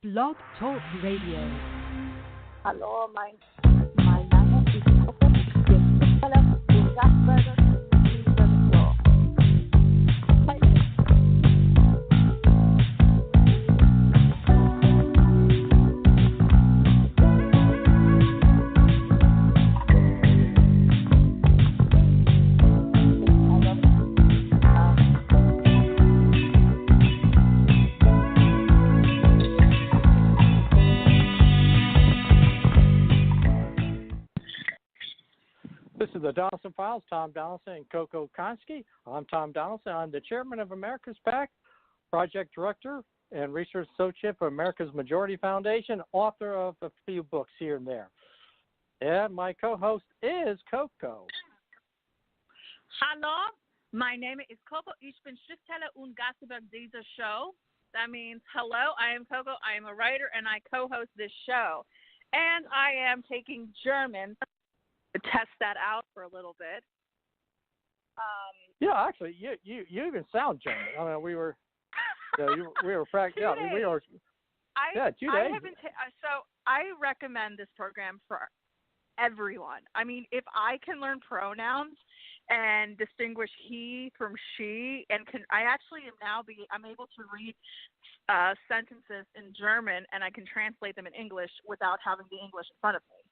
Blog Talk Radio. Hallo, mein Name ist CoCo. Ich stelle den Gastgeber dieser Show. This is the Donelson Files, Tom Donelson and CoCo Konski. I'm Tom Donelson. I'm the chairman of America's PAC, project director and research associate for America's Majority Foundation, author of a few books here and there. And my co-host is CoCo. Hallo, my name is CoCo. Ich bin Schriftsteller und Gastgeber dieser Show. That means hello, I am CoCo. I am a writer and I co-host this show. And I am taking German to test that out for a little bit. Yeah, actually, you even sound German. I mean, we were practicing. Yeah, we were. 2 days. So I recommend this program for everyone. I mean, if I can learn pronouns and distinguish he from she, and I'm able to read sentences in German, and I can translate them in English without having the English in front of me.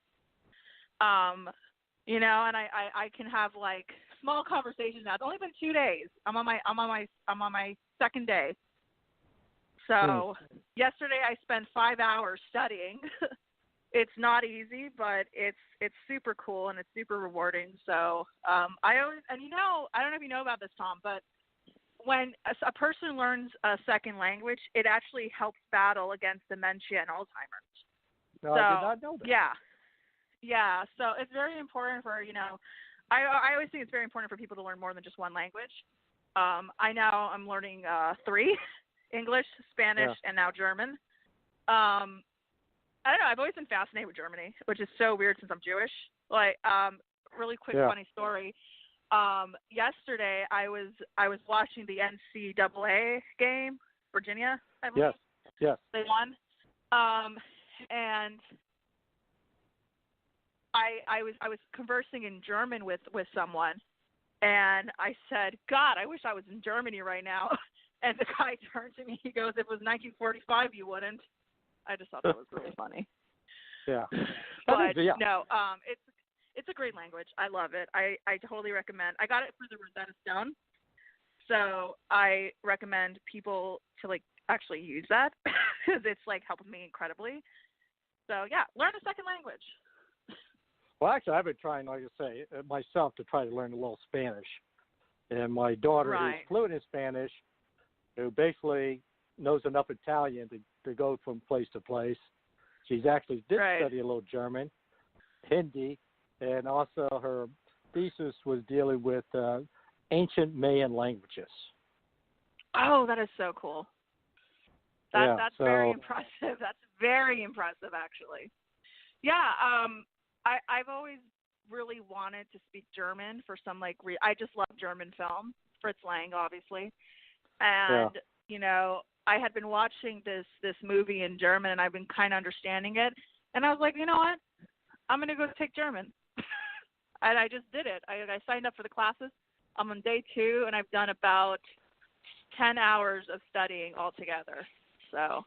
And I can have like small conversations now. It's only been 2 days. I'm on my second day. So yesterday I spent 5 hours studying. It's not easy, but it's super cool and it's super rewarding. So I don't know if you know about this, Tom, but when a person learns a second language, it actually helps battle against dementia and Alzheimer's. No, I did not know that. Yeah, so it's very important for, I always think it's very important for people to learn more than just one language. I now I'm learning 3, English, Spanish, and now German. I don't know, I've always been fascinated with Germany, which is so weird since I'm Jewish. Like, really quick funny story. Yesterday I was watching the NCAA game, Virginia, I believe. Yes. They won. And I was conversing in German with someone, and I said, God, I wish I was in Germany right now. And the guy turned to me, he goes, if it was 1945, you wouldn't. I just thought that was really funny. Yeah. But no, it's a great language. I love it. I totally recommend. I got it through the Rosetta Stone, so I recommend people to actually use that because it's helping me incredibly. So yeah, learn a second language. Well, actually, I've been trying, like I say, myself to try to learn a little Spanish. And my daughter, who's fluent in Spanish, who basically knows enough Italian to go from place to place, she's actually did study a little German, Hindi, and also her thesis was dealing with ancient Mayan languages. Oh, that is so cool. That's very impressive. That's very impressive, actually. Yeah, I've always really wanted to speak German for some I just love German film, Fritz Lang, obviously, and I had been watching this movie in German and I've been kind of understanding it, and I was like, you know what, I'm gonna go take German, and I just did it. I signed up for the classes. I'm on day 2 and I've done about 10 hours of studying altogether. So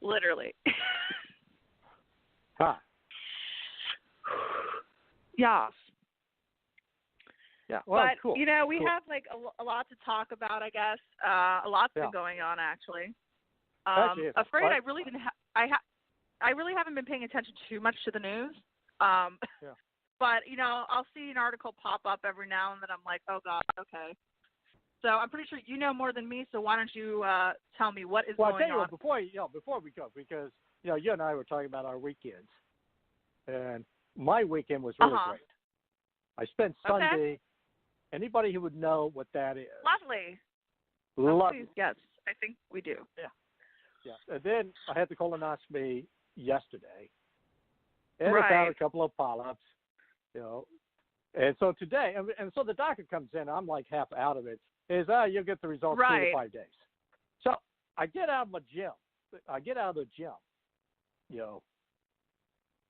literally. Yes. Yeah. Well, but cool. We cool. have a lot to talk about. I guess a lot's been going on actually. Afraid I really didn't. I really haven't been paying attention too much to the news. But I'll see an article pop up every now and then. I'm like, oh God, okay. So I'm pretty sure you know more than me. So why don't you tell me what is going on? Well, I'll tell you what, before we go, because you and I were talking about our weekends, and my weekend was really great. I spent Sunday. Anybody who would know what that is? Lovely. Yes, I think we do. Yeah. And then I had the colonoscopy yesterday, and I found a couple of polyps. And so today, and so the doctor comes in. I'm like half out of it. You'll get the results 3 to 5 days. So I get out of my gym get out of the gym,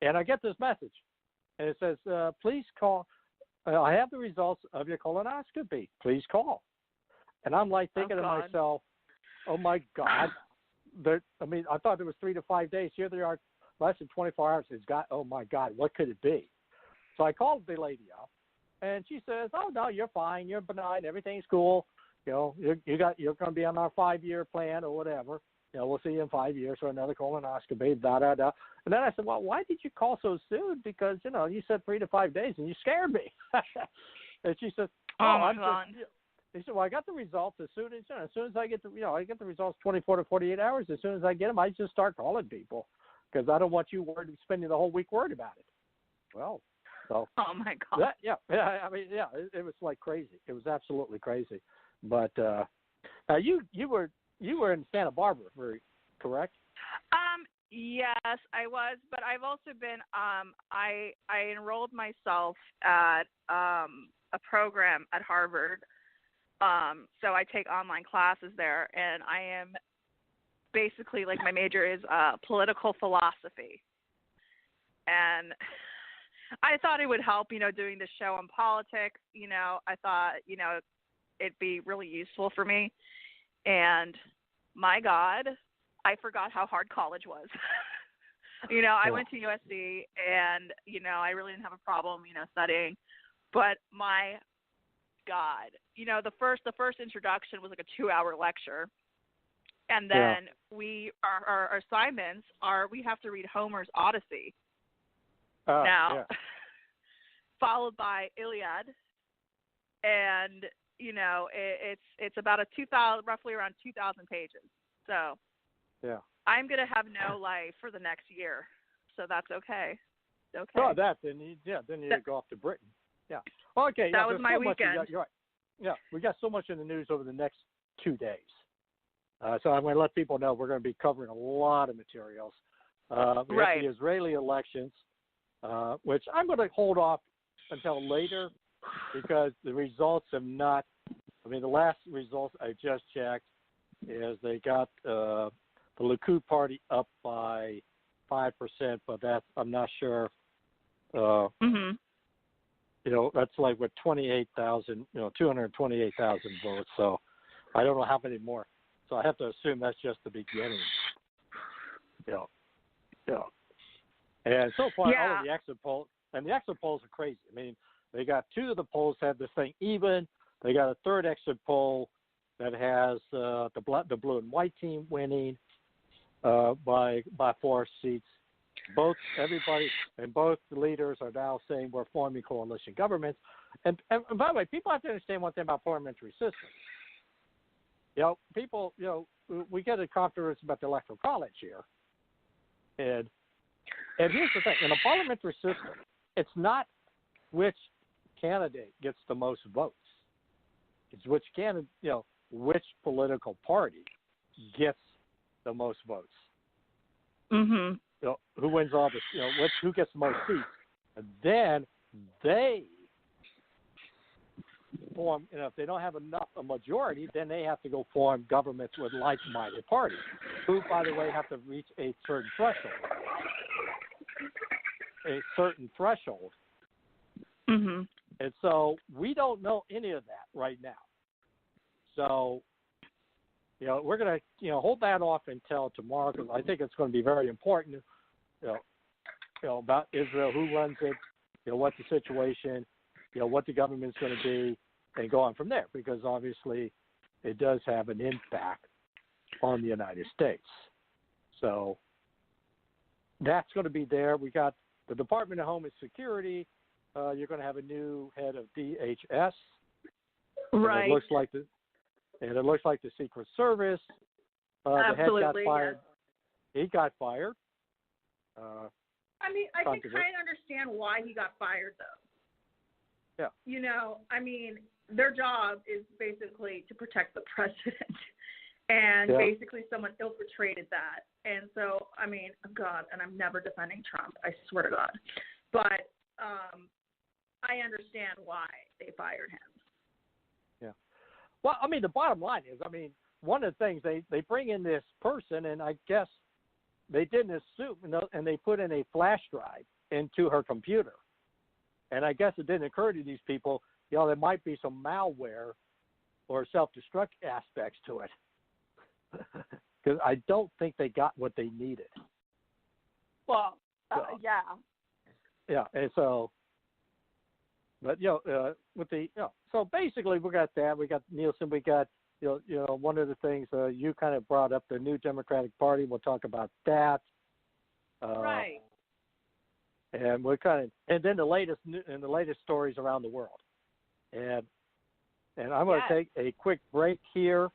and I get this message, and it says, "Please call. I have the results of your colonoscopy. Please call." And I'm like thinking to myself, "Oh my God!" I thought it was 3 to 5 days. Here they are, less than 24 hours. Oh my God, what could it be? So I called the lady up, and she says, "Oh no, you're fine. You're benign. Everything's cool. You're going to be on our 5-year plan or whatever. We'll see you in 5 years for another colonoscopy." Da da da. And then I said, "Well, why did you call so soon? Because you said 3 to 5 days, and you scared me." And she said, "Oh my God." He said, "Well, I got the results as soon as I get I get the results 24 to 48 hours. As soon as I get them, I just start calling people because I don't want you spending the whole week worried about it." Well, so. Oh my God. It was like crazy. It was absolutely crazy. But you were in Santa Barbara, correct? Yes, I was, but I've also been. I enrolled myself at a program at Harvard. So I take online classes there, and I am basically, like, my major is political philosophy. And I thought it would help, doing the show on politics. I thought, it'd be really useful for me. And my God, I forgot how hard college was. I went to USC, and, I really didn't have a problem, studying. But my God, the first introduction was like a 2-hour lecture, and then our assignments are we have to read Homer's Odyssey followed by Iliad, and it's about roughly around 2,000 pages. So I'm gonna have no life for the next year, so that's okay. Okay. Oh, then you go off to Britain. Yeah. Okay. That was my weekend. You're right. Yeah, we got so much in the news over the next 2 days. So I'm going to let people know we're going to be covering a lot of materials. We have the Israeli elections, which I'm going to hold off until later because the results have not. The last results I just checked is they got the Likud party up by 5%, but I'm not sure. That's like 28,000, 228,000 votes. So I don't know how many more. So I have to assume that's just the beginning. And so far, all of the exit polls, and the exit polls are crazy. They got 2 of the polls have this thing even. They got a third exit poll that has the blue and white team winning by 4 seats. Both leaders are now saying we're forming coalition governments. And by the way, people have to understand one thing about parliamentary systems. People, we get a controversy about the electoral college here. And here's the thing: in a parliamentary system, it's not which candidate gets the most votes. It's which which political party gets the most votes. Mm-hmm. Who wins all this? Who gets the most seats? And then they form. If they don't have a majority, then they have to go form governments with like-minded parties, who, by the way, have to reach a certain threshold. Mm-hmm. And so we don't know any of that right now. So, we're going to, hold that off until tomorrow because I think it's going to be very important, about Israel, who runs it, what the situation, what the government's going to be, and go on from there because obviously it does have an impact on the United States. So that's going to be there. We got the Department of Homeland Security. You're going to have a new head of DHS. Right. And it looks like the Secret Service. The head got fired. Yeah. He got fired. I can kind of understand why he got fired, though. Yeah. Their job is basically to protect the president, and basically someone infiltrated that. And so, God, and I'm never defending Trump, I swear to God. But I understand why they fired him. Yeah. Well, the bottom line is, one of the things they bring in this person, and I guess they didn't assume, and they put in a flash drive into her computer. And I guess it didn't occur to these people, there might be some malware or self-destruct aspects to it. Because I don't think they got what they needed. Well, yeah. Yeah, and so, but, with the, so basically we got that. We got Nielsen. We got, one of the things you kind of brought up, the new Democratic Party. We'll talk about that. Right. And we're and then the latest stories around the world. And I'm going to take a quick break here.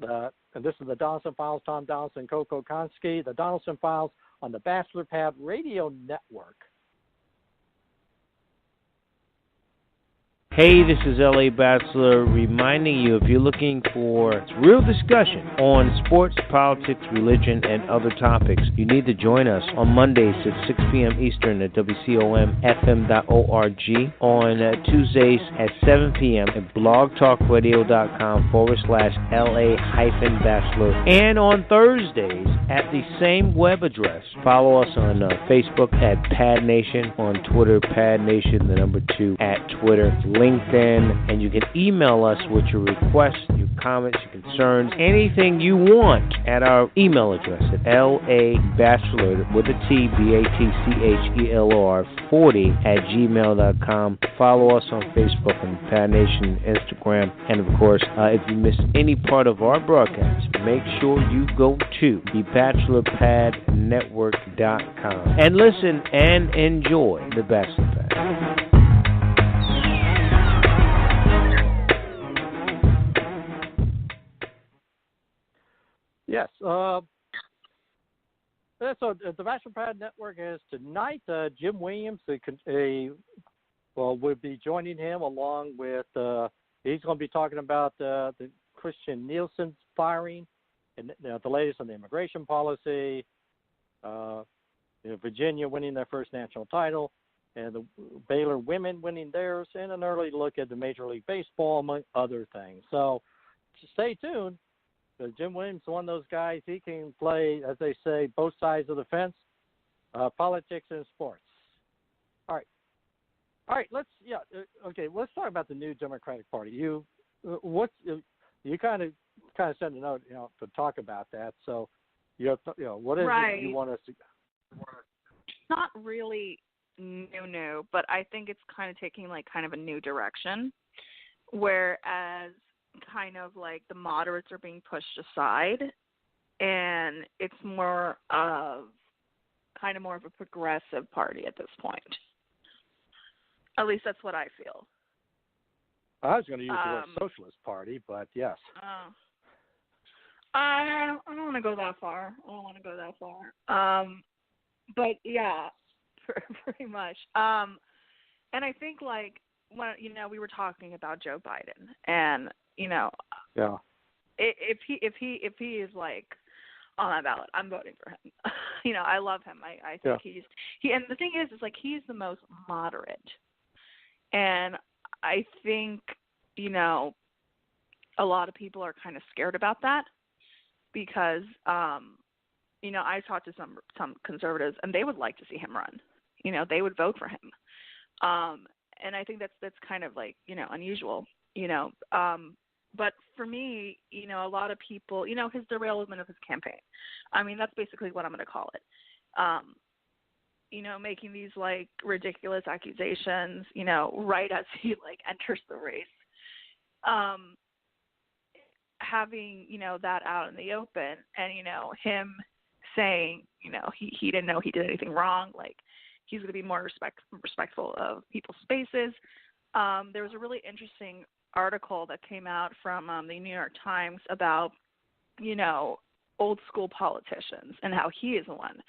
And this is the Donelson Files, Tom Donelson, CoCo Konski, the Donelson Files on the Batchelor Pad Radio Network. Hey, this is L.A. Batchelor reminding you, if you're looking for real discussion on sports, politics, religion, and other topics, you need to join us on Mondays at 6 p.m. Eastern at WCOMFM.org, on Tuesdays at 7 p.m. at blogtalkradio.com/LA-Batchelor, and on Thursdays at the same web address. Follow us on Facebook at Pad Nation, on Twitter, Pad Nation, the number 2 at Twitter, LinkedIn, and you can email us with your requests, your comments, your concerns, anything you want at our email address at LABatchelor with a T, BATCHELOR 40@gmail.com. Follow us on Facebook and Pad Nation, Instagram, and of course, if you miss any part of our broadcast, make sure you go to thebachelorpadnetwork.com and listen and enjoy the Bachelor Pad. Yes. So the Bachelor Pad Network is tonight. Jim Williams, we'll be joining him along with. He's going to be talking about the Kirstjen Nielsen firing and the latest on the immigration policy. Virginia winning their first national title, and the Baylor women winning theirs, and an early look at the Major League Baseball, among other things. So stay tuned. Jim Williams is one of those guys. He can play, as they say, both sides of the fence, politics and sports. All right. Let's talk about the new Democratic Party. You kind of sent a note, to talk about that. So, what is it you want us to? It's not really new, but I think it's kind of taking kind of a new direction, whereas kind of like the moderates are being pushed aside, and it's more of a progressive party at this point. At least that's what I feel. I was going to use the word socialist party, but yes. I don't want to go that far. But yeah, pretty much. And I think when we were talking about Joe Biden, and if he is on that ballot, I'm voting for him. I love him. I think he and the thing is he's the most moderate, and I think a lot of people are kind of scared about that because I talked to some conservatives, and they would like to see him run. They would vote for him, and I think that's kind of unusual. But for me, a lot of people, his derailment of his campaign. I mean, that's basically what I'm going to call it. Making these ridiculous accusations, right as he enters the race. Having, that out in the open, and, him saying, he didn't know he did anything wrong. He's going to be more respectful of people's spaces. There was a really interesting article that came out from the New York Times about, old school politicians and how he is one.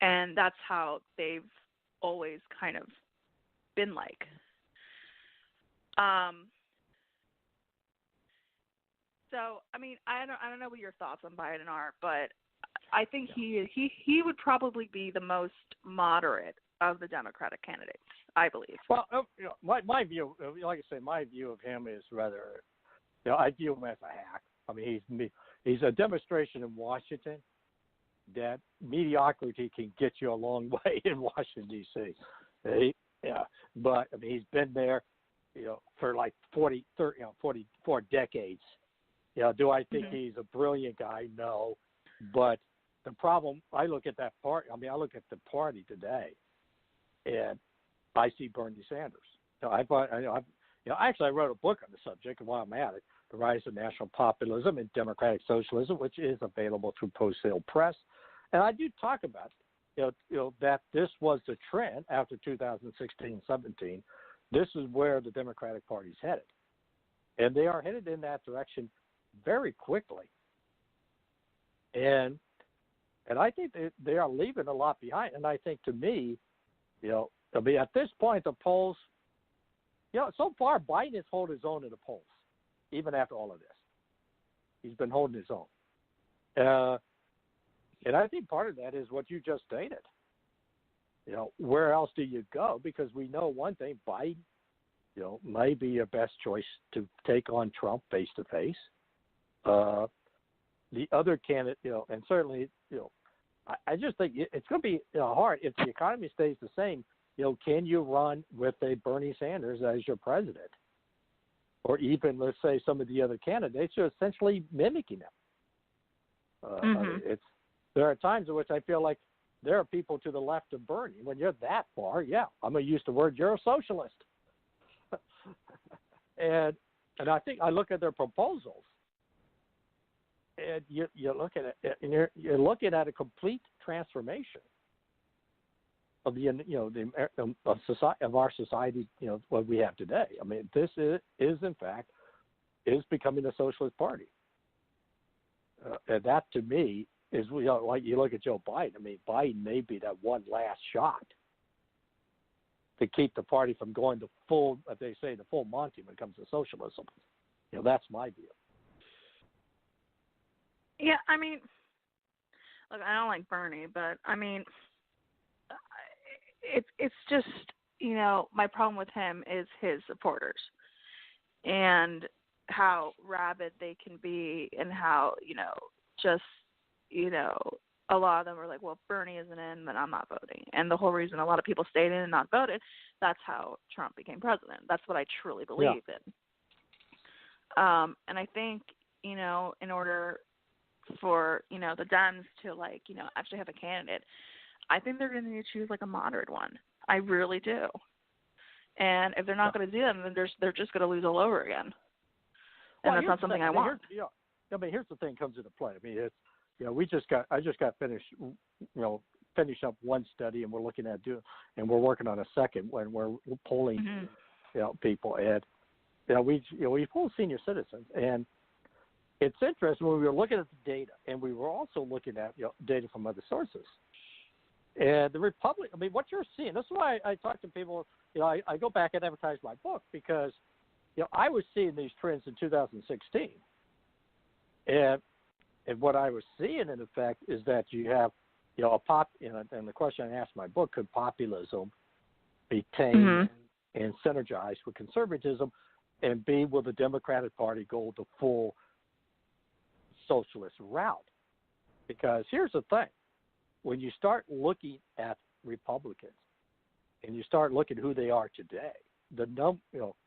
And that's how they've always kind of been like. So, I mean, I don't know what your thoughts on Biden are, but I think he would probably be the most moderate of the Democratic candidates, I believe. Well, my view, like I say, my view of him is rather, I view him as a hack. I mean, he's a demonstration in Washington that mediocrity can get you a long way in Washington, D.C. But I mean, he's been there, for like 44 decades. Do I think he's a brilliant guy? No, but the problem, I look at that party. I mean, I look at the party today, and I see Bernie Sanders. Actually, I wrote a book on the subject while I'm at it, The Rise of National Populism and Democratic Socialism, which is available through Post Sale Press. And I do talk about, that this was the trend after 2016-17. This is where the Democratic Party is headed. And they are headed in that direction very quickly. And I think they are leaving a lot behind. And I think, to me, I mean, at this point, the polls, so far Biden has held his own in the polls, even after all of this. He's been holding his own. And I think part of that is what you just stated. Where else do you go? Because we know one thing, Biden, may be your best choice to take on Trump face to face. The other candidate, and certainly, I just think it's going to be hard if the economy stays the same. Can you run with a Bernie Sanders as your president? Or even, let's say, some of the other candidates are essentially mimicking him. There are times in which I feel like there are people to the left of Bernie. When you're that far, I'm going to use the word, you're a socialist. and I think I look at their proposals, and you look at it, and you're looking at a complete transformation of of our society, what we have today. I mean, this is in fact becoming a socialist party, and that to me is like you look at Joe Biden. I mean, Biden may be that one last shot to keep the party from going to full, as they say, the full Monty when it comes to socialism. That's my view. Yeah, I mean, look, I don't like Bernie, but I mean, it's just, my problem with him is his supporters and how rabid they can be, and how, a lot of them are like, well, if Bernie isn't in, then I'm not voting. And the whole reason a lot of people stayed in and not voted, that's how Trump became president. That's what I truly believe in. And I think, in order for, the Dems to, actually have a candidate, I think they're going to need to choose, a moderate one. I really do. And if they're not going to do that, then they're just going to lose all over again. And that's not something I want. I mean, here's the thing that comes into play. I mean, it's, I just got finished, finish up one study, and we're looking at and we're working on a second when we're polling, people, and we poll senior citizens, and it's interesting when we were looking at the data, and we were also looking at data from other sources, and the Republic. I mean, what you're seeing. That's why I talk to people. I go back and advertise my book because, I was seeing these trends in 2016, and what I was seeing, in effect, is that you have, and the question I asked in my book, could populism be tamed and synergized with conservatism, and B, will the Democratic Party go the full socialist route? Because here's the thing. When you start looking at Republicans and you start looking who they are today, the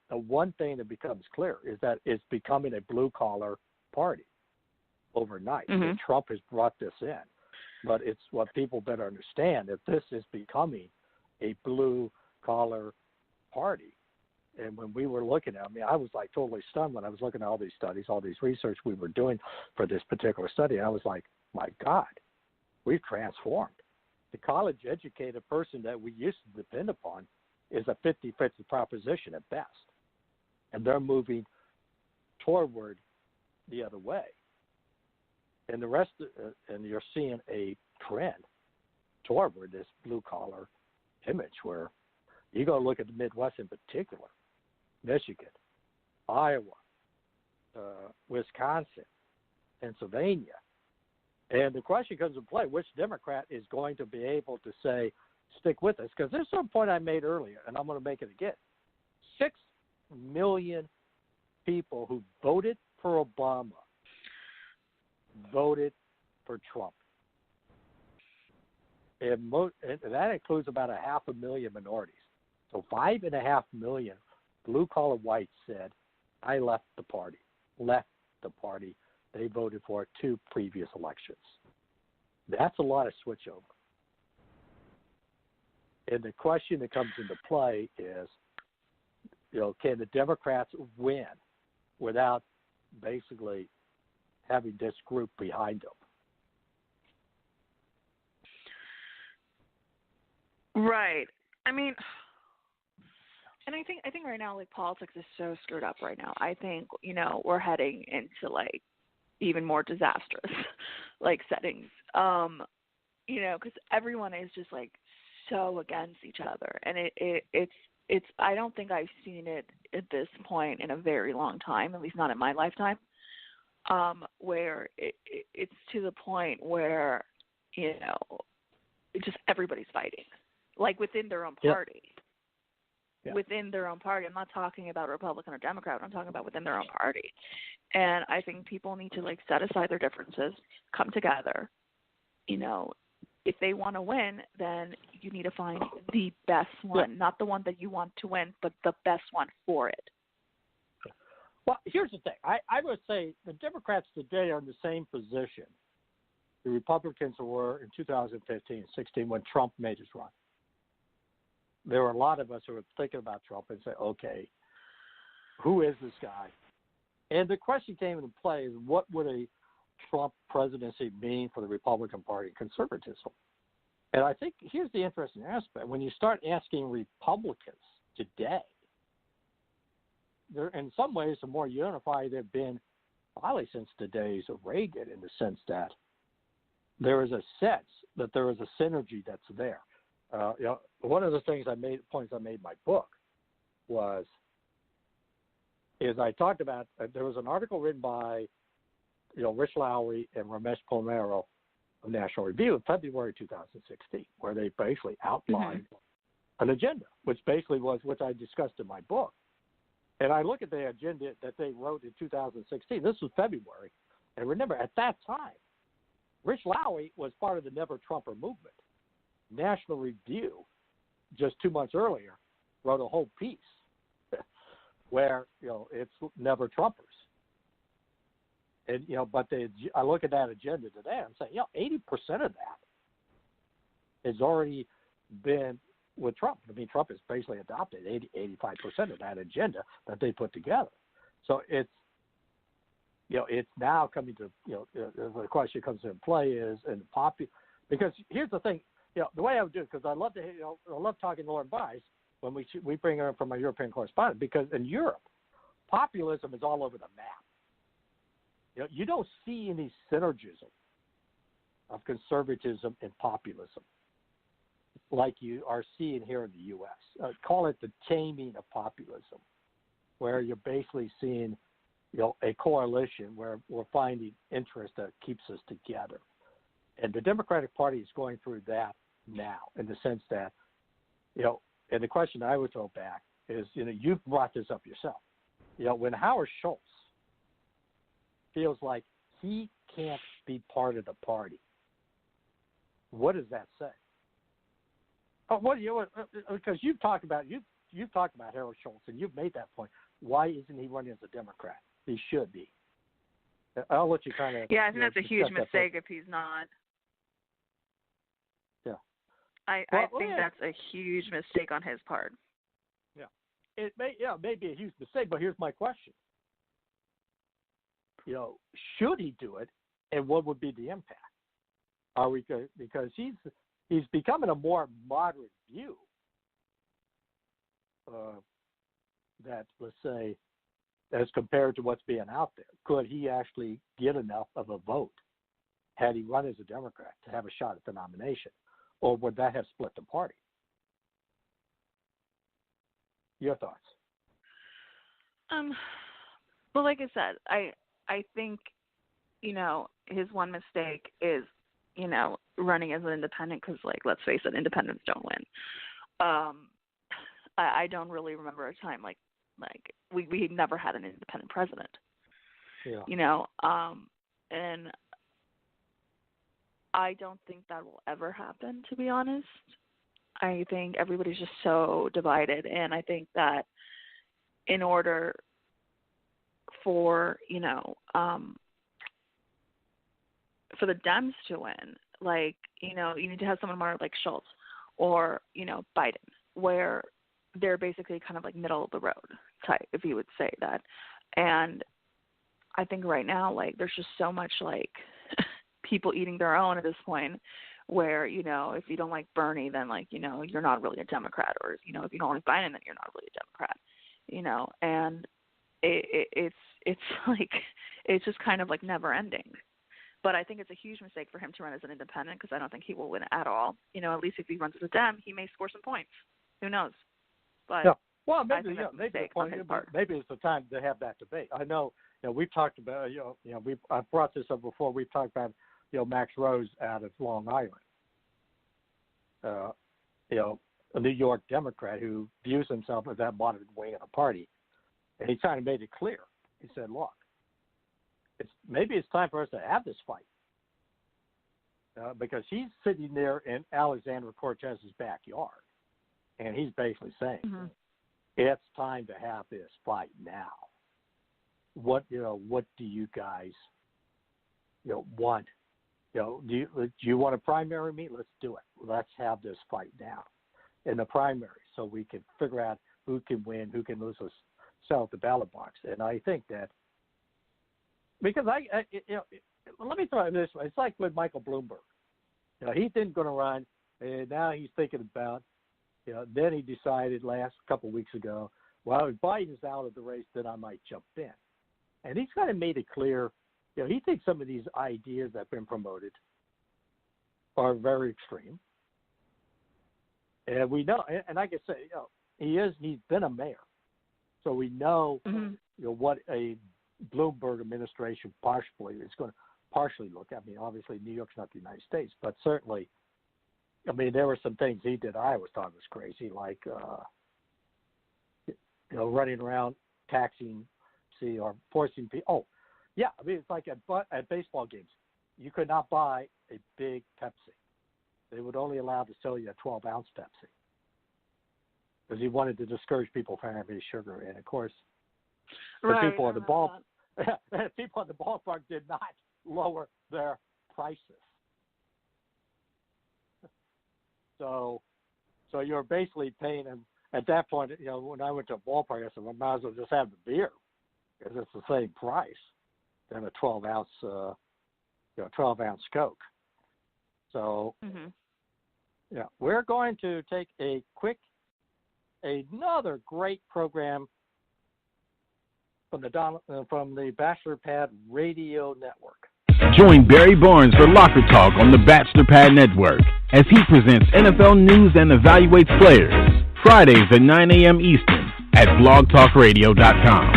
one thing that becomes clear is that it's becoming a blue-collar party overnight. And Trump has brought this in. But it's what people better understand, that this is becoming a blue-collar party. And when we were looking at it, I mean, I was like totally stunned when I was looking at all these studies, all these research we were doing for this particular study. And I was like, my God, we've transformed. The college-educated person that we used to depend upon is a 50-50 proposition at best. And they're moving toward the other way. And the rest, and you're seeing a trend toward this blue-collar image where you go look at the Midwest in particular, Michigan, Iowa, Wisconsin, Pennsylvania. And the question comes into play, which Democrat is going to be able to say, stick with us? Because there's some point I made earlier, and I'm going to make it again. 6 million people who voted for Obama voted for Trump. And that includes about 500,000 minorities. So 5.5 million blue-collar whites said, I left the party. They voted for 2 previous elections. That's a lot of switchover. And the question that comes into play is, can the Democrats win without basically having this group behind them? Right. I mean, and I think right now, like, politics is so screwed up right now. I think, we're heading into, like, even more disastrous, like, settings. Because everyone is just, like, so against each other. And it's I don't think I've seen it at this point in a very long time, at least not in my lifetime, where it's to the point where, just everybody's fighting, like, within their own party. Yeah. Within their own party. I'm not talking about Republican or Democrat. I'm talking about within their own party. And I think people need to, like, set aside their differences, come together. If they want to win, then you need to find the best one, not the one that you want to win, but the best one for it. Well, here's the thing. I would say the Democrats today are in the same position the Republicans were in 2015, 16 when Trump made his run. There were a lot of us who were thinking about Trump and say, okay, who is this guy? And the question came into play is, what would a Trump presidency mean for the Republican Party and conservatism? And I think here's the interesting aspect. When you start asking Republicans today, they're in some ways the more unified they've been probably since the days of Reagan, in the sense that there is a sense that there is a synergy that's there. One of the points I made in my book is I talked about, there was an article written by, Rich Lowry and Ramesh Pomero of National Review in February 2016, where they basically outlined an agenda, which basically was what I discussed in my book. And I look at the agenda that they wrote in 2016. This was February. And remember, at that time, Rich Lowry was part of the Never Trumper movement. National Review, just 2 months earlier, wrote a whole piece where, it's Never Trumpers. And, but I look at that agenda today and say, 80% of that has already been with Trump. I mean, Trump has basically adopted 85% of that agenda that they put together. So it's now coming to, the question comes into play is, because here's the thing, the way I would do it, because I love to, I love talking to Lauren Bice when we bring her in from a European correspondent, because in Europe, populism is all over the map. You don't see any synergism of conservatism and populism like you are seeing here in the U.S. Call it the taming of populism, where you're basically seeing, a coalition where we're finding interest that keeps us together. And the Democratic Party is going through that now, in the sense that, and the question I would throw back is, you've brought this up yourself. When Howard Schultz feels like he can't be part of the party, what does that say? Because you've talked about Harold Schultz, and you've made that point. Why isn't he running as a Democrat? He should be. I'll let you kind of. Yeah, I think that's a huge mistake if he's not. Yeah. I think that's a huge mistake on his part. Yeah. It may be a huge mistake, but here's my question. Should he do it, and what would be the impact? Are we good? Because he's becoming a more moderate view that, let's say, as compared to what's being out there. Could he actually get enough of a vote had he run as a Democrat to have a shot at the nomination? Or would that have split the party? Your thoughts? Well, like I said, I think, his one mistake is, running as an independent, because, like, let's face it, independents don't win. I don't really remember a time like we never had an independent president. Yeah. And I don't think that will ever happen, to be honest. I think everybody's just so divided, and I think that in order for, for the Dems to win, like, you need to have someone more like Schultz or, Biden, where they're basically kind of like middle of the road type, if you would say that. And I think right now, like, there's just so much, like, people eating their own at this point where, if you don't like Bernie, then, like, you're not really a Democrat, or, if you don't like Biden, then you're not really a Democrat, and it's like, it's just kind of like never ending. But I think it's a huge mistake for him to run as an independent, because I don't think he will win at all. At least if he runs as a Dem, he may score some points. Who knows? But yeah. Well, maybe maybe it's the time to have that debate. I know, we've talked about, I've brought this up before. We've talked about, Max Rose out of Long Island. A New York Democrat who views himself as that moderate wing of the party, and he kind of made it clear. He said, "Look, maybe it's time for us to have this fight," because he's sitting there in Alexandria Cortez's backyard, and he's basically saying, "It's time to have this fight now. What do you guys, want? Do you want to primary me? Let's do it. Let's have this fight now in the primary, so we can figure out who can win, who can lose, us sell at the ballot box." And I think that, because let me throw it this way: it's like with Michael Bloomberg. He didn't going to run, and now he's thinking about. Then he decided last couple of weeks ago, well, if Biden's out of the race, then I might jump in. And he's kind of made it clear, he thinks some of these ideas that have been promoted are very extreme. And we know, and like I say, he's been a mayor. So we know, what a Bloomberg administration partially is going to partially look at. I mean, obviously New York's not the United States, but certainly, there were some things he did I always thought was crazy, like, running around taxing, or forcing people. Oh, yeah, it's like at baseball games. You could not buy a big Pepsi. They would only allow to sell you a 12-ounce Pepsi, because he wanted to discourage people from having sugar. And, of course, the people at the ballpark did not lower their prices. So you're basically paying them at that point. When I went to a ballpark, I said, well, I might as well just have the beer, because it's the same price than a 12-ounce, 12-ounce Coke. So, we're going to take another great program from the Batchelor Pad Radio Network. Join Barry Barnes for Locker Talk on the Batchelor Pad Network as he presents NFL news and evaluates players. Fridays at 9 a.m. Eastern at blogtalkradio.com.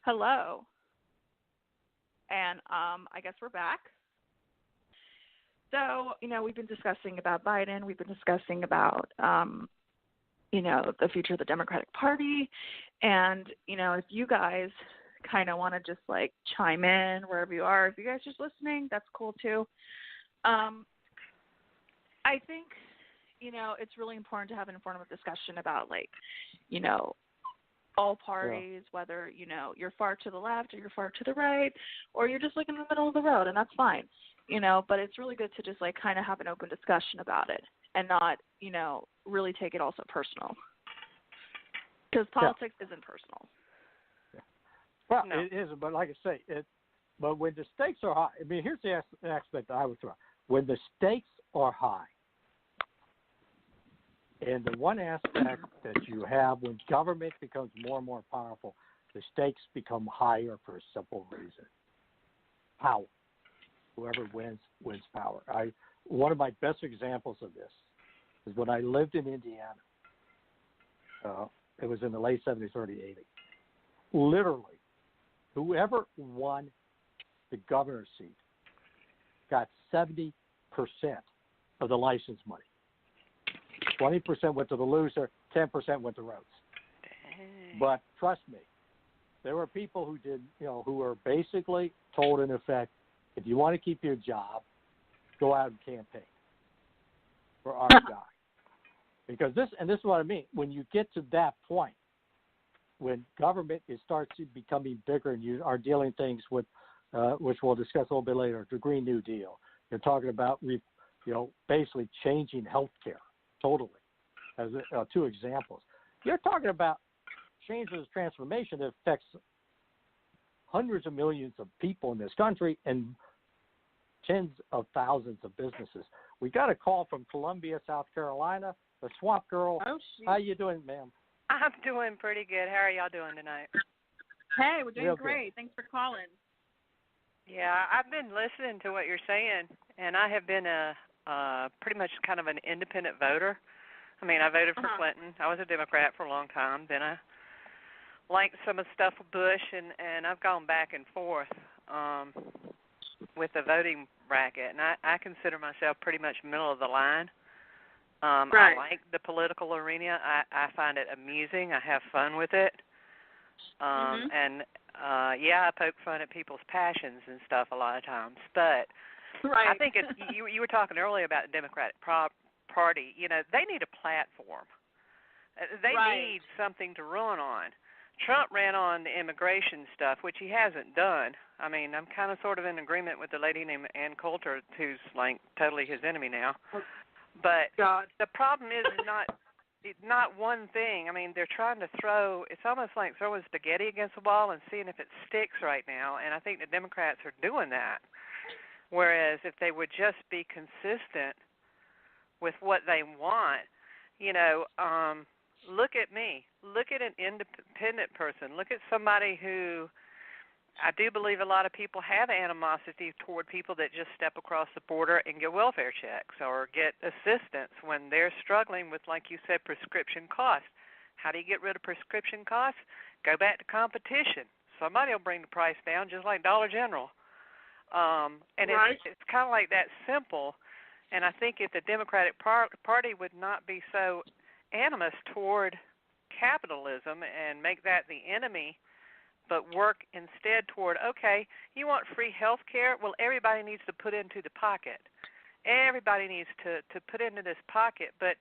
Hello. And I guess we're back. So, we've been discussing about Biden. We've been discussing about, the future of the Democratic Party. And, if you guys kind of want to just, like, chime in wherever you are, if you guys just listening, that's cool, too. I think, it's really important to have an informative discussion about, like, all parties, whether, you're far to the left or you're far to the right, or you're just like in the middle of the road, and that's fine, but it's really good to just like kind of have an open discussion about it and not, really take it all so personal, because politics isn't personal. Well, it isn't, but like I say, but when the stakes are high, here's the aspect that I would throw. When the stakes are high, and the one aspect that you have when government becomes more and more powerful, the stakes become higher for a simple reason: power. Whoever wins power. One of my best examples of this is when I lived in Indiana. It was in the late 70s, early 80s. Literally, whoever won the governor's seat got 70% of the license money. 20% went to the loser, 10% went to Rhodes. Dang. But trust me, there were people who did, who were basically told in effect, if you want to keep your job, go out and campaign for our guy. Because this is what I mean. When you get to that point, when government starts becoming bigger and you are dealing things with, which we'll discuss a little bit later, the Green New Deal. You're talking about, basically changing healthcare totally. As two examples, you're talking about changes, transformation that affects hundreds of millions of people in this country and tens of thousands of businesses. We got a call from Columbia, South Carolina. The Swamp Girl. Oh, how you doing, ma'am? I'm doing pretty good. How are y'all doing tonight? Hey, we're doing Real great. Good. Thanks for calling. Yeah, I've been listening to what you're saying, and I have been pretty much kind of an independent voter. I mean, I voted for Clinton. I was a Democrat for a long time. Then I liked some of the stuff with Bush, and I've gone back and forth with the voting bracket, and I consider myself pretty much middle of the line. Right. I like the political arena. I find it amusing. I have fun with it. And, I poke fun at people's passions and stuff a lot of times. But right. I think it's, you were talking earlier about the Democratic Party. They need a platform. They need something to run on. Trump ran on the immigration stuff, which he hasn't done. I mean, I'm kind of sort of in agreement with the lady named Ann Coulter, who's like totally his enemy now. But the problem is not one thing. I mean, they're trying to throw, it's almost like throwing spaghetti against the wall and seeing if it sticks right now, and I think the Democrats are doing that. Whereas if they would just be consistent with what they want, look at me. Look at an independent person. Look at somebody who, I do believe a lot of people have animosity toward people that just step across the border and get welfare checks or get assistance when they're struggling with, like you said, prescription costs. How do you get rid of prescription costs? Go back to competition. Somebody will bring the price down, just like Dollar General. And right. it's kind of like that simple. And I think if the Democratic Party would not be so animus toward capitalism and make that the enemy, but work instead toward, okay, you want free health care? Well, everybody needs to put into the pocket. Everybody needs to put into this pocket, but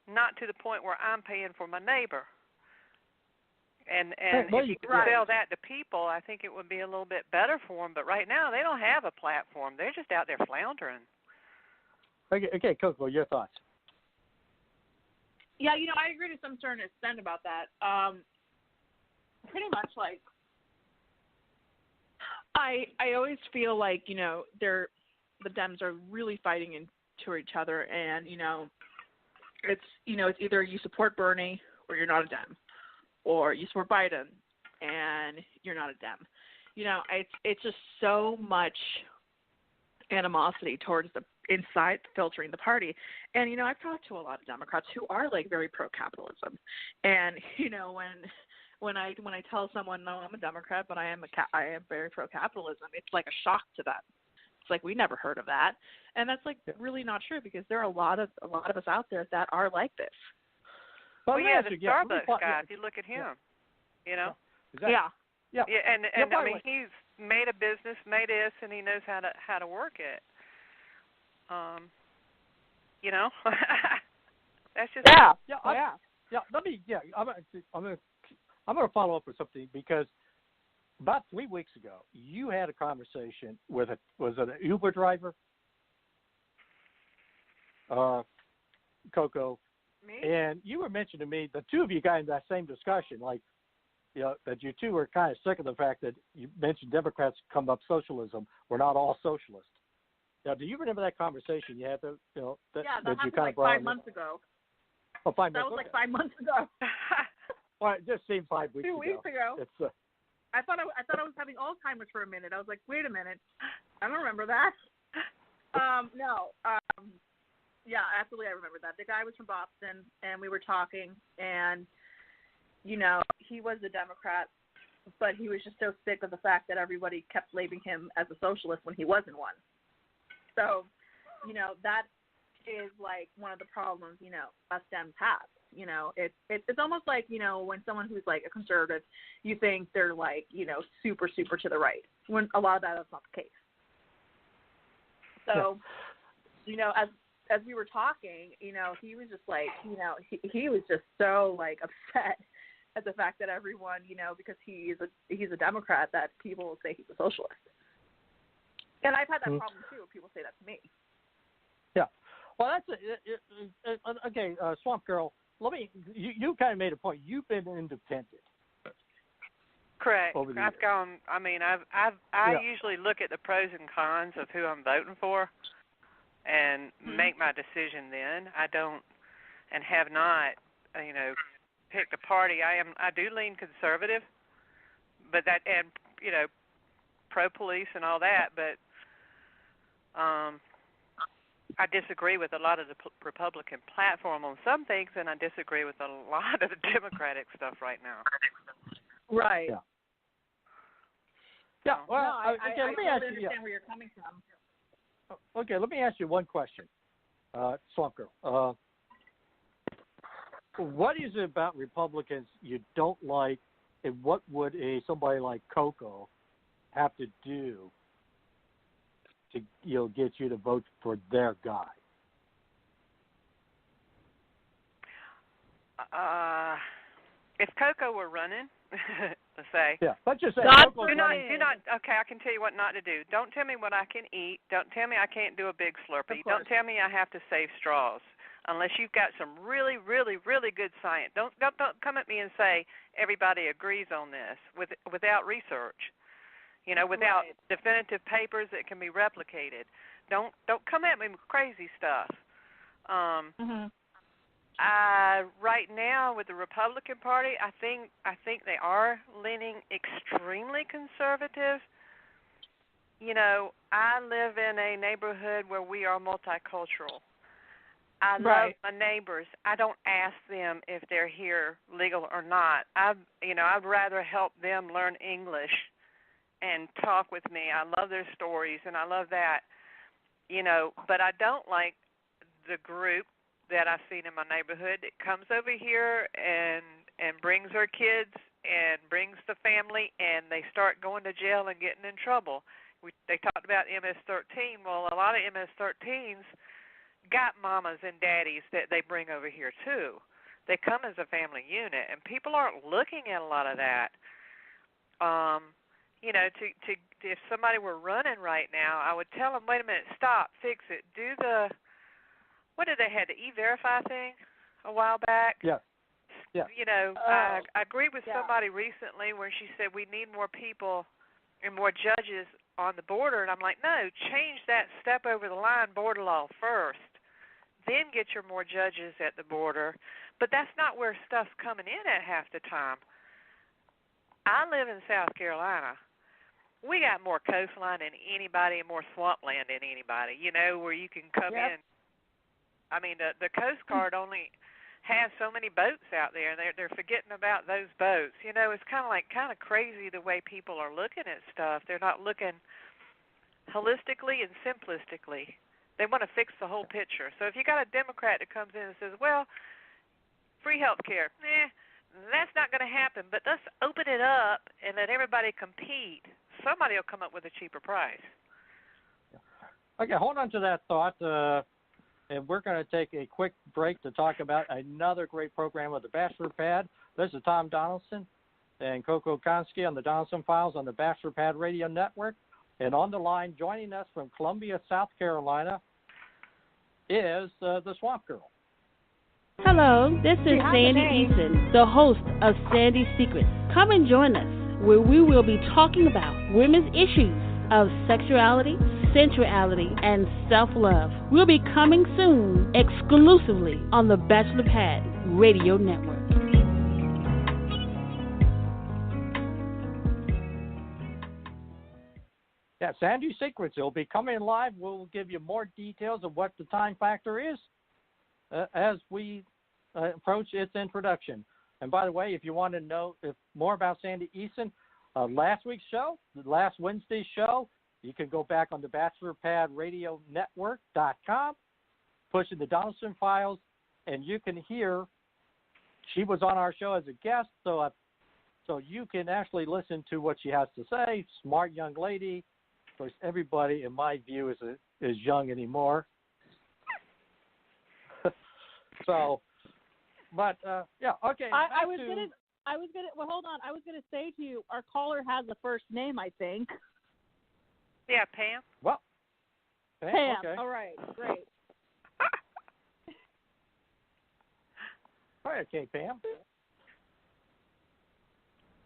not to the point where I'm paying for my neighbor. And if you could sell that to people, I think it would be a little bit better for them. But right now, they don't have a platform. They're just out there floundering. Okay, Coco, your thoughts? Yeah, I agree to some certain extent about that. Pretty much like, I always feel like, the Dems are really fighting into each other, and, it's either you support Bernie or you're not a Dem, or you support Biden and you're not a Dem. It's just so much animosity towards the inside filtering the party. And, I've talked to a lot of Democrats who are like very pro-capitalism. And, when I tell someone, no, I'm a Democrat, but I am very pro-capitalism, it's like a shock to them. It's like, we never heard of that. And that's like really not true, because there are a lot of us out there that are like this. Well, yeah, the Starbucks guy, if you look at him, Yeah. And I mean, he's made a business, made this, and he knows how to work it. That's just I'm going to follow up with something, because about 3 weeks ago, you had a conversation with was it an Uber driver, Coco? Me? And you were mentioning to me, the two of you got in that same discussion, like, that you two were kind of sick of the fact that you mentioned Democrats come up socialism. We're not all socialists. Now, do you remember that conversation you had? That you kind of brought 5 months ago. Oh, 5 months. That was like 5 months ago. Well, it just seemed 5 weeks ago. 2 weeks ago. It's, I thought I was having Alzheimer's for a minute. I was like, wait a minute, I don't remember that. Yeah, absolutely, I remember that. The guy was from Boston, and we were talking, and he was a Democrat, but he was just so sick of the fact that everybody kept labeling him as a socialist when he wasn't one. So, that is like one of the problems, us Dems have. It's almost like, when someone who's like a conservative, you think they're like, super, super to the right, when a lot of that is not the case. So, as we were talking, he was just like, he was just so like upset at the fact that everyone, because he's a Democrat, that people will say he's a socialist. And I've had that problem too. People say that to me. Yeah. Well, that's okay. Swamp Girl, you kind of made a point. You've been independent. Correct. I've gone. I mean, I usually look at the pros and cons of who I'm voting for, and make my decision then. I don't, and have not, picked a party. I do lean conservative, but that, and pro police and all that, but I disagree with a lot of the Republican platform on some things, and I disagree with a lot of the Democratic stuff right now. Right. Yeah. Well, I let me ask you. Understand where you're coming from. Okay, let me ask you one question, Swamp Girl. What is it about Republicans you don't like, and what would somebody like CoCo have to do to get you to vote for their guy? If CoCo were running, let's say. Yeah, let's just say. Do not. Okay, I can tell you what not to do. Don't tell me what I can eat. Don't tell me I can't do a big Slurpee. Don't tell me I have to save straws, unless you've got some really, really, really good science. Don't come at me and say everybody agrees on this without research. Without definitive papers that can be replicated. Don't come at me with crazy stuff. Right now with the Republican Party, I think they are leaning extremely conservative. I live in a neighborhood where we are multicultural. I love my neighbors. I don't ask them if they're here legal or not. I'd rather help them learn English and talk with me. I love their stories, and I love that. But I don't like the group that I've seen in my neighborhood that comes over here and brings their kids and brings the family, and they start going to jail and getting in trouble. They talked about MS-13. Well, a lot of MS-13s got mamas and daddies that they bring over here too. They come as a family unit, and people aren't looking at a lot of that. If somebody were running right now, I would tell them, wait a minute, stop, fix it, do the. What did they have, the E-Verify thing a while back? Yeah. I agreed with somebody recently where she said we need more people and more judges on the border, and I'm like, no, change that step over the line border law first, then get your more judges at the border. But that's not where stuff's coming in at half the time. I live in South Carolina. We got more coastline than anybody and more swampland than anybody, where you can come in. I mean, the Coast Guard only has so many boats out there, and they're forgetting about those boats. It's kind of crazy the way people are looking at stuff. They're not looking holistically and simplistically. They want to fix the whole picture. So if you got a Democrat that comes in and says, well, free health care, that's not going to happen, but let's open it up and let everybody compete, somebody will come up with a cheaper price. Okay, hold on to that thought. And we're going to take a quick break to talk about another great program of the Bachelor Pad. This is Tom Donelson and CoCo Konski on the Donelson Files on the Bachelor Pad Radio Network. And on the line, joining us from Columbia, South Carolina, is the Swamp Girl. Hello, this is Sandy Eason, the host of Sandy's Secrets. Come and join us, where we will be talking about women's issues of sexuality, sensuality, and self-love. We'll be coming soon, exclusively on the Bachelor Pad Radio Network. Yeah, Sandy's Secrets. It'll be coming live. We'll give you more details of what the time factor is as we approach its introduction. And by the way, if you want to know more about Sandy Eason, last week's show, last Wednesday's show, you can go back on the BachelorPadRadioNetwork.com, push in the Donelson files, and you can hear. She was on our show as a guest, so you can actually listen to what she has to say. Smart young lady. Of course, everybody, in my view, is young anymore. So, but yeah, okay. I was gonna. Well, hold on. I was gonna say to you, our caller has a first name, I think. Yeah, Pam. Well, Pam. Okay. All right. Great. All right, okay, Pam.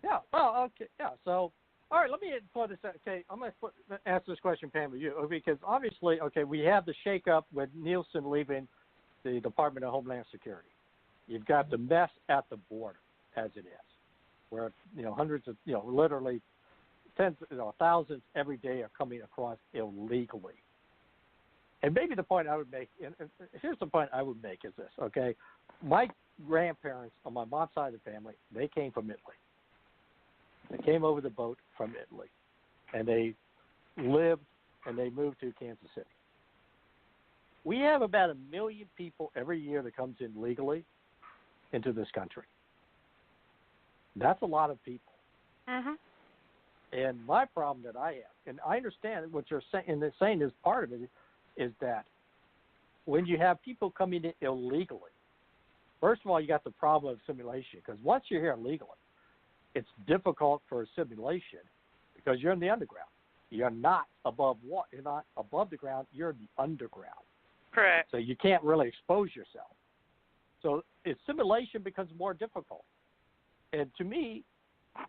Yeah. Oh, okay. Yeah. So, all right. Let me put this. Okay, I'm going to ask this question, Pam, to you, because obviously, okay, we have the shakeup with Nielsen leaving the Department of Homeland Security. You've got the mess at the border, as it is, where hundreds of literally tens, thousands every day are coming across illegally. And maybe the point I would make, and here's the point I would make is this, okay? My grandparents on my mom's side of the family, they came from Italy. They came over the boat from Italy, and they lived and they moved to Kansas City. We have about 1 million people every year that comes in legally into this country. That's a lot of people. Mm-hmm. And my problem that I have, and I understand what you're saying, and the saying is part of it, is that when you have people coming in illegally, first of all, you got the problem of assimilation, because once you're here legally, it's difficult for assimilation because you're in the underground. You're not above what? You're not above the ground. You're in the underground. Correct. So you can't really expose yourself. So assimilation becomes more difficult. And to me,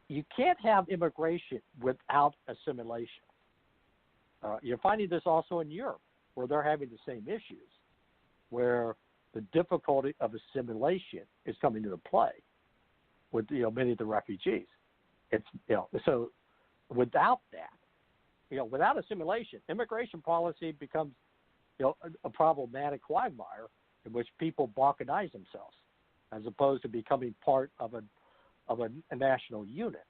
you can't have immigration without assimilation. You're finding this also in Europe, where they're having the same issues, where the difficulty of assimilation is coming into play with many of the refugees. It's so without that, without assimilation, immigration policy becomes a problematic quagmire in which people balkanize themselves, as opposed to becoming part of a national unit.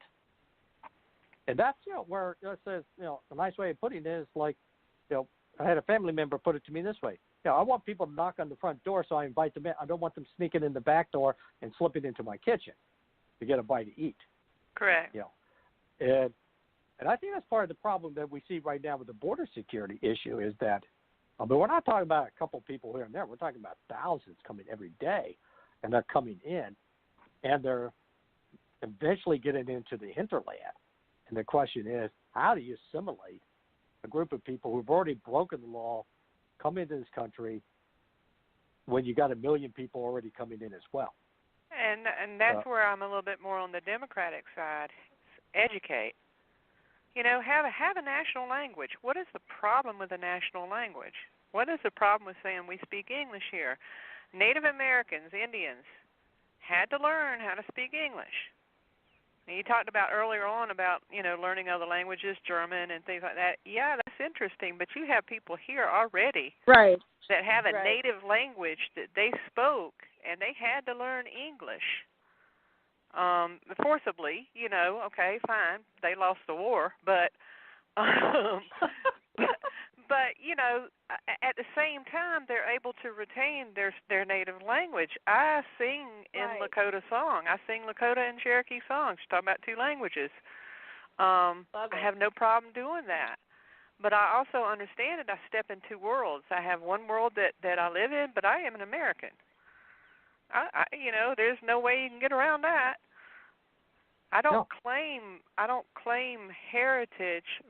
And that's where it says a nice way of putting it is like I had a family member put it to me this way. I want people to knock on the front door, so I invite them in. I don't want them sneaking in the back door and slipping into my kitchen to get a bite to eat. Correct. And I think that's part of the problem that we see right now with the border security issue is that, we're not talking about a couple people here and there. We're talking about thousands coming every day, and they're coming in, and they're eventually getting into the hinterland. And the question is, how do you assimilate a group of people who've already broken the law, come into this country, when you got 1 million people already coming in as well? And that's where I'm a little bit more on the Democratic side. Educate. Have a national language. What is the problem with a national language? What is the problem with saying we speak English here? Native Americans, Indians, had to learn how to speak English. And you talked about earlier on about, learning other languages, German and things like that. Yeah, that's interesting, but you have people here already that have a native language that they spoke, and they had to learn English forcibly. Okay, fine, they lost the war, but at the same time, they're able to retain their native language. I sing in Lakota song. I sing Lakota and Cherokee songs. Talking about 2 languages. I have no problem doing that. But I also understand that I step in 2 worlds. I have one world that I live in, but I am an American. There's no way you can get around that. I don't claim heritage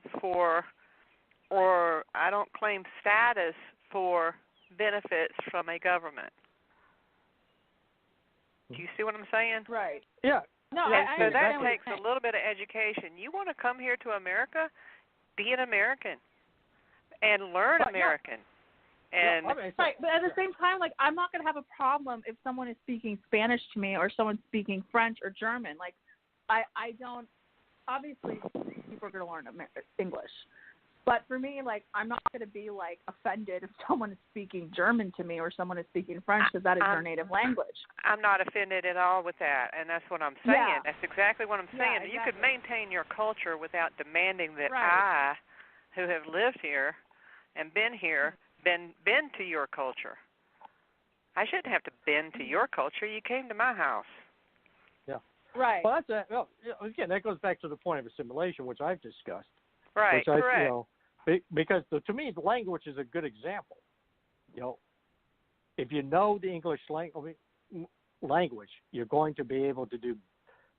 or I don't claim status for benefits from a government. Do you see what I'm saying? Right. Yeah. No, so that takes a little bit of education. You want to come here to America, be an American and learn American. And right, but at the same time, I'm not going to have a problem if someone is speaking Spanish to me or someone's speaking French or German. I don't. Obviously, people are going to learn English. But for me, I'm not going to be, offended if someone is speaking German to me or someone is speaking French because that is their native language. I'm not offended at all with that, and that's what I'm saying. Yeah. That's exactly what I'm saying. Yeah, exactly. You could maintain your culture without demanding that I who have lived here and been here, been to your culture. I shouldn't have to bend to your culture. You came to my house. Yeah. Right. Well, again, that goes back to the point of assimilation, which I've discussed. Right. Correct. Because to me, the language is a good example. If you know the English language, you're going to be able to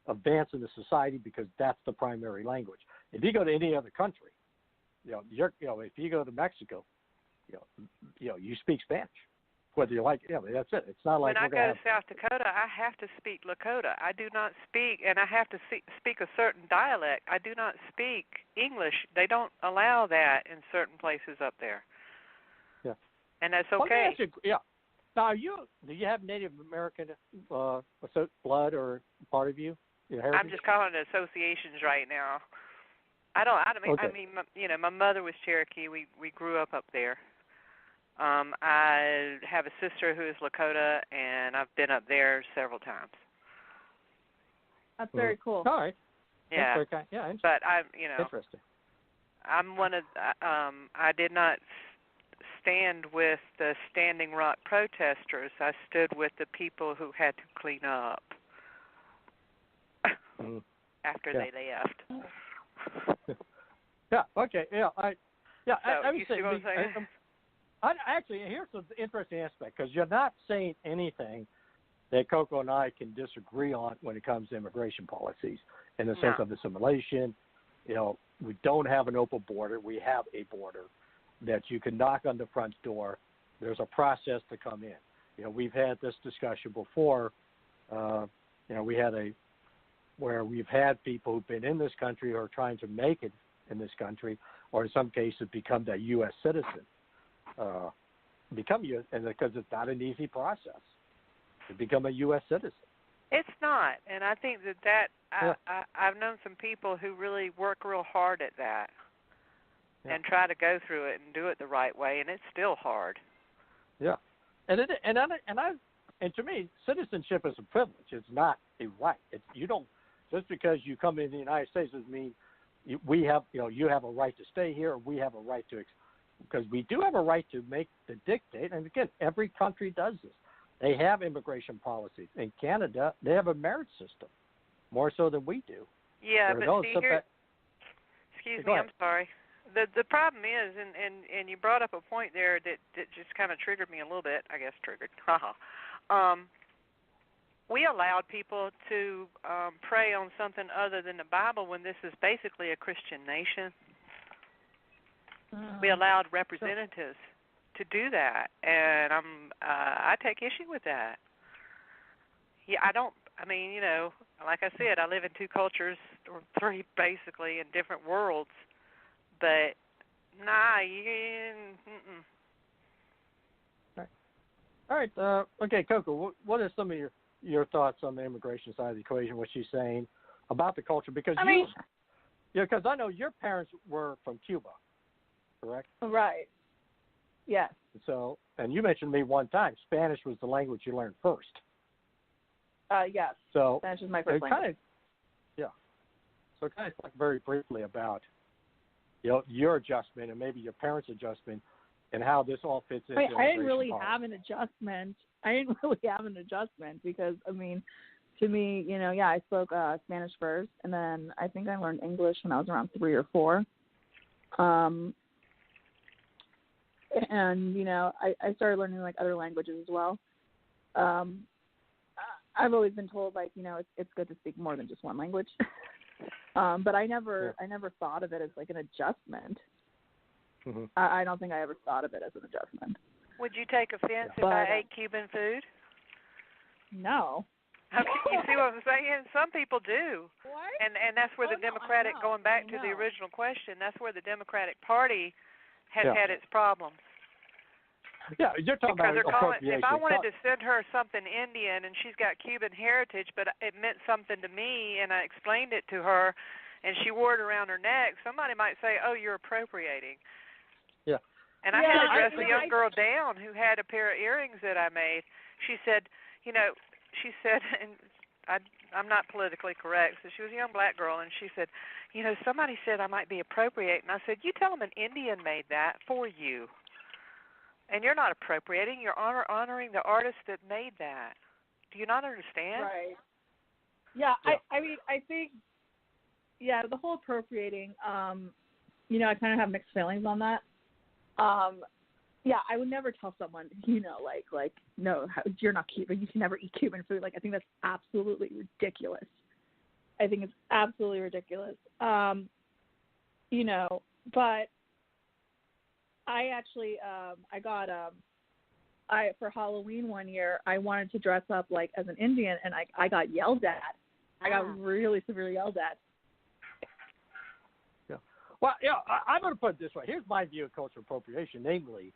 advance in the society because that's the primary language. If you go to any other country, if you go to Mexico, you speak Spanish, whether you like it. That's it. It's not like when I go to South Dakota, I have to speak Lakota. I do not speak, and I have to speak a certain dialect. I do not speak English. They don't allow that in certain places up there. Yeah, and that's okay. Now, do you have Native American blood or part of you? I'm just calling it associations right now. I mean, my mother was Cherokee. We grew up there. I have a sister who is Lakota, and I've been up there several times. That's very cool. All right. Yeah. But interesting. I'm one of. I did not stand with the Standing Rock protesters. I stood with the people who had to clean up after they left. Yeah. Okay. Yeah. I would say. Actually, here's the interesting aspect, because you're not saying anything that CoCo and I can disagree on when it comes to immigration policies in the sense of assimilation. We don't have an open border. We have a border that you can knock on the front door. There's a process to come in. We've had this discussion before. Where we've had people who've been in this country or are trying to make it in this country, or in some cases become a U.S. citizen. And because it's not an easy process to become a U.S. citizen. It's not, and I think I've known some people who really work real hard at that and try to go through it and do it the right way, and it's still hard. Yeah, and to me, citizenship is a privilege. It's not a right. You don't just because you come into the United States doesn't mean you have a right to stay here, or we have a right to. Because we do have a right to make the dictate, and again, every country does this. They have immigration policies. In Canada, they have a merit system, more so than we do. Yeah, but excuse me, I'm sorry. The problem is, and you brought up a point there that just kind of triggered me a little bit. I guess triggered. We allowed people to pray on something other than the Bible when this is basically a Christian nation. We allowed representatives to do that, and I take issue with that. Yeah, like I said, I live in two cultures, or three basically, in different worlds, but All right. Okay, CoCo, what are some of your thoughts on the immigration side of the equation, what she's saying about the culture? Because because I know your parents were from Cuba. Correct? Right. Yes. So, and you mentioned to me one time, Spanish was the language you learned first. Yes. So Spanish is my first language. So kind of talk very briefly about, your adjustment and maybe your parents' adjustment and how this all fits into I didn't really have an adjustment. Because, to me, I spoke Spanish first, and then I think I learned English when I was around 3 or 4. And, I started learning other languages as well. I've always been told it's good to speak more than just one language. But I never thought of it as an adjustment. Mm-hmm. I don't think I ever thought of it as an adjustment. Would you take offense if I ate Cuban food? No. You see what I'm saying? Some people do. What? And that's where the Democratic, going back to the original question, that's where the Democratic Party has had its problems. Yeah, you're talking about appropriation. If I wanted to send her something Indian and she's got Cuban heritage, but it meant something to me and I explained it to her and she wore it around her neck, somebody might say, oh, you're appropriating. Yeah. And I had to dress a young girl down who had a pair of earrings that I made. She said, and I'm not politically correct, so she was a young black girl, and she said, somebody said I might be appropriating. I said, you tell them an Indian made that for you. And you're not appropriating. You're honoring the artist that made that. Do you not understand? Right. Yeah, I mean, I think, the whole appropriating, I kind of have mixed feelings on that. I would never tell someone, no, you're not Cuban. You can never eat Cuban food. Like, I think that's absolutely ridiculous. I think it's absolutely ridiculous. But I actually, for Halloween one year, I wanted to dress up like as an Indian, and I got yelled at. I got really severely yelled at. Yeah. Well, I'm going to put it this way. Here's my view of cultural appropriation. Namely,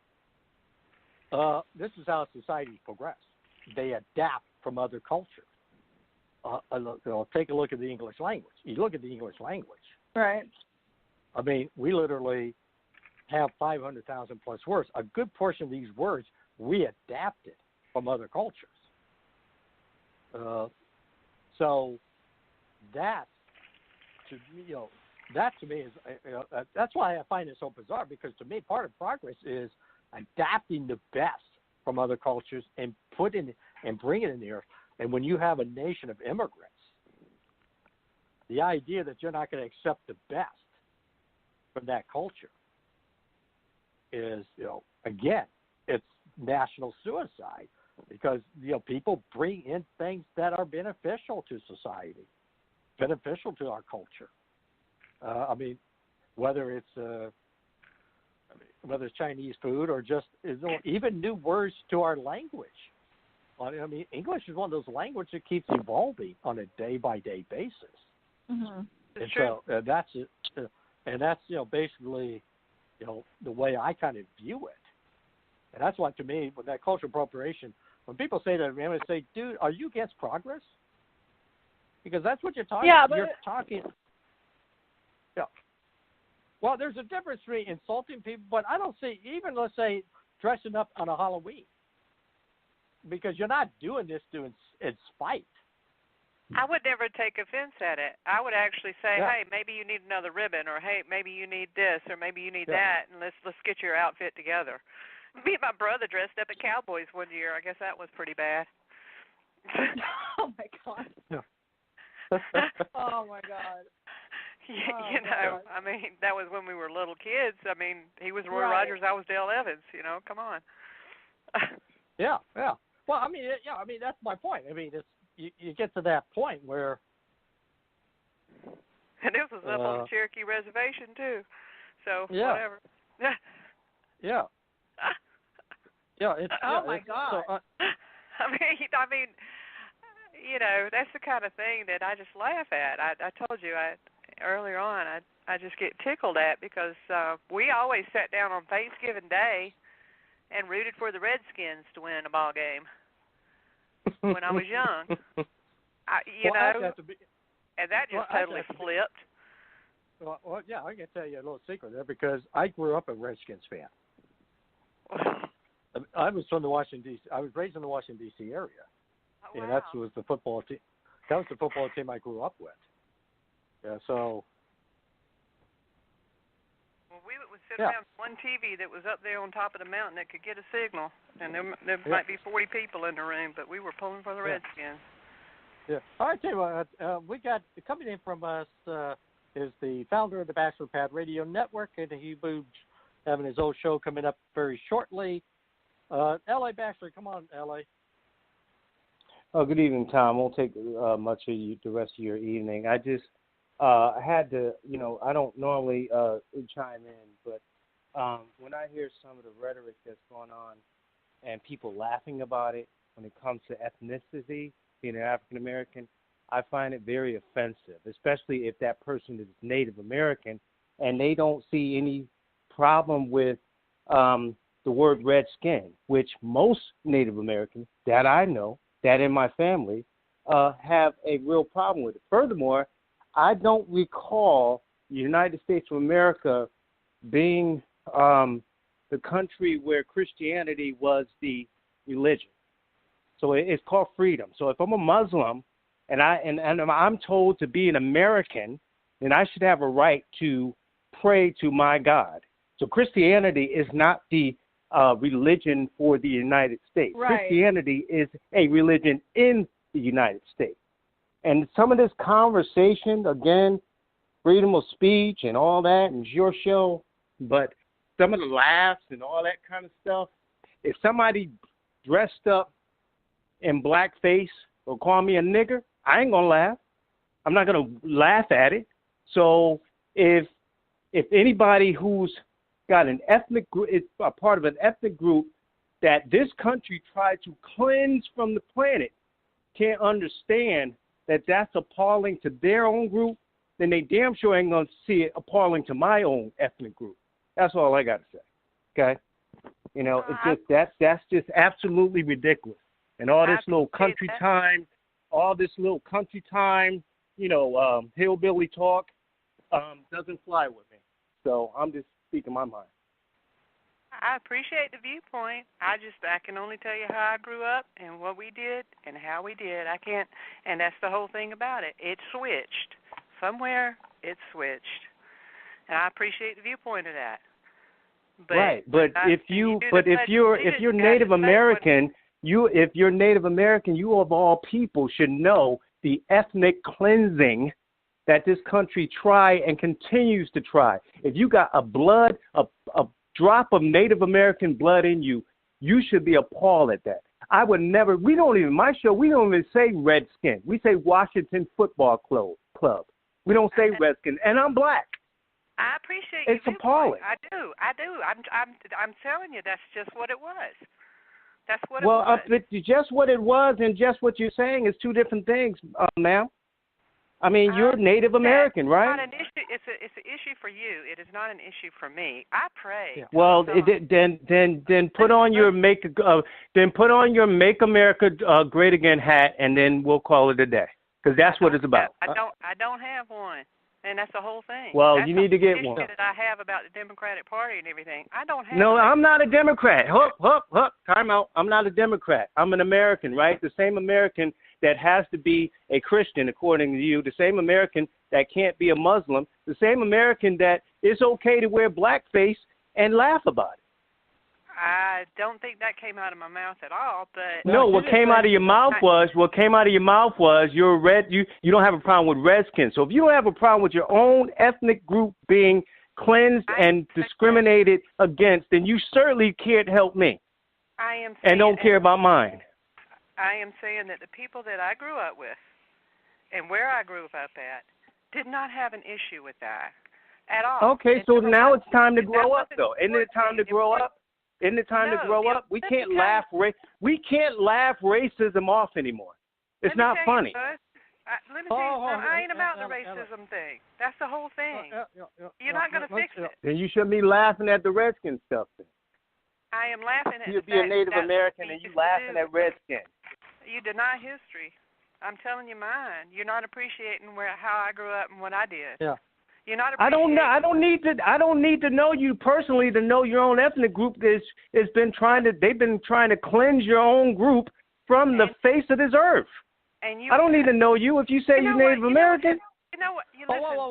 this is how societies progress. They adapt from other cultures. Take a look at the English language. You look at the English language. Right. I mean, we literally have 500,000 plus words. A good portion of these words we adapted from other cultures. So that to me is that's why I find it so bizarre, because to me part of progress is adapting the best from other cultures and bringing it in the earth. And when you have a nation of immigrants, the idea that you're not going to accept the best from that culture is, again, it's national suicide, because, people bring in things that are beneficial to society, beneficial to our culture. Whether it's Chinese food or just even new words to our language. English is one of those languages that keeps evolving on a day-by-day basis. Mm-hmm. And so that's it. And that's, basically, the way I kind of view it. And that's why, to me, with that cultural appropriation, when people say that, I'm going to say, dude, are you against progress? Because that's what you're talking about. You're talking. Yeah. Well, there's a difference between insulting people, but I don't see, even, let's say, dressing up on a Halloween. Because you're not doing this in spite. I would never take offense at it. I would actually say, hey, maybe you need another ribbon, or hey, maybe you need this, or maybe you need that, and let's get your outfit together. Me and my brother dressed up at Cowboys one year. I guess that was pretty bad. Oh my God. Yeah. Oh my God. God. That was when we were little kids. He was Roy Rogers, I was Dale Evans. Come on. Yeah. Well, that's my point. It's you get to that point where. And this was up on the Cherokee Reservation too, so whatever. Yeah. Oh my God. So, that's the kind of thing that I just laugh at. I told you earlier on. I just get tickled at, because we always sat down on Thanksgiving Day and rooted for the Redskins to win a ball game when I was young. And that just totally flipped. Well, yeah, I can tell you a little secret there, because I grew up a Redskins fan. I was from the Washington D.C. I was raised in the Washington D.C. area, and that was the football team. That was the football team I grew up with. Yeah, so. Well, we would sit around one TV that was up there on top of the mountain that could get a signal, and there might be 40 people in the room, but we were pulling for the Redskins. Yeah. All right, tell you what, we got coming in from us is the founder of the Batchelor Pad Radio Network, and he will be having his own show coming up very shortly. L.A. Batchelor, come on, L.A. Oh, good evening, Tom. Won't take much of the rest of your evening. I just had to, I don't normally chime in, but when I hear some of the rhetoric that's going on and people laughing about it when it comes to ethnicity, being an African American, I find it very offensive, especially if that person is Native American and they don't see any problem with the word red skin, which most Native Americans that I know, that in my family, have a real problem with it. Furthermore, I don't recall the United States of America being the country where Christianity was the religion. So it's called freedom. So if I'm a Muslim and I'm told to be an American then I should have a right to pray to my God. So Christianity is not the religion for the United States. Right. Christianity is a religion in the United States. And some of this conversation, again, freedom of speech and all that, and your show, but some of the laughs and all that kind of stuff, if somebody dressed up in blackface or call me a nigger, I ain't going to laugh. I'm not going to laugh at it. So if anybody who's got an ethnic group, is a part of an ethnic group that this country tried to cleanse from the planet, can't understand that that's appalling to their own group, then they damn sure ain't going to see it appalling to my own ethnic group. That's all I got to say. Okay? You know, it's just that's just absolutely ridiculous. And all this little country time, you know, hillbilly talk doesn't fly with me. So I'm just speaking my mind. I appreciate the viewpoint. I can only tell you how I grew up and what we did and how we did. I can't, and that's the whole thing about it. It switched. Somewhere it switched. And I appreciate the viewpoint of that. But right, but if you're Native American, you of all people should know the ethnic cleansing that this country tried and continues to try. If you got a drop of Native American blood in you, you should be appalled at that. I would never. We don't even say Redskin. We say Washington Football Club. We don't say Redskin, and I'm black. I appreciate it's your appalling. I do. I'm telling you, that's just what it was. That's what it was. Well, just what it was and just what you're saying is two different things, ma'am. I mean, you're Native American, right? It's not an issue. It's an issue for you. It is not an issue for me. I pray. Yeah. Well, then put on your Make America Great Again hat, and then we'll call it a day, because that's what it's about. I don't have one, and that's the whole thing. Well, that's you need to get one. That I have about the Democratic Party and everything. I don't have. No, I'm not a Democrat. Hook. Time out. I'm not a Democrat. I'm an American, right? The same American that has to be a Christian, according to you, the same American that can't be a Muslim, the same American that it's okay to wear blackface and laugh about it. I don't think that came out of my mouth at all, but no, what came out of your mouth was you're red. You don't have a problem with Redskins. So if you don't have a problem with your own ethnic group being cleansed and discriminated against, then you certainly can't help me. I am and don't care about mine. I am saying that the people that I grew up with and where I grew up at did not have an issue with that at all. Okay, so now it's time to grow up, though. Isn't it time to grow up? Isn't it time to grow up? We can't laugh racism off anymore. It's not funny. Let me tell you something. I ain't about the racism thing. That's the whole thing. You're not going to fix it. Then you shouldn't be laughing at the Redskins stuff then. I am laughing at You'd be a Native American and you laughing at Redskins. You deny history. I'm telling you mine. You're not appreciating how I grew up and what I did. Yeah. You're not appreciating. I don't need to know you personally to know your own ethnic group. They've been trying to cleanse your own group from the face of this earth. I don't need to know you if you say you're Native American. You know what?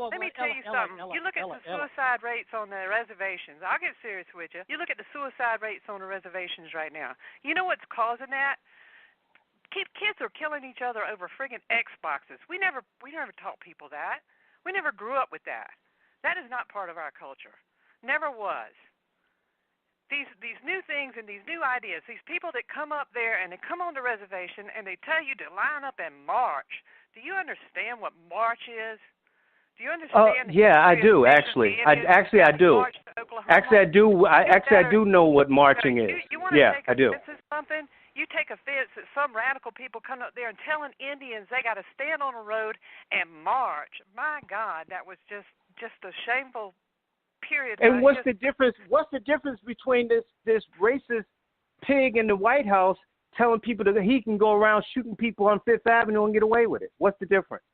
Let me tell you something. You look at the suicide rates on the reservations. I'll get serious with you. You look at the suicide rates on the reservations right now. You know what's causing that? Kids are killing each other over friggin' Xboxes. We never taught people that. We never grew up with that. That is not part of our culture. Never was. These new things and these new ideas, these people that come up there and they come on the reservation and they tell you to line up and march. Do you understand what march is? Do you understand? Yeah, I do actually. I do. Actually, I do know what marching is. I do. Something? You take offense at some radical people coming up there and telling Indians they got to stand on a road and march. My God, that was just a shameful period. And what's the difference? What's the difference between this racist pig in the White House telling people that he can go around shooting people on Fifth Avenue and get away with it? What's the difference?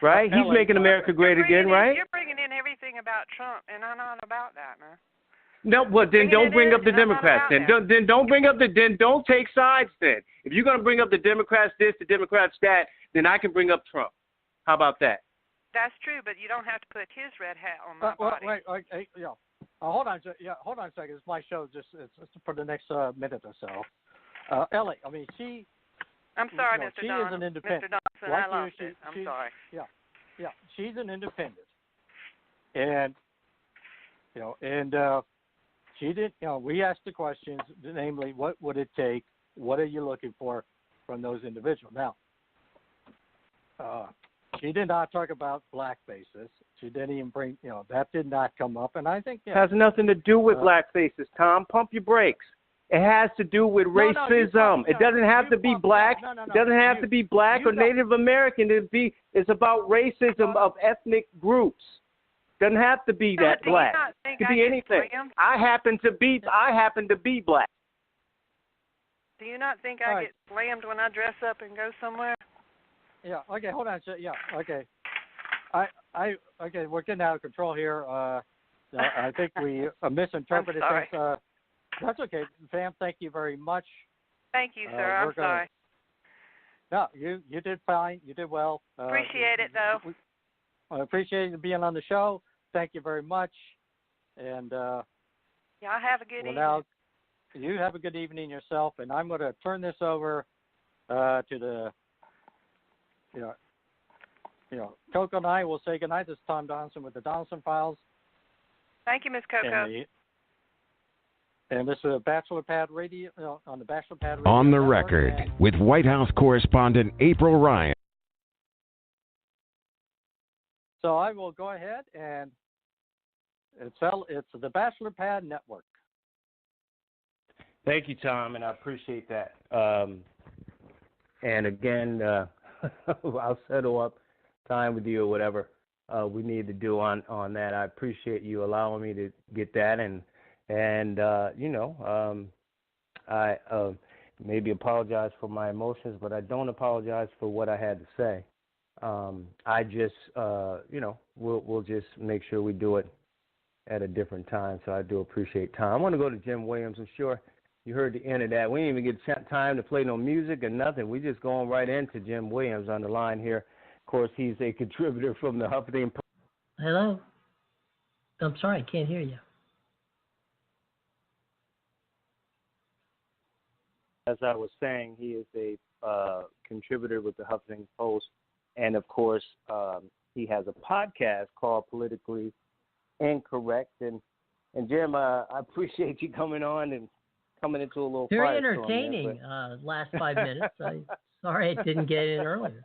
Right? He's making America great again, right? You're bringing in everything about Trump, and I'm not about that, man. No, well then don't bring up the Democrats. Then don't bring up don't take sides. Then if you're gonna bring up the Democrats this, the Democrats that, then I can bring up Trump. How about that? That's true, but you don't have to put his red hat on my body. Wait, yeah. Hold on a second. It's my show. It's for the next minute or so. Ellie, I mean, I'm sorry, Mr. She Don. is an independent. Mr. Donelson, like I lost you, it. I'm sorry. Yeah. She's an independent, and she did. We asked the questions, namely, what would it take? What are you looking for from those individuals? Now, she did not talk about black faces. She didn't even bring. That did not come up, and I think it has nothing to do with black faces. Tom, pump your brakes. It has to do with racism. It doesn't have to be black. It doesn't have to be black or Native American. It's about racism of ethnic groups. Doesn't have to be that black. It could be anything. I happen to be black. Do you not think I get slammed when I dress up and go somewhere? Yeah. Okay. Hold on. Yeah. Okay. Okay. We're getting out of control here. I think we misinterpreted things. That's okay, Pam. Thank you very much. Thank you, sir. I'm sorry. No, you did fine. You did well. Appreciate it, though. I appreciate you being on the show. Thank you very much. And y'all have a good evening. Now, you have a good evening yourself. And I'm going to turn this over to the, CoCo and I will say goodnight. This is Tom Donelson with the Donelson Files. Thank you, Miss CoCo. And this is a Batchelor Pad Radio on the Batchelor Pad Radio. On the record with White House correspondent April Ryan. So I will go ahead and it's the Batchelor Pad Network. Thank you, Tom, and I appreciate that. And again, I'll settle up time with you or whatever we need to do on that. I appreciate you allowing me to get that and I maybe apologize for my emotions, but I don't apologize for what I had to say. I just, we'll just make sure we do it at a different time. So I do appreciate time. I want to go to Jim Williams. I'm sure you heard the end of that. We didn't even get time to play no music or nothing. We just going right into Jim Williams on the line here. Of course, he's a contributor from the Huffington Post. Hello. I'm sorry, I can't hear you. As I was saying, he is a contributor with the Huffington Post, and of course, he has a podcast called Politically Incorrect. And Jim, I appreciate you coming on and coming into a little very entertaining. Last 5 minutes. Sorry I didn't get in earlier.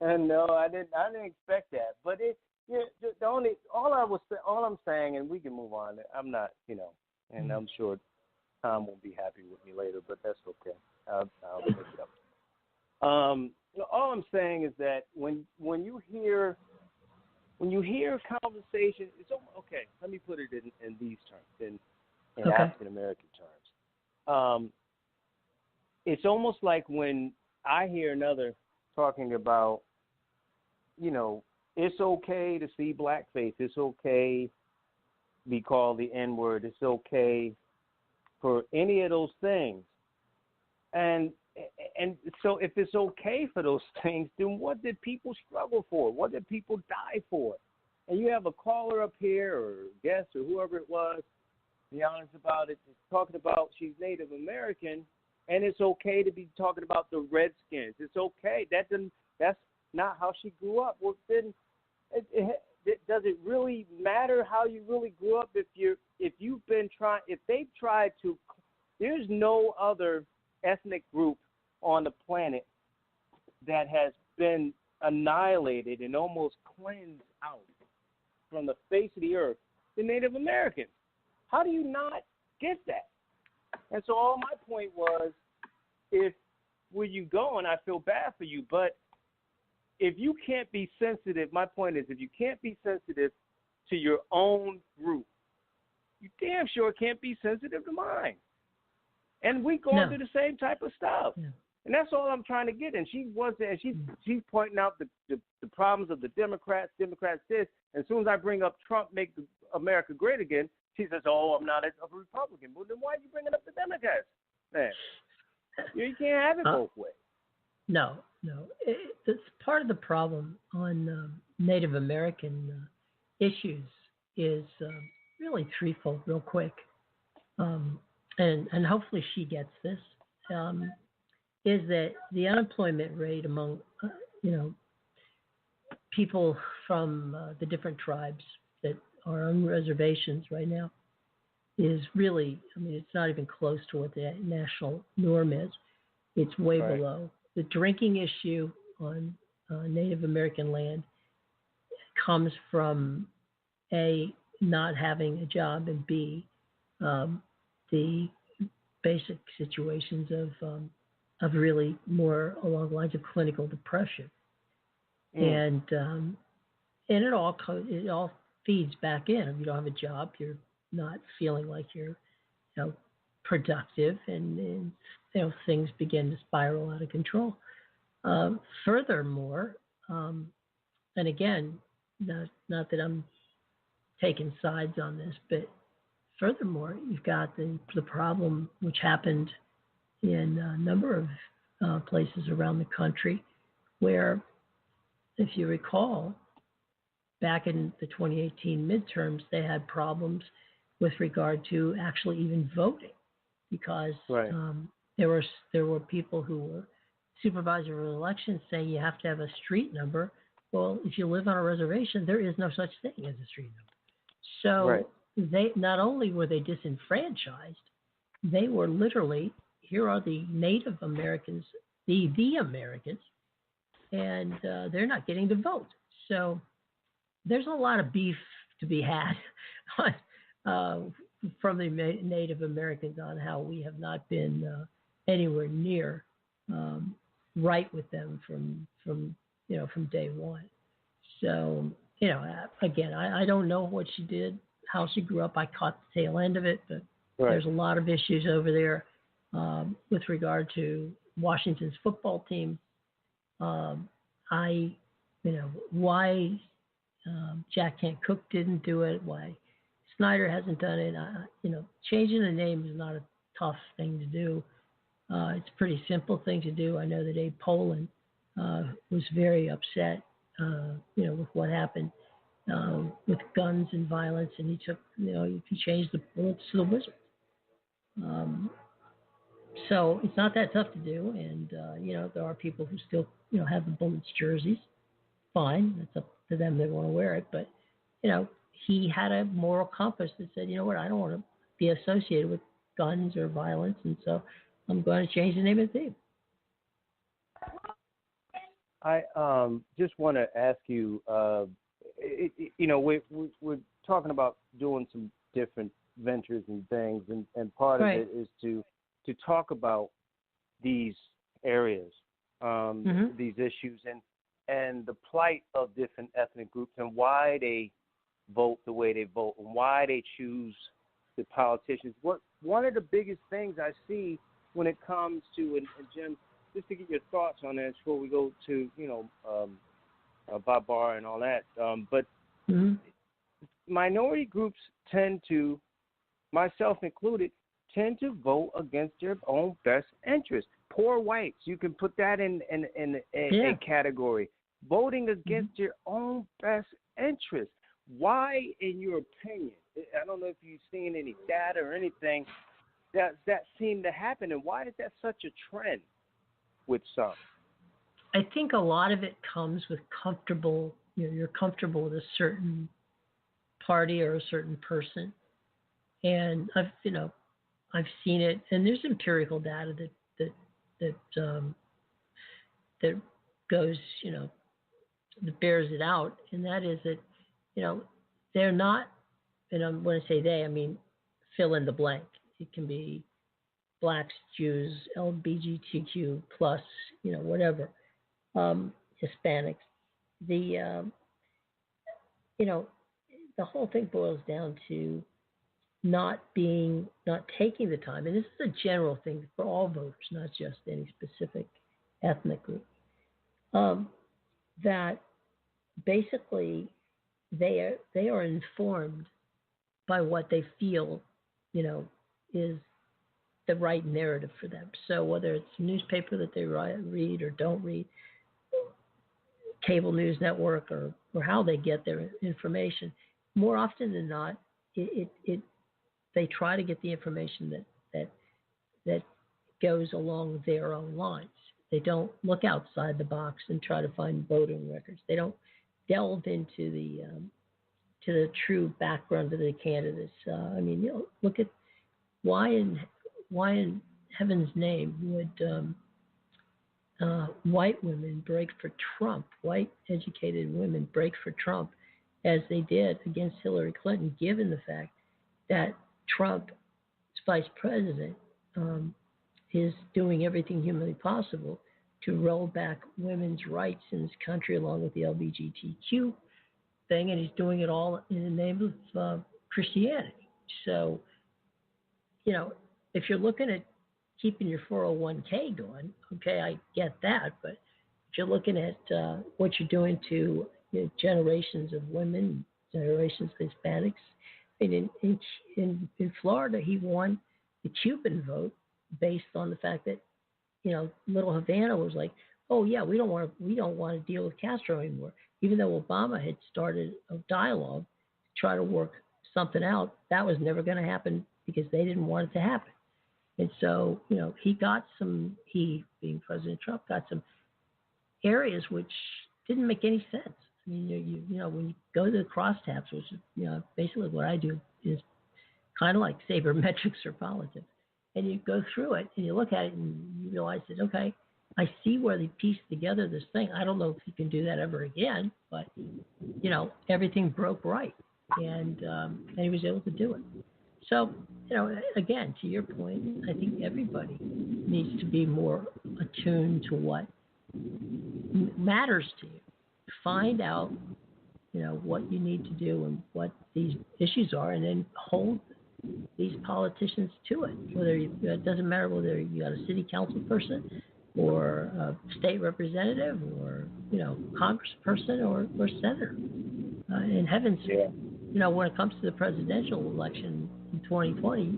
And no, I didn't expect that. But all I'm saying, and we can move on. I'm not, and I'm sure Tom won't be happy with me later, but that's okay. I'll make it up. All I'm saying is that when you hear conversation, it's okay. Let me put it in these terms, in African American terms. It's almost like when I hear another talking about, it's okay to see blackface. It's okay to be called the N-word. It's okay for any of those things. And so if it's okay for those things, then what did people struggle for? What did people die for? And you have a caller up here or guest or whoever it was, be honest about it, talking about she's Native American, and it's okay to be talking about the Redskins. It's okay. That's not how she grew up. Well, then does it really matter how you really grew up if they've tried to? There's no other ethnic group on the planet that has been annihilated and almost cleansed out from the face of the earth than Native Americans. How do you not get that? And so all my point was, where you going, I feel bad for you, but if you can't be sensitive, my point is, if you can't be sensitive to your own group, you damn sure can't be sensitive to mine. And we go through the same type of stuff. Yeah. And that's all I'm trying to get. And she's pointing out the problems of the Democrats this. And as soon as I bring up Trump, make America great again, she says, oh, I'm not a Republican. Well, then why are you bringing up the Democrats? Man, you can't have it both ways. No. It's part of the problem on Native American issues is really threefold, real quick, and hopefully she gets this. Is that the unemployment rate among people from the different tribes that are on reservations right now is really, it's not even close to what the national norm is. It's way below. The drinking issue on Native American land comes from A, not having a job, and B, the basic situations of really more along the lines of clinical depression. And it all feeds back in. If you don't have a job, you're not feeling like you're productive, and things begin to spiral out of control. Furthermore, and again, not that I'm taking sides on this, but furthermore, you've got the problem which happened in a number of places around the country where, if you recall, back in the 2018 midterms, they had problems with regard to actually even voting because there were people who were supervisor of elections saying you have to have a street number. Well, if you live on a reservation, there is no such thing as a street number. So they not only were they disenfranchised, they were literally, here are the Native Americans, the Americans, and they're not getting to vote. So there's a lot of beef to be had from the Native Americans on how we have not been anywhere near right with them from day one. So again, I don't know what she did, how she grew up. I caught the tail end of it, but there's a lot of issues over there with regard to Washington's football team. Why Jack Can't Cook didn't do it, why Snyder hasn't done it. Changing the name is not a tough thing to do. It's a pretty simple thing to do. I know that Abe Poland was very upset, with what happened with guns and violence, and he took, he changed the bullets to the Wizards. So it's not that tough to do, and there are people who still have the Bullets jerseys. Fine, it's up to them, they want to wear it, but he had a moral compass that said, you know what, I don't want to be associated with guns or violence, and so I'm going to change the name of the team. I just want to ask you, we're talking about doing some different ventures and things, and part of it is to talk about these areas, these issues, and the plight of different ethnic groups and why they vote the way they vote and why they choose the politicians. One of the biggest things I see when it comes to, and Jim, just to get your thoughts on this before we go to, Bob Barr and all that, but minority groups tend to, myself included, tend to vote against their own best interest. Poor whites, you can put that in a category. Voting against your own best interest. Why, in your opinion, I don't know if you've seen any data or anything, that seemed to happen, and why is that such a trend with some? I think a lot of it comes with comfortable, you're comfortable with a certain party or a certain person. And I've seen it, and there's empirical data that goes, that bears it out, and that is that, they're not, and when I say they, I mean fill in the blank. It can be blacks, Jews, LGBTQ plus, whatever, Hispanics. The whole thing boils down to not taking the time, and this is a general thing for all voters, not just any specific ethnic group, that basically they are informed by what they feel, is the right narrative for them. So whether it's a newspaper that they read or don't read, cable news network, or how they get their information, more often than not, they try to get the information that goes along their own lines. They don't look outside the box and try to find voting records. They don't delve into the true background of the candidates. Look at why in heaven's name would white women break for Trump, white educated women break for Trump as they did against Hillary Clinton, given the fact that Trump's vice president is doing everything humanly possible to roll back women's rights in this country along with the LGBTQ thing, and he's doing it all in the name of Christianity. So, if you're looking at keeping your 401k going, okay, I get that, but if you're looking at what you're doing to generations of women, generations of Hispanics, in Florida, he won the Cuban vote based on the fact that little Havana was like, oh yeah, we don't want to deal with Castro anymore, even though Obama had started a dialogue to try to work something out. That was never going to happen because they didn't want it to happen. And so, he, being President Trump, got some areas which didn't make any sense. I mean, when you go to the crosstabs, which is, basically what I do is kind of like sabermetrics or politics, and you go through it and you look at it and you realize that, okay, I see where they pieced together this thing. I don't know if you can do that ever again, but, everything broke right, and he was able to do it. So, again, to your point, I think everybody needs to be more attuned to what matters to you. Find out, what you need to do and what these issues are, and then hold these politicians to it. It doesn't matter whether you got a city council person or a state representative or, congressperson or senator. In heaven's when it comes to the presidential election in 2020,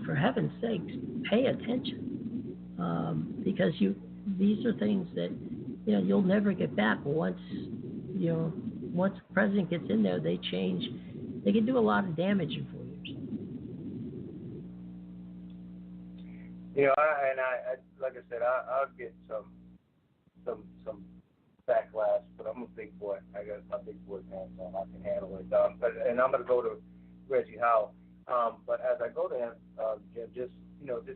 for heaven's sakes, pay attention, because these are things that you'll never get back. Once the president gets in there, they change. They can do a lot of damage in 4 years. I like I said, I'll get some backlash, but I'm a big boy. I got my big boy pants on. I can handle it. And I'm going to go to Reggie Howe. But as I go to him, just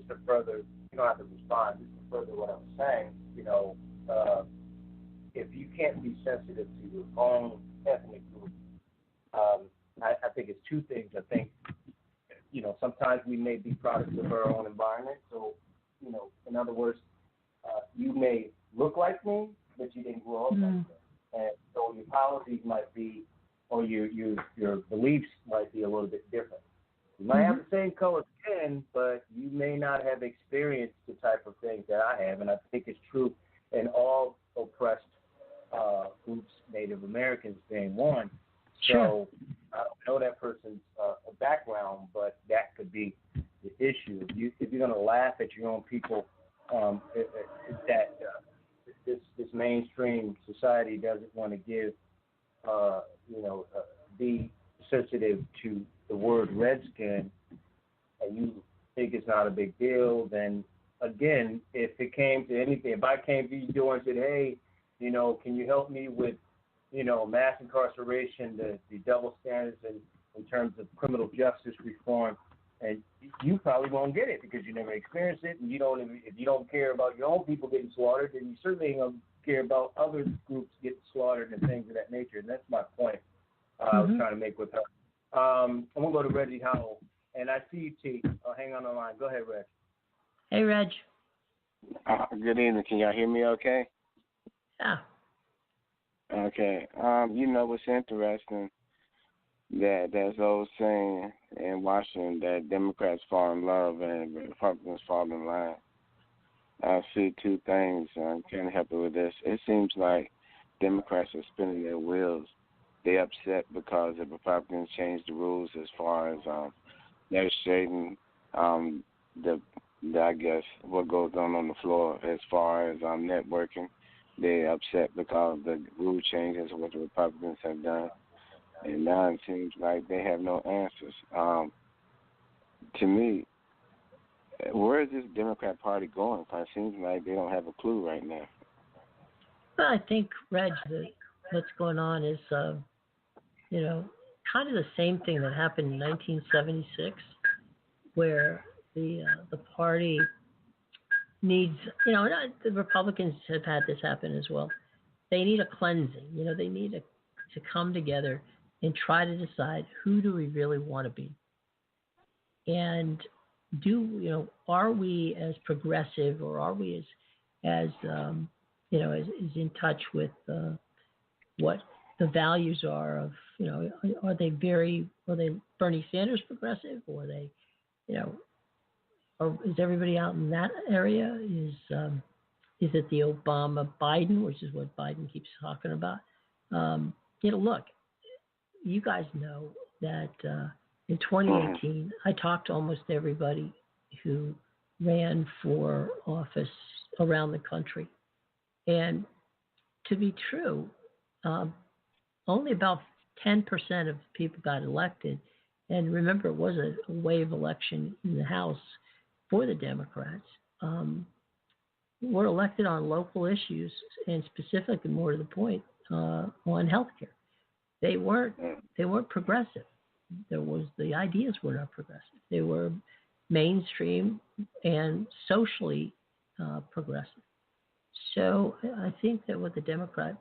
to further, you don't have to respond. Just to further what I was saying, if you can't be sensitive to your own ethnic group, I think it's two things. I think, sometimes we may be products of our own environment. So, in other words, you may look like me, but you didn't grow up like me. And so your policies might be, or your beliefs might be a little bit different. You might have the same color skin, but you may not have experienced the type of things that I have. And I think it's true in all oppressed groups, Native Americans being one. So I don't know that person's background, but that could be the issue. If you're going to laugh at your own people, this mainstream society doesn't want to give, be sensitive to the word redskin, and you think it's not a big deal, then again, if it came to anything, if I came to you and said, hey, can you help me with, mass incarceration, the double standards in terms of criminal justice reform, and you probably won't get it because you never experienced it, and if you don't care about your own people getting slaughtered, then you certainly ain't going to care about other groups getting slaughtered and things of that nature. And that's my point I was trying to make with her. I'm going to go to Reggie Howell, and I see you, T. Hang on the line. Go ahead, Reg. Hey, Reg. Good evening. Can y'all hear me okay? Yeah. Okay. What's interesting, there's old saying in Washington that Democrats fall in love and Republicans fall in line. I see two things. I can't help it with this. It seems like Democrats are spinning their wheels. They're upset because the Republicans changed the rules as far as legislating I guess what goes on the floor as far as networking. They're upset because of the rule changes, what the Republicans have done, and now it seems like they have no answers. To me, where is this Democrat Party going? It seems like they don't have a clue right now. Well, I think, Reg, that what's going on is, kind of the same thing that happened in 1976, where the party needs, the Republicans have had this happen as well. They need a cleansing. They need to come together and try to decide who do we really want to be, and are we as progressive, or are we as in touch with what the values are of, are they Bernie Sanders progressive, or are they, or is everybody out in that area? Is it the Obama Biden, which is what Biden keeps talking about? Look, you guys know that in 2018, I talked to almost everybody who ran for office around the country. And to be true, only about 10% of people got elected. And remember, it was a wave election in the House for the Democrats. Were elected on local issues, and specifically, more to the point, on health care. They weren't progressive. The ideas were not progressive. They were mainstream and socially progressive. So I think that what the Democratic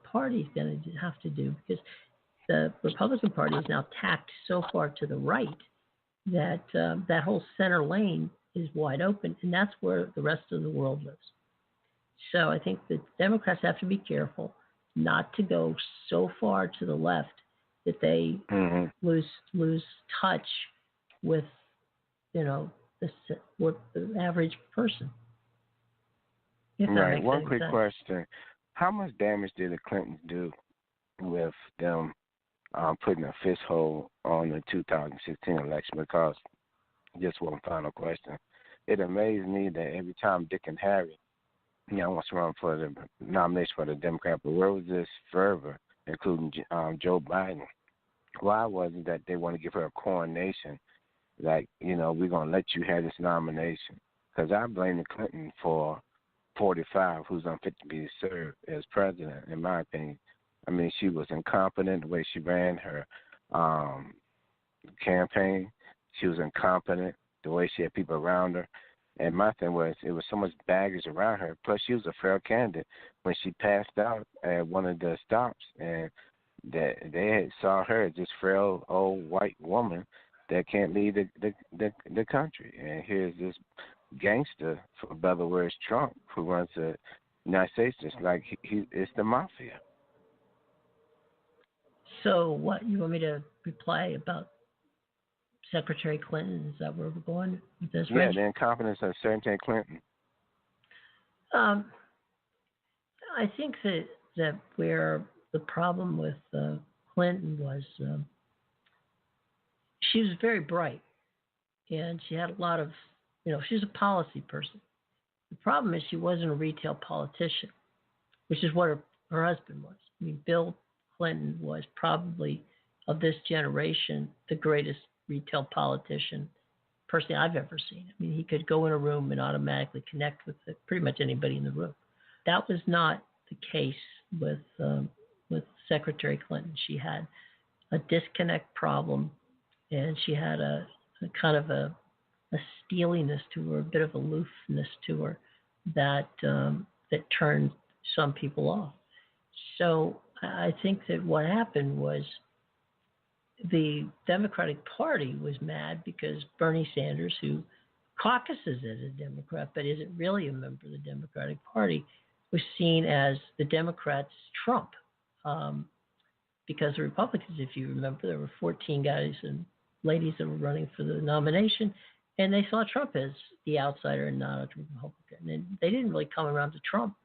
Party is going to have to do, because the Republican Party is now tacked so far to the right that that whole center lane is wide open, and that's where the rest of the world lives. So I think the Democrats have to be careful not to go so far to the left that they lose touch with, with the average person. Right. One quick question: how much damage did the Clintons do with them putting a fist hold on the 2016 election? Because, just one final question, it amazed me that every time Dick and Harry, wants to run for the nomination for the Democrat, but where was this fervor, including Joe Biden? Why wasn't it that they want to give her a coronation? Like, we're going to let you have this nomination. Because I blame the Clinton for 45, who's unfit to be served as president, in my opinion. I mean, she was incompetent the way she ran her campaign. She was incompetent the way she had people around her. And my thing was, it was so much baggage around her. Plus, she was a frail candidate when she passed out at one of the stops, and that they had saw her as this frail old white woman that can't lead the country. And here's this gangster, for better words, Trump, who runs the United States just like it's the mafia. So what, you want me to reply about Secretary Clinton? Is that where we're going with this? Yeah, the incompetence of Secretary Clinton. I think that where the problem with Clinton was, she was very bright, and she had a lot of, she's a policy person. The problem is she wasn't a retail politician, which is what her husband was. I mean, Bill Clinton was probably, of this generation, the greatest retail politician personally I've ever seen. I mean, he could go in a room and automatically connect with pretty much anybody in the room. That was not the case with Secretary Clinton. She had a disconnect problem, and she had a kind of a steeliness to her, a bit of aloofness to her that turned some people off. So I think that what happened was the Democratic Party was mad because Bernie Sanders, who caucuses as a Democrat but isn't really a member of the Democratic Party, was seen as the Democrats' Trump. Because the Republicans, if you remember, there were 14 guys and ladies that were running for the nomination, and they saw Trump as the outsider and not a Republican. And they didn't really come around to Trump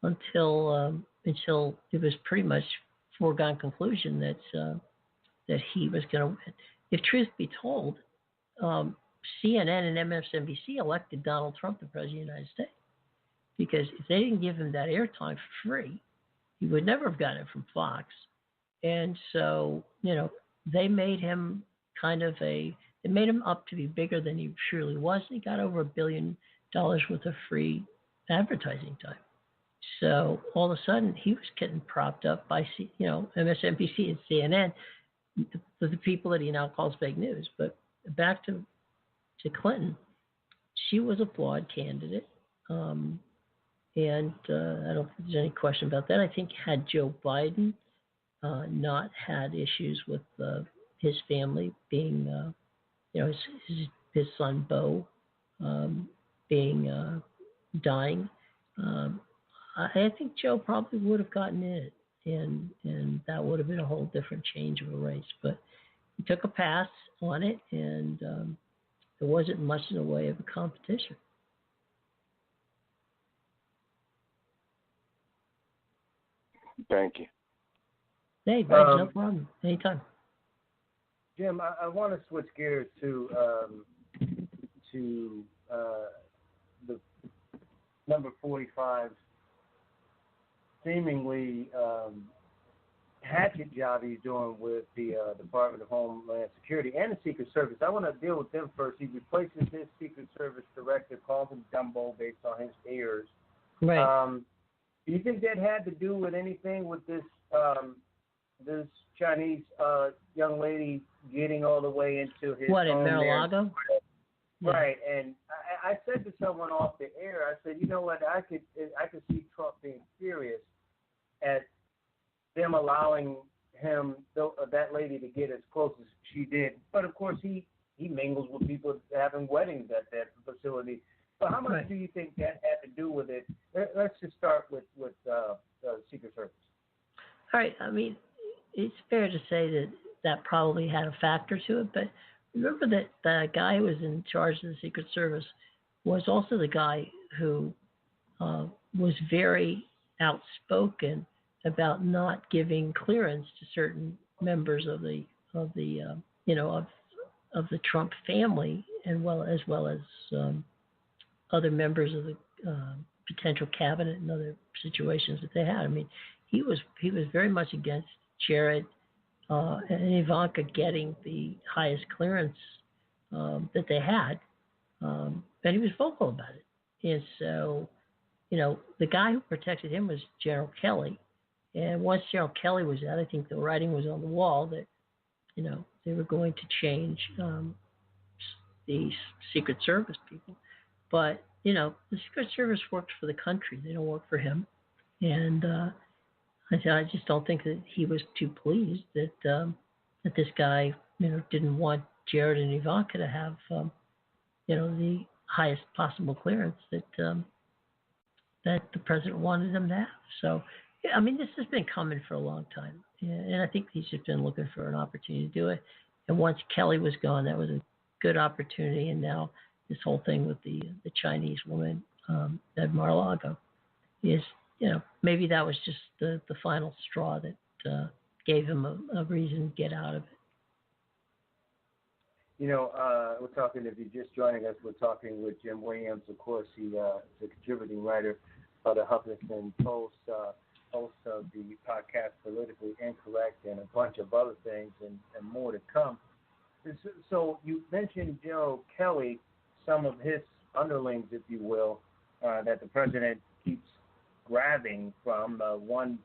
until it was pretty much foregone conclusion that he was going to win. If truth be told, CNN and MSNBC elected Donald Trump the President of the United States. Because if they didn't give him that airtime for free, he would never have gotten it from Fox. And so, they made him they made him up to be bigger than he truly was. And he got over $1 billion worth of free advertising time. So all of a sudden, he was getting propped up by, MSNBC and CNN, the people that he now calls fake news. But back to Clinton, she was a flawed candidate. And I don't think there's any question about that. I think had Joe Biden not had issues with his family being, his son Beau dying, I think Joe probably would have gotten it, and that would have been a whole different change of a race. But he took a pass on it, and there wasn't much in the way of a competition. – Thank you. Hey, Greg, no problem. Anytime. Jim, I want to switch gears to the number 45 seemingly hatchet job he's doing with the Department of Homeland Security and the Secret Service. I want to deal with them first. He replaces his Secret Service director, calls him Dumbo based on his ears. Right. Do you think that had to do with anything with this this Chinese young lady getting all the way into his what, in home Mar-a-Lago? Right, and I said to someone off the air, I said, you know what, I could see Trump being furious at them allowing that lady to get as close as she did. But of course, he mingles with people having weddings at that facility. So how much do you think that had to do with it? Let's just start with the Secret Service. All right. I mean, it's fair to say that probably had a factor to it, but remember that the guy who was in charge of the Secret Service was also the guy who was very outspoken about not giving clearance to certain members of the Trump family, and as well as other members of the potential cabinet and other situations that they had. I mean, he was very much against Jared and Ivanka getting the highest clearance that they had, and he was vocal about it. And so, the guy who protected him was General Kelly. And once General Kelly was out, I think the writing was on the wall that, they were going to change the Secret Service people. But, the Secret Service works for the country. They don't work for him. And I just don't think that he was too pleased that this guy, didn't want Jared and Ivanka to have, the highest possible clearance that the president wanted them to have. So, I mean, this has been coming for a long time. And I think he's just been looking for an opportunity to do it. And once Kelly was gone, that was a good opportunity. And now this whole thing with the Chinese woman at Mar-a-Lago is, maybe that was just the final straw that gave him a reason to get out of it. We're talking, if you're just joining us, we're talking with Jim Williams. Of course, he's a contributing writer of the Huffington Post, host of the podcast Politically Incorrect, and a bunch of other things and more to come. So you mentioned General Kelly, some of his underlings, if you will, that the president keeps grabbing from, one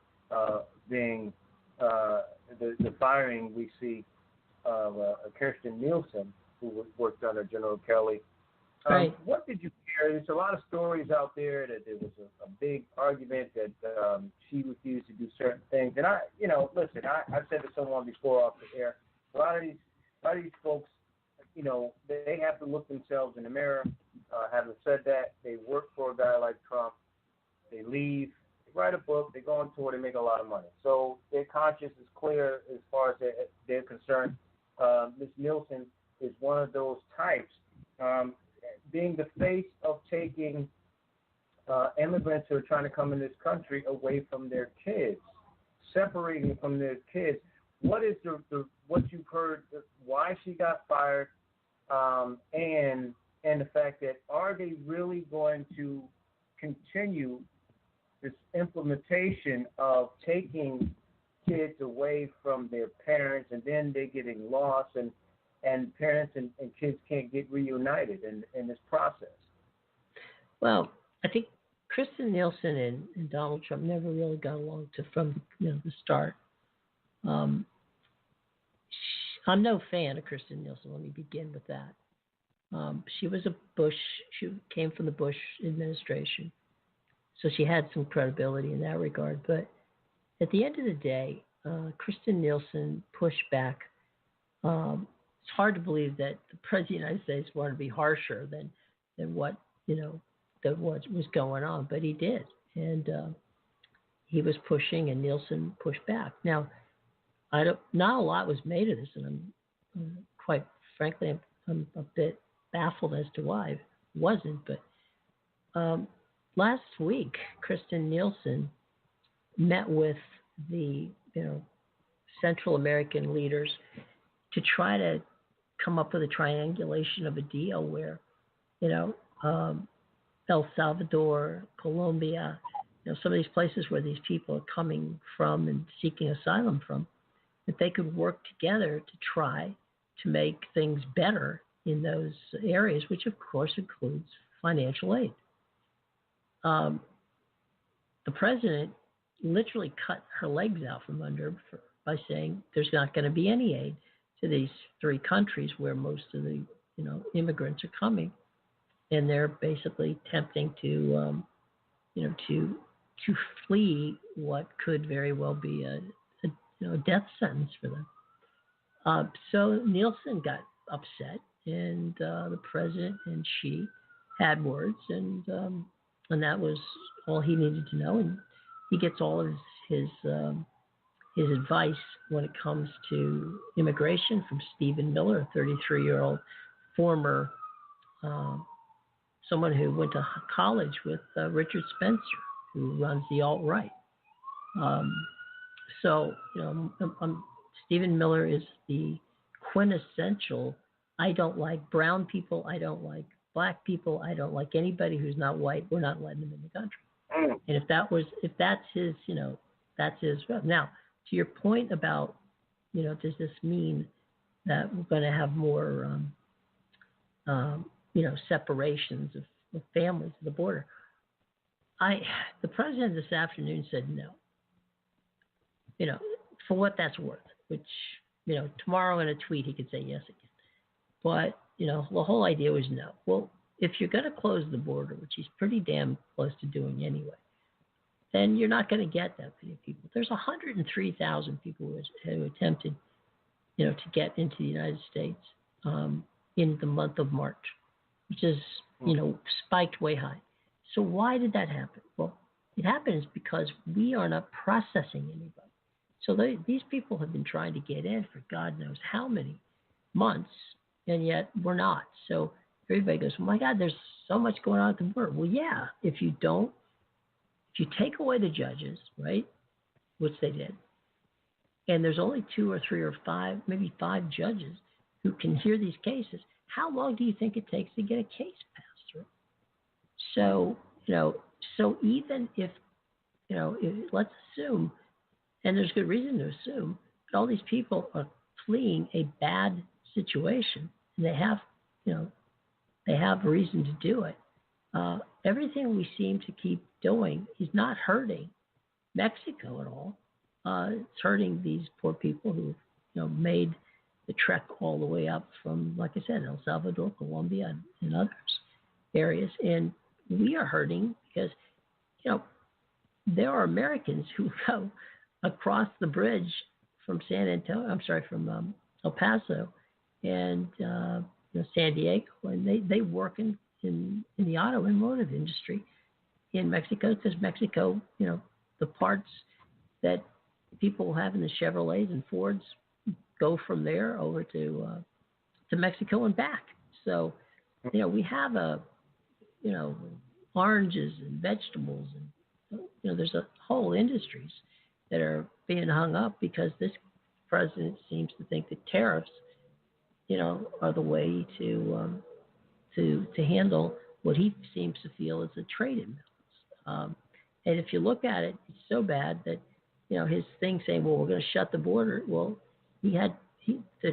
being the firing we see of Kirstjen Nielsen, who worked under General Kelly. Right. What did you hear? There's a lot of stories out there that there was a big argument that she refused to do certain things. And I said to someone before off the air, a lot of these folks, they have to look themselves in the mirror. Having said that, they work for a guy like Trump. They leave, they write a book, they go on tour, they make a lot of money. So their conscience is clear as far as they're concerned. Ms. Nielsen is one of those types. Being the face of taking immigrants who are trying to come in this country away from their kids, separating from their kids. What is what you've heard? Why she got fired? and the fact that are they really going to continue this implementation of taking kids away from their parents, and then they're getting lost, and parents and kids can't get reunited in this process? Well, I think Kirstjen Nielsen and Donald Trump never really got along from the start. I'm no fan of Kirstjen Nielsen. Let me begin with that. She was she came from the Bush administration, so she had some credibility in that regard. But at the end of the day, Kirstjen Nielsen pushed back. It's hard to believe that the President of the United States wanted to be harsher than what that what was going on, but he did, and he was pushing, and Nielsen pushed back. Now, not a lot was made of this, and I'm quite frankly, I'm a bit baffled as to why it wasn't. But last week, Kirstjen Nielsen met with the Central American leaders to try to come up with a triangulation of a deal where El Salvador, Colombia, some of these places where these people are coming from and seeking asylum from, that they could work together to try to make things better in those areas, which of course includes financial aid. The president literally cut her legs out from under by saying there's not going to be any aid to these three countries where most of the immigrants are coming, and they're basically attempting to flee what could very well be a death sentence for them. So Nielsen got upset, and the president and she had words, and that was all he needed to know. And he gets all of his advice when it comes to immigration from Stephen Miller, a 33-year-old former someone who went to college with Richard Spencer, who runs the alt-right. Stephen Miller is the quintessential, I don't like brown people, I don't like black people, I don't like anybody who's not white, we're not letting them in the country. And if that's his, that's his. Now, to your point about, does this mean that we're going to have more, separations of families at the border? The president this afternoon said no. For what that's worth, which, tomorrow in a tweet he could say yes again. But, the whole idea was no. Well, if you're going to close the border, which he's pretty damn close to doing anyway, then you're not going to get that many people. There's 103,000 people who attempted, to get into the United States in the month of March, which is, spiked way high. So why did that happen? Well, it happens because we are not processing anybody. So these people have been trying to get in for God knows how many months, and yet we're not. So everybody goes, oh my God, there's so much going on at the border. Well, yeah, if you take away the judges, right, which they did, and there's only 2 or 3 or 5, maybe 5 judges who can hear these cases, how long do you think it takes to get a case passed through? So, so even if let's assume, and there's good reason to assume, that all these people are fleeing a bad situation, and they have reason to do it. Everything we seem to keep doing is not hurting Mexico at all. It's hurting these poor people who, made the trek all the way up from, like I said, El Salvador, Colombia, and other areas. And we are hurting because, there are Americans who go across the bridge from from El Paso and San Diego, and they work in the automotive industry in Mexico, because Mexico, the parts that people have in the Chevrolets and Fords go from there over to Mexico and back. So, we have oranges and vegetables, and there's a whole industries that are being hung up because this president seems to think that tariffs, are the way to handle what he seems to feel is a trade imbalance. And if you look at it, it's so bad that his thing saying, "Well, we're going to shut the border." Well, the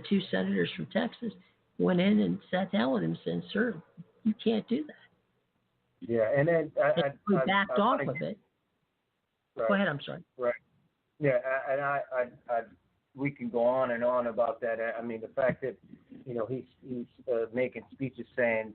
two senators from Texas went in and sat down with him and said, "Sir, you can't do that." Yeah, and then we backed off of it. Right. Go ahead. I'm sorry. Right. Yeah, and I we can go on and on about that. I mean, the fact that he's making speeches saying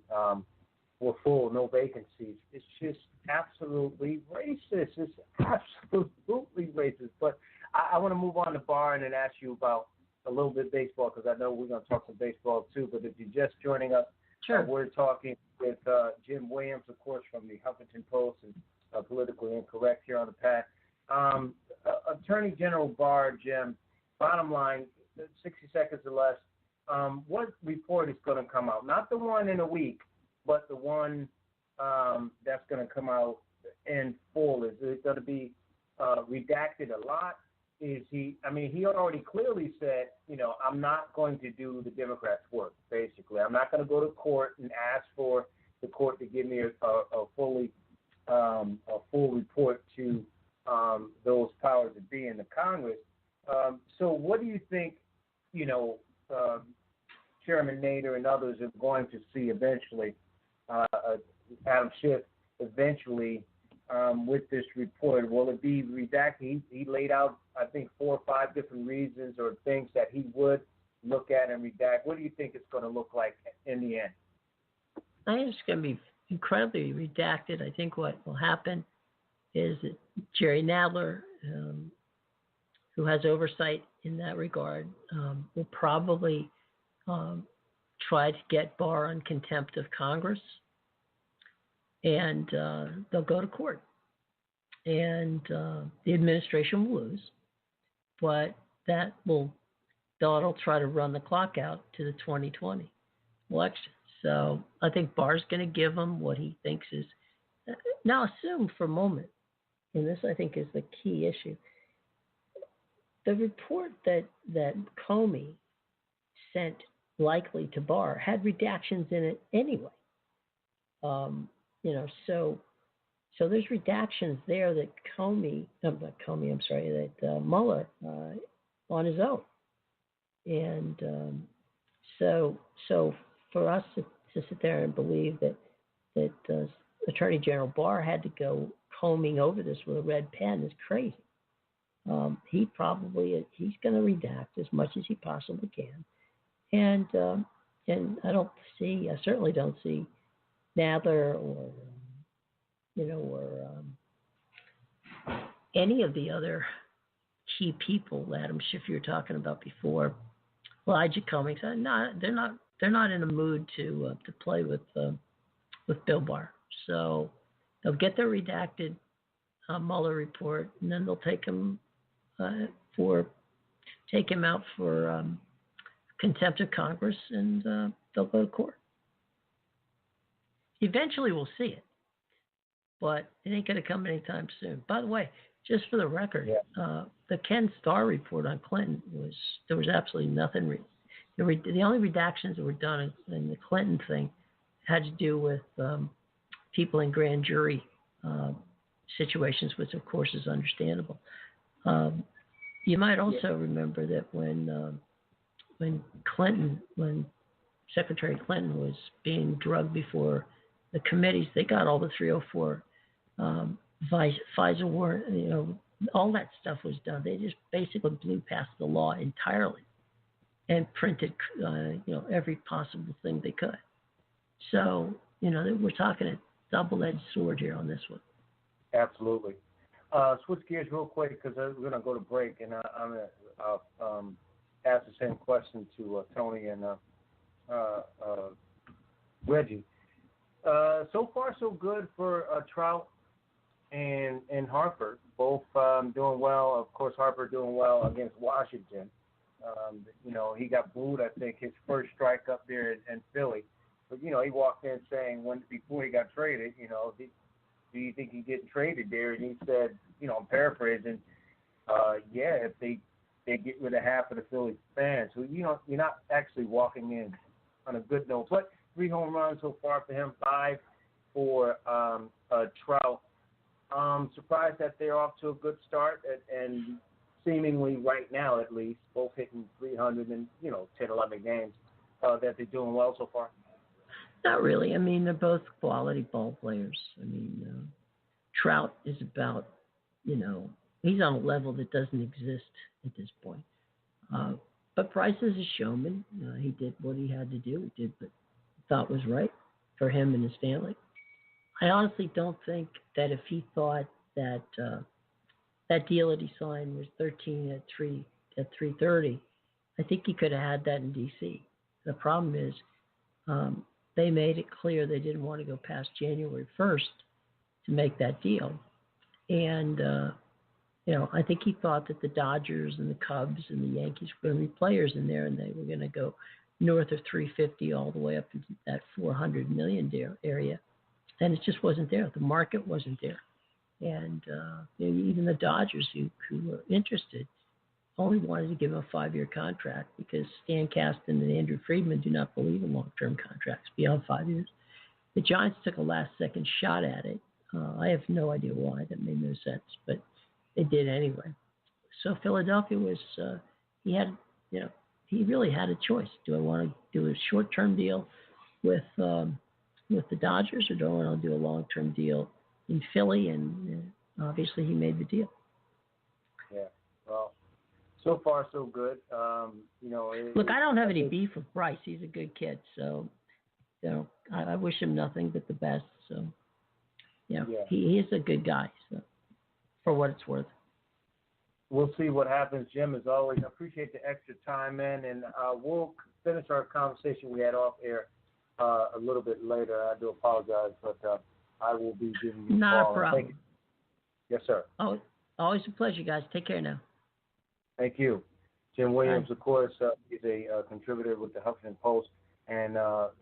we're full, no vacancies. It's just absolutely racist. It's absolutely racist. But I want to move on to Bar and ask you about a little bit baseball, because I know we're going to talk some baseball too. But if you're just joining us, sure. We're talking with Jim Williams, of course, from the Huffington Post and Politically Incorrect here on the pad. Attorney General Barr, Jim, bottom line, 60 seconds or less, what report is going to come out? Not the one in a week, but the one that's going to come out in full. Is it going to be redacted a lot? He already clearly said, I'm not going to do the Democrats' work, basically. I'm not going to go to court and ask for the court to give me a full report to those powers that be in the Congress. So what do you think, Chairman Nader and others are going to see eventually, Adam Schiff eventually with this report? Will it be redacted? He laid out, I think, 4 or 5 different reasons or things that he would look at and redact. What do you think it's going to look like in the end? I think it's going to be incredibly redacted. I think what will happen is that Jerry Nadler, who has oversight in that regard, will probably try to get Barr on contempt of Congress, and they'll go to court. And the administration will lose, but that'll try to run the clock out to the 2020 election. So I think Barr's going to give him what he thinks is. Now assume for a moment, and this I think is the key issue, the report that Comey sent likely to Barr had redactions in it anyway. So there's redactions there that Mueller on his own. And so for us to sit there and believe that Attorney General Barr had to go combing over this with a red pen is crazy. He's going to redact as much as he possibly can, and I certainly don't see Nadler or any of the other key people, Adam Schiff, you were talking about before, Elijah Cummings. They're not in a mood to play with Bill Barr. So they'll get their redacted Mueller report, and then they'll take him out for contempt of Congress, and they'll go to court. Eventually, we'll see it, but it ain't going to come anytime soon. By the way, just for the record, the Ken Starr report on Clinton there was absolutely nothing. The only redactions that were done in the Clinton thing had to do with people in grand jury situations, which of course is understandable. You might also remember that when Secretary Clinton was being drugged before the committees, they got all the 304 FISA warrant, all that stuff was done. They just basically blew past the law entirely and printed, every possible thing they could. So, we're talking a double-edged sword here on this one. Absolutely. Switch gears real quick because we're going to go to break, and I'm going to ask the same question to Tony and Reggie. So far, so good for Trout and Harper, both doing well. Of course, Harper doing well against Washington. He got booed, I think, his first strike up there in Philly. But, he walked in saying before he got traded, do you think he's getting traded there? And he said, I'm paraphrasing, if they they get rid of half of the Phillies fans. So you're not actually walking in on a good note. But 3 home runs so far for him, 5 for Trout. Surprised that they're off to a good start, and seemingly right now at least, both hitting 300 in 10, 11 games, that they're doing well so far. Not really. I mean, they're both quality ball players. I mean, Trout is about, he's on a level that doesn't exist at this point. But Price is a showman. He did what he had to do. He did what he thought was right for him and his family. I honestly don't think that if he thought that that deal that he signed was 13 at 330, I think he could have had that in D.C. The problem is they made it clear they didn't want to go past January 1st to make that deal. And, I think he thought that the Dodgers and the Cubs and the Yankees were going to be players in there, and they were going to go north of 350 all the way up into that 400 million area. And it just wasn't there. The market wasn't there. And even the Dodgers, who were interested, only wanted to give him a 5-year contract because Stan Kasten and Andrew Friedman do not believe in long-term contracts beyond 5 years. The Giants took a last-second shot at it. I have no idea why. That made no sense, but they did anyway. So Philadelphia was, he really had a choice. Do I want to do a short-term deal with the Dodgers, or do I want to do a long-term deal in Philly? And obviously, he made the deal. Yeah. Well, so far so good. Look, I don't have any beef with Bryce. He's a good kid, so I wish him nothing but the best. So, he is a good guy. So, for what it's worth. We'll see what happens, Jim. As always, I appreciate the extra time, man, and we'll finish our conversation we had off air a little bit later. I do apologize, but I will be giving you a call. Not a problem. Thank you. Yes, sir. Oh, always a pleasure, guys. Take care now. Thank you. Jim Williams, of course, is a contributor with the Huffington Post, and of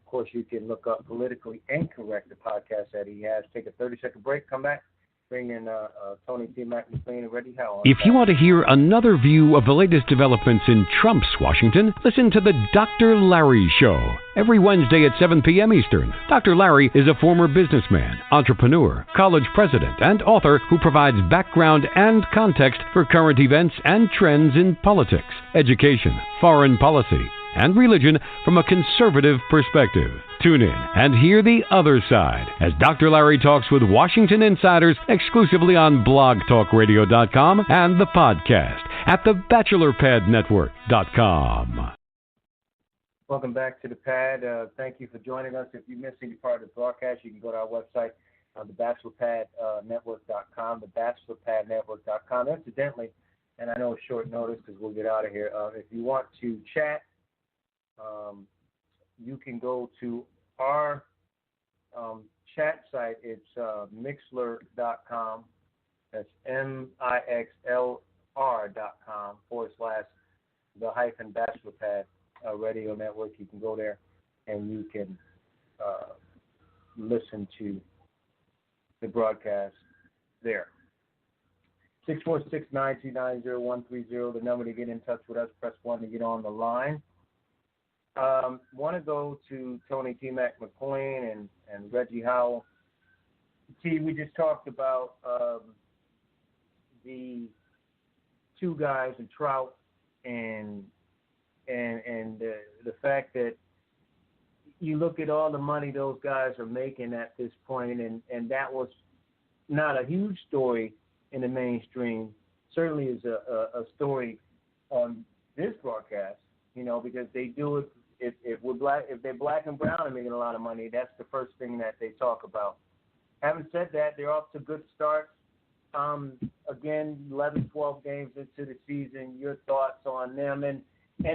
course, you can look up Politically Incorrect, the podcast that he has. Take a 30-second break, come back. Bring in Tony T. McLean and Reggie Howell. If you want to hear another view of the latest developments in Trump's Washington, listen to the Dr. Larry Show. Every Wednesday at 7 p.m. Eastern. Dr. Larry is a former businessman, entrepreneur, college president, and author who provides background and context for current events and trends in politics, education, foreign policy, and religion from a conservative perspective. Tune in and hear the other side as Dr. Larry talks with Washington insiders exclusively on blogtalkradio.com and the podcast at theBachelorPadNetwork.com. Welcome back to the Pad. Thank you for joining us. If you missed any part of the broadcast, you can go to our website, theBachelorPadNetwork.com, theBachelorPadNetwork.com. Incidentally, and I know it's short notice because we'll get out of here, if you want to chat, you can go to our chat site. It's Mixlr.com. That's Mixlr.com/the-Bachelor Radio Network. You can go there and you can listen to the broadcast there. 646-929-0130, the number to get in touch with us. Press 1 to get on the line. Want to go to Tony T. McLean and Reggie Howell. T, we just talked about the two guys in Trout and the fact that you look at all the money those guys are making at this point, and that was not a huge story in the mainstream. Certainly is a story on this broadcast, because they do it. If they're black and brown and making a lot of money, that's the first thing that they talk about. Having said that, they're off to good starts. Again, 11, 12 games into the season. Your thoughts on them, and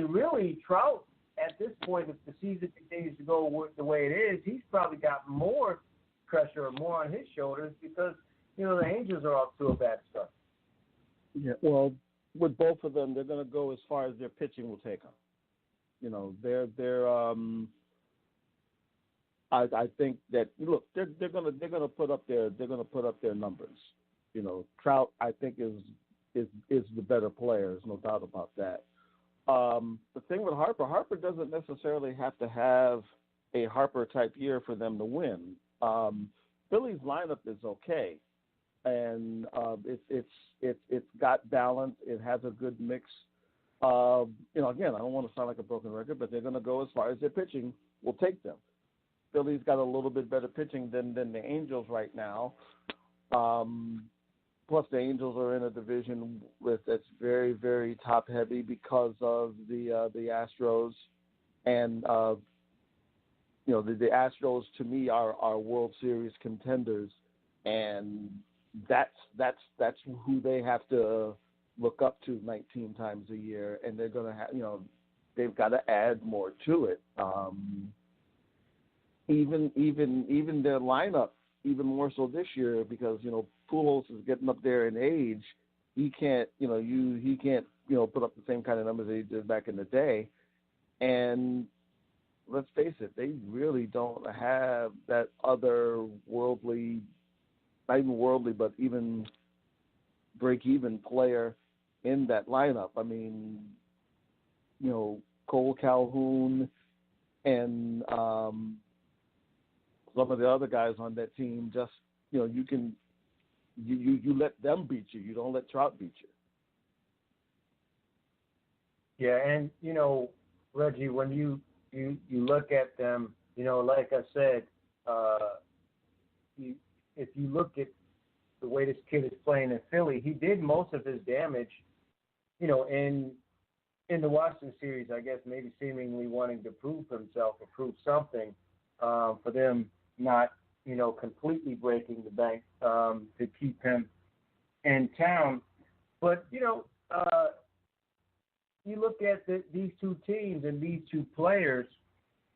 really Trout at this point, if the season continues to go the way it is, he's probably got more pressure or more on his shoulders because the Angels are off to a bad start. Yeah, well, with both of them, they're going to go as far as their pitching will take them. I think that they're going to put up their numbers. Trout, I think, is the better players, no doubt about that. The thing with Harper doesn't necessarily have to have a Harper type year for them to win. Philly's lineup is okay, and it's got balance. It has a good mix. Again, I don't want to sound like a broken record, but they're going to go as far as their pitching will take them. Philly's got a little bit better pitching than the Angels right now. Plus, the Angels are in a division that's very, very top heavy because of the Astros, and the Astros to me are World Series contenders, and that's who they have to look up to 19 times a year, and they're gonna have they've got to add more to it. Even their lineup, even more so this year, because Pujols is getting up there in age. He can't put up the same kind of numbers that he did back in the day. And let's face it, they really don't have that other worldly, not even worldly, but even break-even player in that lineup. I mean, Cole Calhoun and some of the other guys on that team, just you let them beat you. You don't let Trout beat you. Yeah, and Reggie, when you look at them, like I said, if you look at the way this kid is playing in Philly, he did most of his damage, in the Washington series. I guess maybe seemingly wanting to prove himself or prove something, for them not completely breaking the bank to keep him in town. But you look at these two teams and these two players.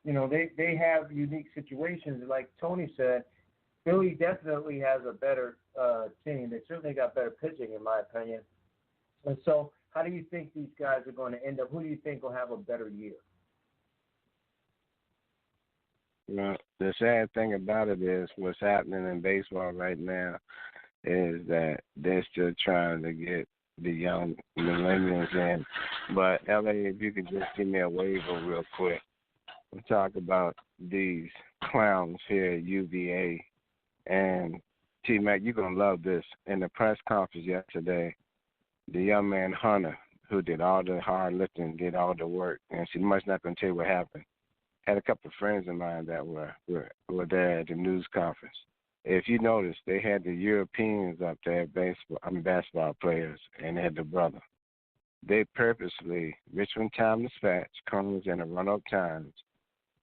They have unique situations. Like Tony said, Philly definitely has a better team. They certainly got better pitching, in my opinion. And so, how do you think these guys are going to end up? Who do you think will have a better year? Well, the sad thing about it is what's happening in baseball right now is that they're still trying to get the young millennials in. But, LA, if you could just give me a waiver real quick. We'll talk about these clowns here at UVA. And, T-Mac, you're going to love this. In the press conference yesterday, the young man Hunter, who did all the hard lifting, did all the work, and she must not going to tell you what happened, had a couple of friends of mine that were there at the news conference. If you notice, they had the Europeans up there, basketball players, and they had the brother. They purposely, Richmond Times-Dispatch, Combs, and the Roanoke Times,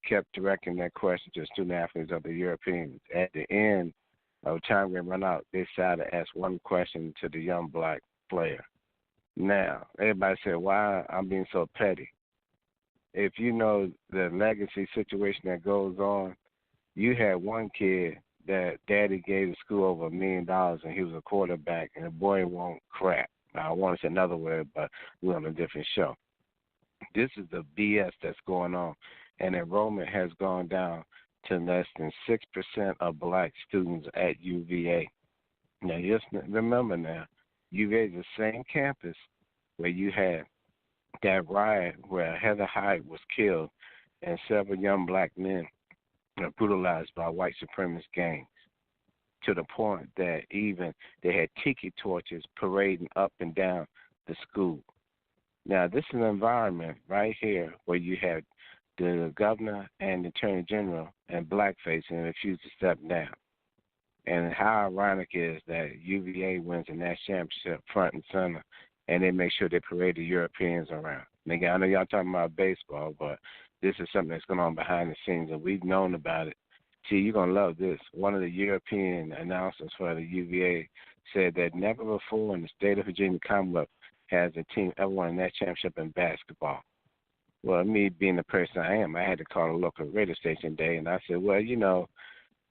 kept directing that question to student athletes of the Europeans. At the end of time they run out, they decided to ask one question to the young black player. Now, everybody said, why I'm being so petty? If you know the legacy situation that goes on, you had one kid that daddy gave the school over $1 million, and he was a quarterback, and the boy won't crap. I want to say another word, but we're on a different show. This is the BS that's going on, and enrollment has gone down to less than 6% of black students at UVA. Now, just remember now, UVA is the same campus where you had that riot where Heather Hyde was killed and several young black men were brutalized by white supremacist gangs, to the point that even they had tiki torches parading up and down the school. Now, this is an environment right here where you have the governor and the attorney general and blackface and refuse to step down. And how ironic is that UVA wins the national championship front and center, and they make sure they parade the Europeans around. And I know y'all talking about baseball, but this is something that's going on behind the scenes, and we've known about it. See, you're going to love this. One of the European announcers for the UVA said that never before in the state of Virginia Commonwealth has a team ever won a national championship in basketball. Well, me being the person I am, I had to call a local radio station today, and I said, well,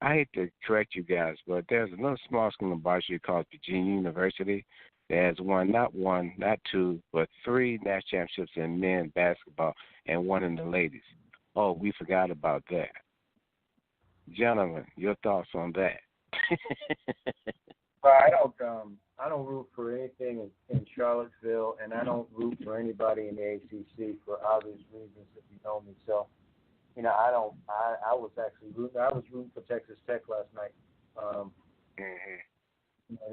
I hate to correct you guys, but there's another small school in Boston called Virginia University that has won not one, not two, but 3 national championships in men basketball and 1 in the ladies. Oh, we forgot about that. Gentlemen, your thoughts on that? Well, root for anything in Charlottesville, and I don't root for anybody in the ACC for obvious reasons if you know me. So, I was actually rooting for Texas Tech last night.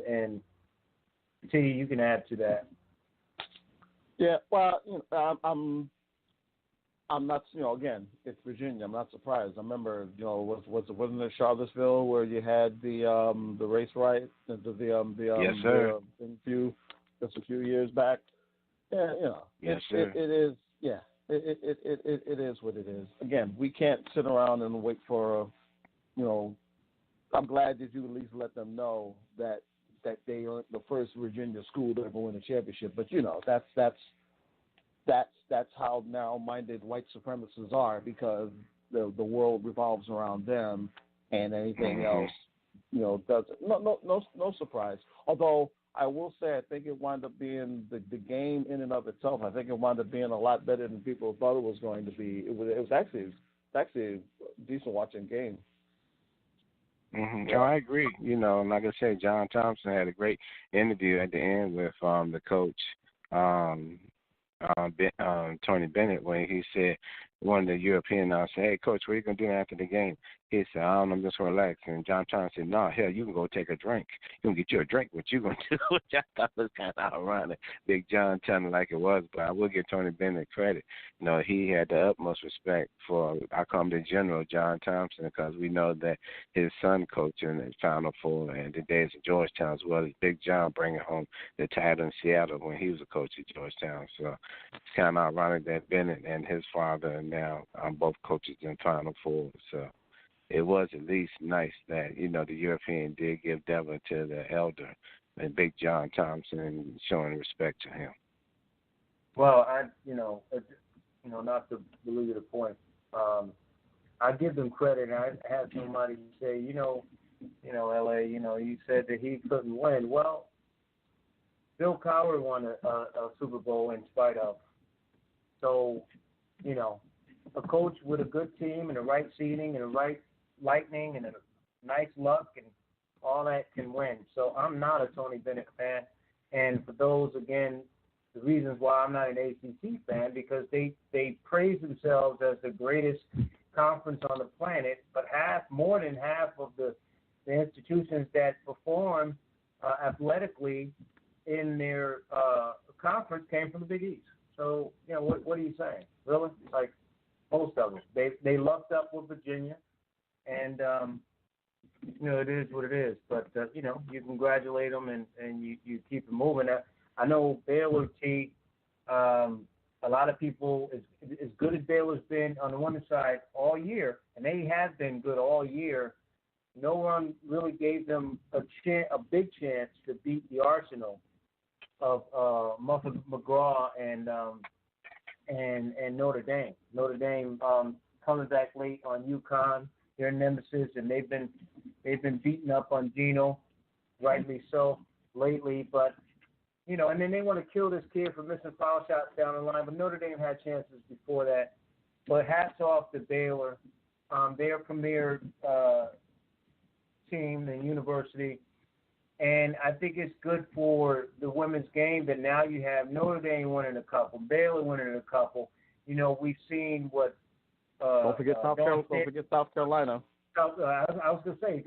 And T, you can add to that. Yeah, well, I'm not. Again, it's Virginia. I'm not surprised. I remember, wasn't it Charlottesville where you had the race riot, yes, sir. Just a few years back. Yeah, Yes, sir. It is. Yeah, it is what it is. Again, we can't sit around and wait for. I'm glad that you at least let them know that they aren't the first Virginia school to ever win a championship. But that's how narrow-minded white supremacists are, because the world revolves around them, and anything else, doesn't. No surprise. Although I will say, I think it wound up being the game in and of itself. I think it wound up being a lot better than people thought it was going to be. It was actually a decent watching game. No, I agree. Like I said, John Thompson had a great interview at the end with the coach, Tony Bennett, when he said, one of the European said, "Hey, Coach, what are you going to do after the game?" He said, "I don't know, I'm just going to relax." And John Thompson said, "No, hell, you can go take a drink. You can get you a drink. What you going to do?" Which I thought was kind of ironic. Big John telling it like it was, but I will give Tony Bennett credit. He had the utmost respect for, I call him the General John Thompson, because we know that his son coached in the Final Four and the days of Georgetown, as well as Big John bringing home the title in Seattle when he was a coach at Georgetown. So it's kind of ironic that Bennett and his father are now both coaches in Final Four. So it was at least nice that, the European did give Devin to the elder and Big John Thompson and showing respect to him. Well, not to belittle the point, I give them credit. And I had somebody say, LA, you said that he couldn't win. Well, Bill Cowher won a Super Bowl in spite of. So, a coach with a good team and the right seeding and the right lightning and a nice luck and all that can win. So I'm not a Tony Bennett fan. And for those, again, the reasons why I'm not an ACC fan, because they praise themselves as the greatest conference on the planet, but more than half of the institutions that perform athletically in their conference came from the Big East. So, what are you saying? Really? Like most of them. They lucked up with Virginia, and, it is what it is. But, you congratulate them and you keep it moving. I know Baylor, T, a lot of people, as good as Baylor's been on the women's side all year, and they have been good all year, no one really gave them a big chance to beat the arsenal of Muffet McGraw and Notre Dame. Notre Dame coming back late on UConn, their nemesis, and they've been beaten up on Geno, rightly so, lately. But and then they want to kill this kid for missing foul shots down the line. But Notre Dame had chances before that. But hats off to Baylor, their premier team and university. And I think it's good for the women's game that now you have Notre Dame winning a couple, Baylor winning a couple. We've seen what. Don't forget South Carolina. I was going to say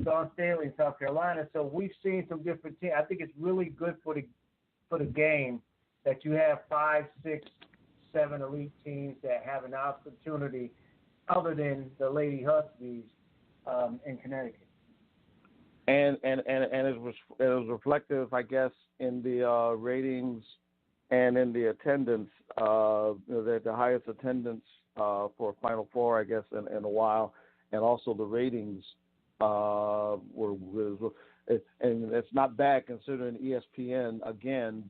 Dawn Staley in South Carolina. So we've seen some different teams. I think it's really good for the game that you have 5, 6, 7 elite teams that have an opportunity other than the Lady Huskies in Connecticut. And it was reflective, I guess, in the ratings and in the attendance. The highest attendance for Final Four, I guess, in a while, and also the ratings and it's not bad considering ESPN again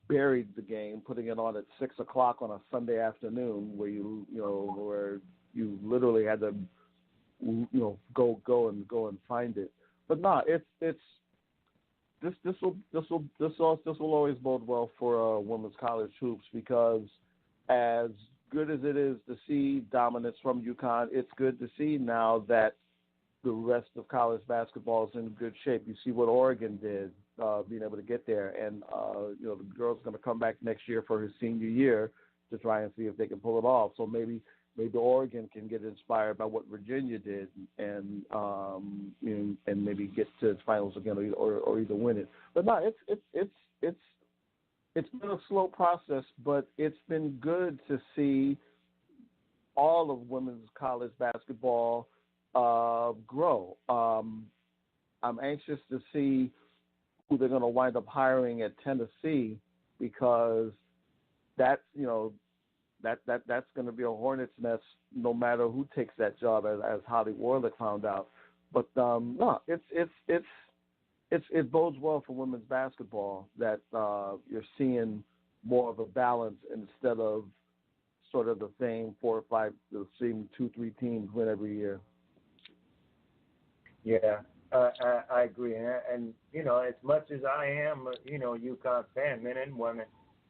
buried the game, putting it on at 6:00 on a Sunday afternoon, where you literally had to go and find it. But no, this will always bode well for women's college hoops, because as good as it is to see dominance from UConn, it's good to see now that the rest of college basketball is in good shape. You see what Oregon did, being able to get there, and the girl's going to come back next year for her senior year to try and see if they can pull it off. So maybe Oregon can get inspired by what Virginia did, and and maybe get to the finals again, or either win it. But no, it's been a slow process, but it's been good to see all of women's college basketball grow. I'm anxious to see who they're going to wind up hiring at Tennessee, because that's that's going to be a hornet's nest no matter who takes that job, as Holly Warlick found out. But no, it bodes well for women's basketball that you're seeing more of a balance instead of sort of the same 4 or 5, the same 2-3 teams win every year. Yeah, I agree, and as much as I am, UConn fan, men and women,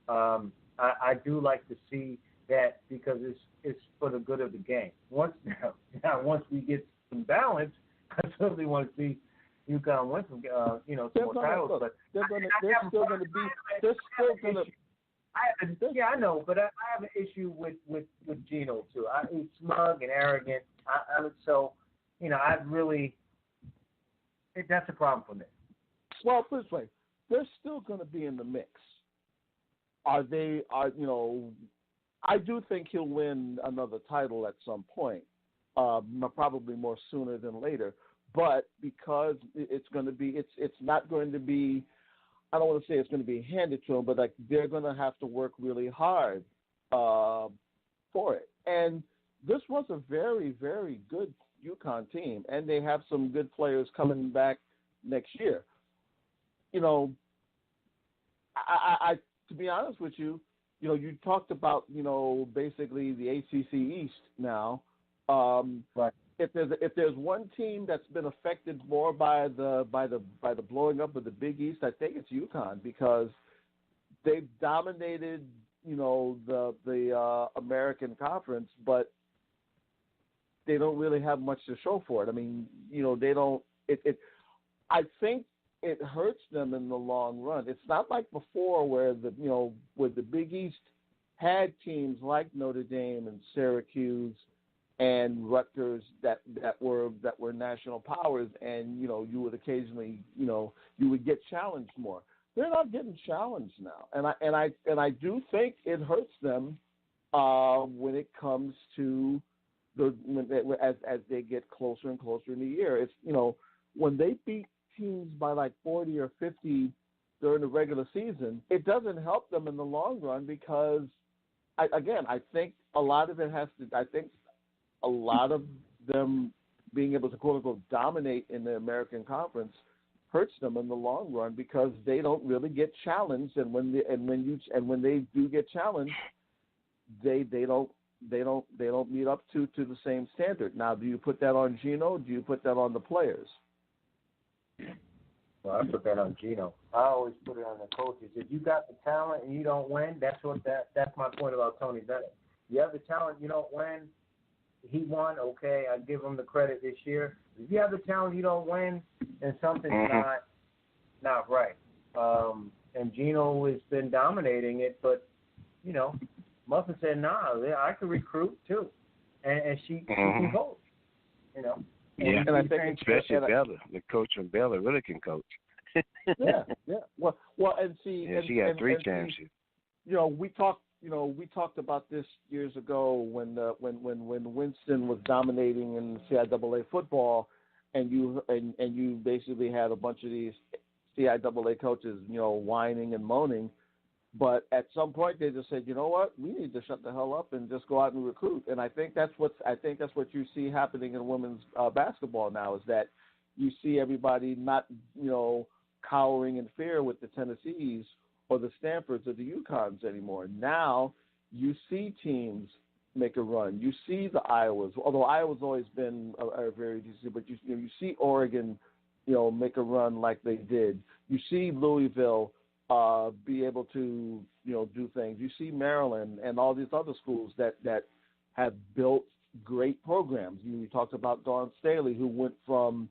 I do like to see that, because it's for the good of the game. Once we get some balance, I certainly want to see UConn win some more titles. But they're still going to. Yeah, I know, but I have an issue with Gino too. He's smug and arrogant. That's a problem for me. Well, put it this way, they're still going to be in the mix. I do think he'll win another title at some point, probably more sooner than later. But because it's not going to be, I don't want to say it's going to be handed to them, but like they're going to have to work really hard for it. And this was a very, very good UConn team, and they have some good players coming back next year. I to be honest with you, you talked about basically the ACC East now. Right. If there's one team that's been affected more by the blowing up of the Big East, I think it's UConn, because they've dominated the American Conference, but they don't really have much to show for it. I mean, they don't. I think it hurts them in the long run. It's not like before where the Big East had teams like Notre Dame and Syracuse and Rutgers that were national powers, and you would occasionally you would get challenged more. They're not getting challenged now, and I do think it hurts them when it comes to as they get closer and closer in the year. It's when they beat teams by like 40 or 50 during the regular season, it doesn't help them in the long run, because I think a lot of it has to. I think a lot of them being able to quote unquote dominate in the American Conference hurts them in the long run, because they don't really get challenged, and when they do get challenged, they don't meet up to the same standard. Now, do you put that on Gino? Do you put that on the players? Well, I put that on Gino. I always put it on the coaches. If you got the talent and you don't win, that's my point about Tony Bennett. You have the talent, you don't win. He won, okay, I give him the credit this year. If you have the talent, you don't win, then something's not right. And Gino has been dominating it, but Muffin said, "Nah, I can recruit too," and she can coach. Yeah, and I think especially Baylor, the coach from Baylor really can coach. yeah. Well, and see, yeah, she got 3 championships. We talked about this years ago when Winston was dominating in CIAA football, and you basically had a bunch of these CIAA coaches, whining and moaning. But at some point, they just said, you know what, we need to shut the hell up and just go out and recruit. And I think that's what you see happening in women's basketball now, is that you see everybody not, cowering in fear with the Tennessees or the Stanfords or the UConns anymore. Now you see teams make a run. You see the Iowas, although Iowa's always been a very decent, but you see Oregon, make a run like they did. You see Louisville be able to, do things. You see Maryland and all these other schools that have built great programs. You talked about Dawn Staley, who went from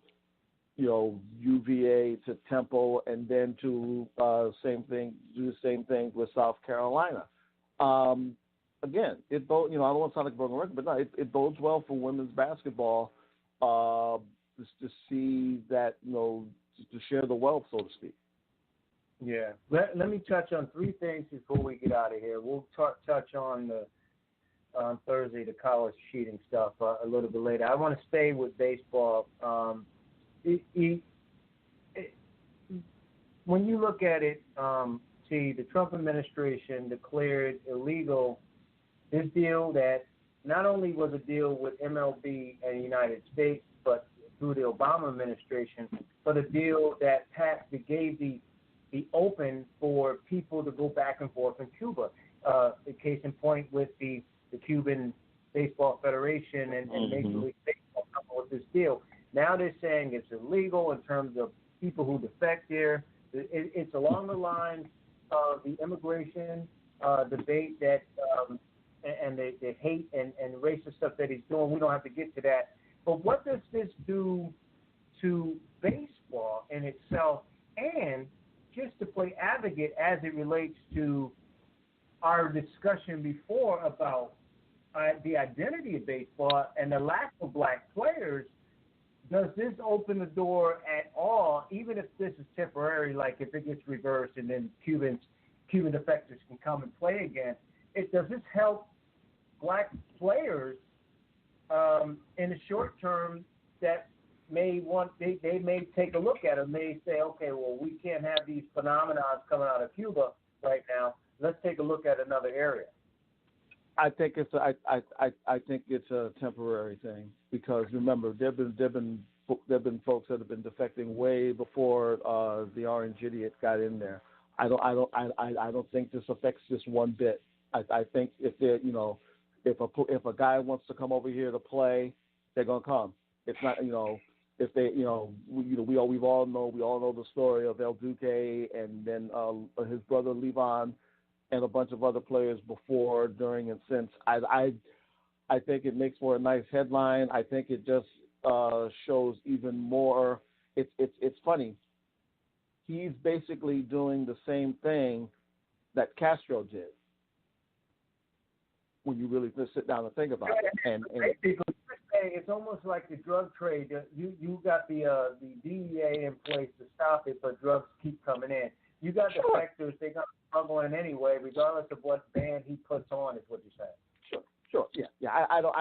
UVA to Temple, and then to do the same thing with South Carolina. Again, it bodes. I don't want to sound like a broken record, but no, it bodes well for women's basketball. Just to see that, to share the wealth, so to speak. Yeah. Let me touch on three things before we get out of here. We'll touch on Thursday the college cheating stuff a little bit later. I want to stay with baseball. When you look at it, the Trump administration declared illegal this deal that not only was a deal with MLB and the United States, but through the Obama administration, but a deal that gave the open for people to go back and forth in Cuba. The case in point with the Cuban Baseball Federation and Major League Baseball coming with this deal. Now they're saying it's illegal in terms of people who defect there. It's along the lines of the immigration debate that and the hate and racist stuff that he's doing. We don't have to get to that. But what does this do to baseball in itself, and just to play advocate as it relates to our discussion before about the identity of baseball and the lack of black players? Does this open the door at all, even if this is temporary, like if it gets reversed and then Cuban defectors can come and play again? Does this help black players in the short term that may they may take a look at it, may say, okay, well, we can't have these phenomena coming out of Cuba right now. Let's take a look at another area. I think it's a temporary thing, because remember there've been folks that have been defecting way before the orange idiot got in there. I don't think this affects just one bit. I think if a guy wants to come over here to play, they're gonna come. It's not if they we all know the story of El Duque and then his brother Levon and a bunch of other players before, during, and since. I think it makes for a nice headline. I think it just shows even more. It's funny. He's basically doing the same thing that Castro did, when you really just sit down and think about it. And it's almost like the drug trade. You got the DEA in place to stop it, but drugs keep coming in. You got the defectors; they got struggling anyway, regardless of what band he puts on. Is what you're saying? Sure. Yeah. I don't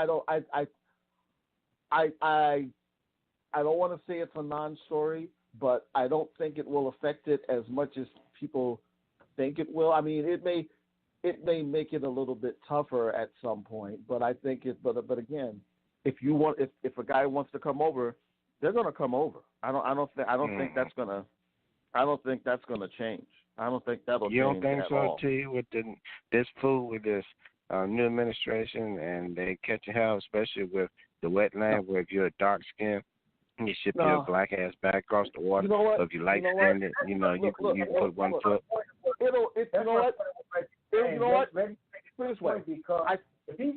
want to say it's a non-story, but I don't think it will affect it as much as people think it will. I mean, it may make it a little bit tougher at some point, but I think it. But again, if a guy wants to come over, they're going to come over. I don't think that's gonna change. I don't think that'll change. You don't think so, all. T, with this fool with this new administration, and they catching hell, especially with the wetland, where if you're a dark skin, you ship your black ass back across the water. So if you like standing, you can put one foot. You know what? Put it this way. Because if he's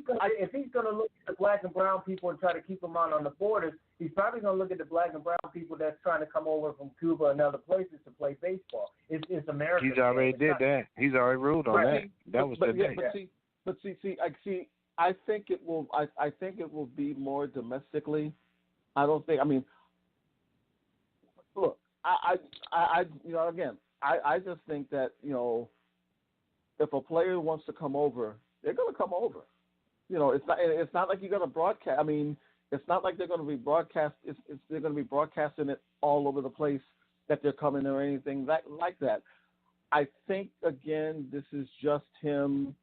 going to look at the black and brown people and try to keep them on the borders, he's probably going to look at the black and brown people that's trying to come over from Cuba and other places to play baseball. It's America. He's already did that. He's already ruled on that. That was the day. I think it will. I think it will be more domestically. I don't think. I mean, look. I just think that if a player wants to come over, they're going to come over. It's not like you're going to broadcast. I mean, it's not like they're going to be broadcast. They're going to be broadcasting it all over the place that they're coming or anything like that. I think again, this is just him.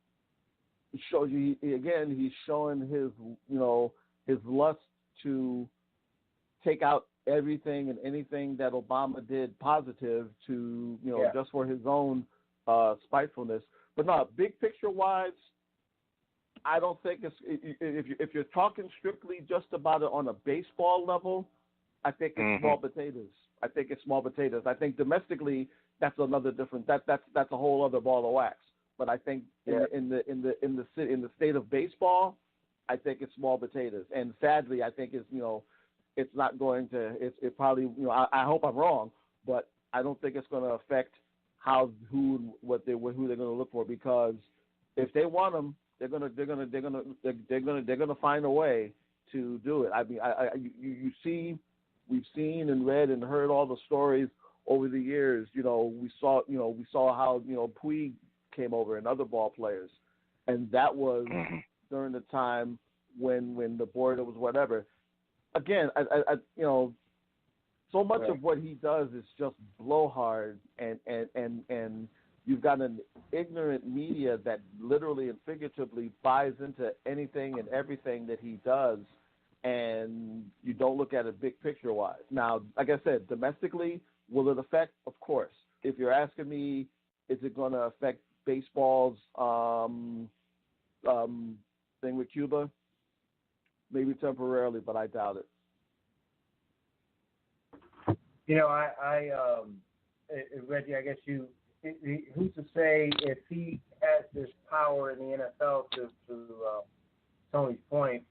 He's showing his lust to take out everything and anything that Obama did positive to just for his own spitefulness. But no, big picture wise, I don't think it's if you're talking strictly just about it on a baseball level, I think it's small potatoes. I think it's small potatoes. I think domestically that's another different that's a whole other ball of wax. But I think in the state of baseball, I think it's small potatoes. And sadly, I think it's not going to. It probably I hope I'm wrong, but I don't think it's going to affect who they're going to look for, because if they want them, they're going to find a way to do it. I mean, we've seen and read and heard all the stories over the years. We saw how Puig came over and other ball players, and that was during the time when the board was whatever. Again, so much of what he does is just blowhard, and you've got an ignorant media that literally and figuratively buys into anything and everything that he does, and you don't look at it big picture wise. Now, like I said, domestically, will it affect? Of course. If you're asking me, is it going to affect baseball's thing with Cuba? Maybe temporarily, but I doubt it. Reggie, I guess who's to say if he has this power in the NFL to Tony's point,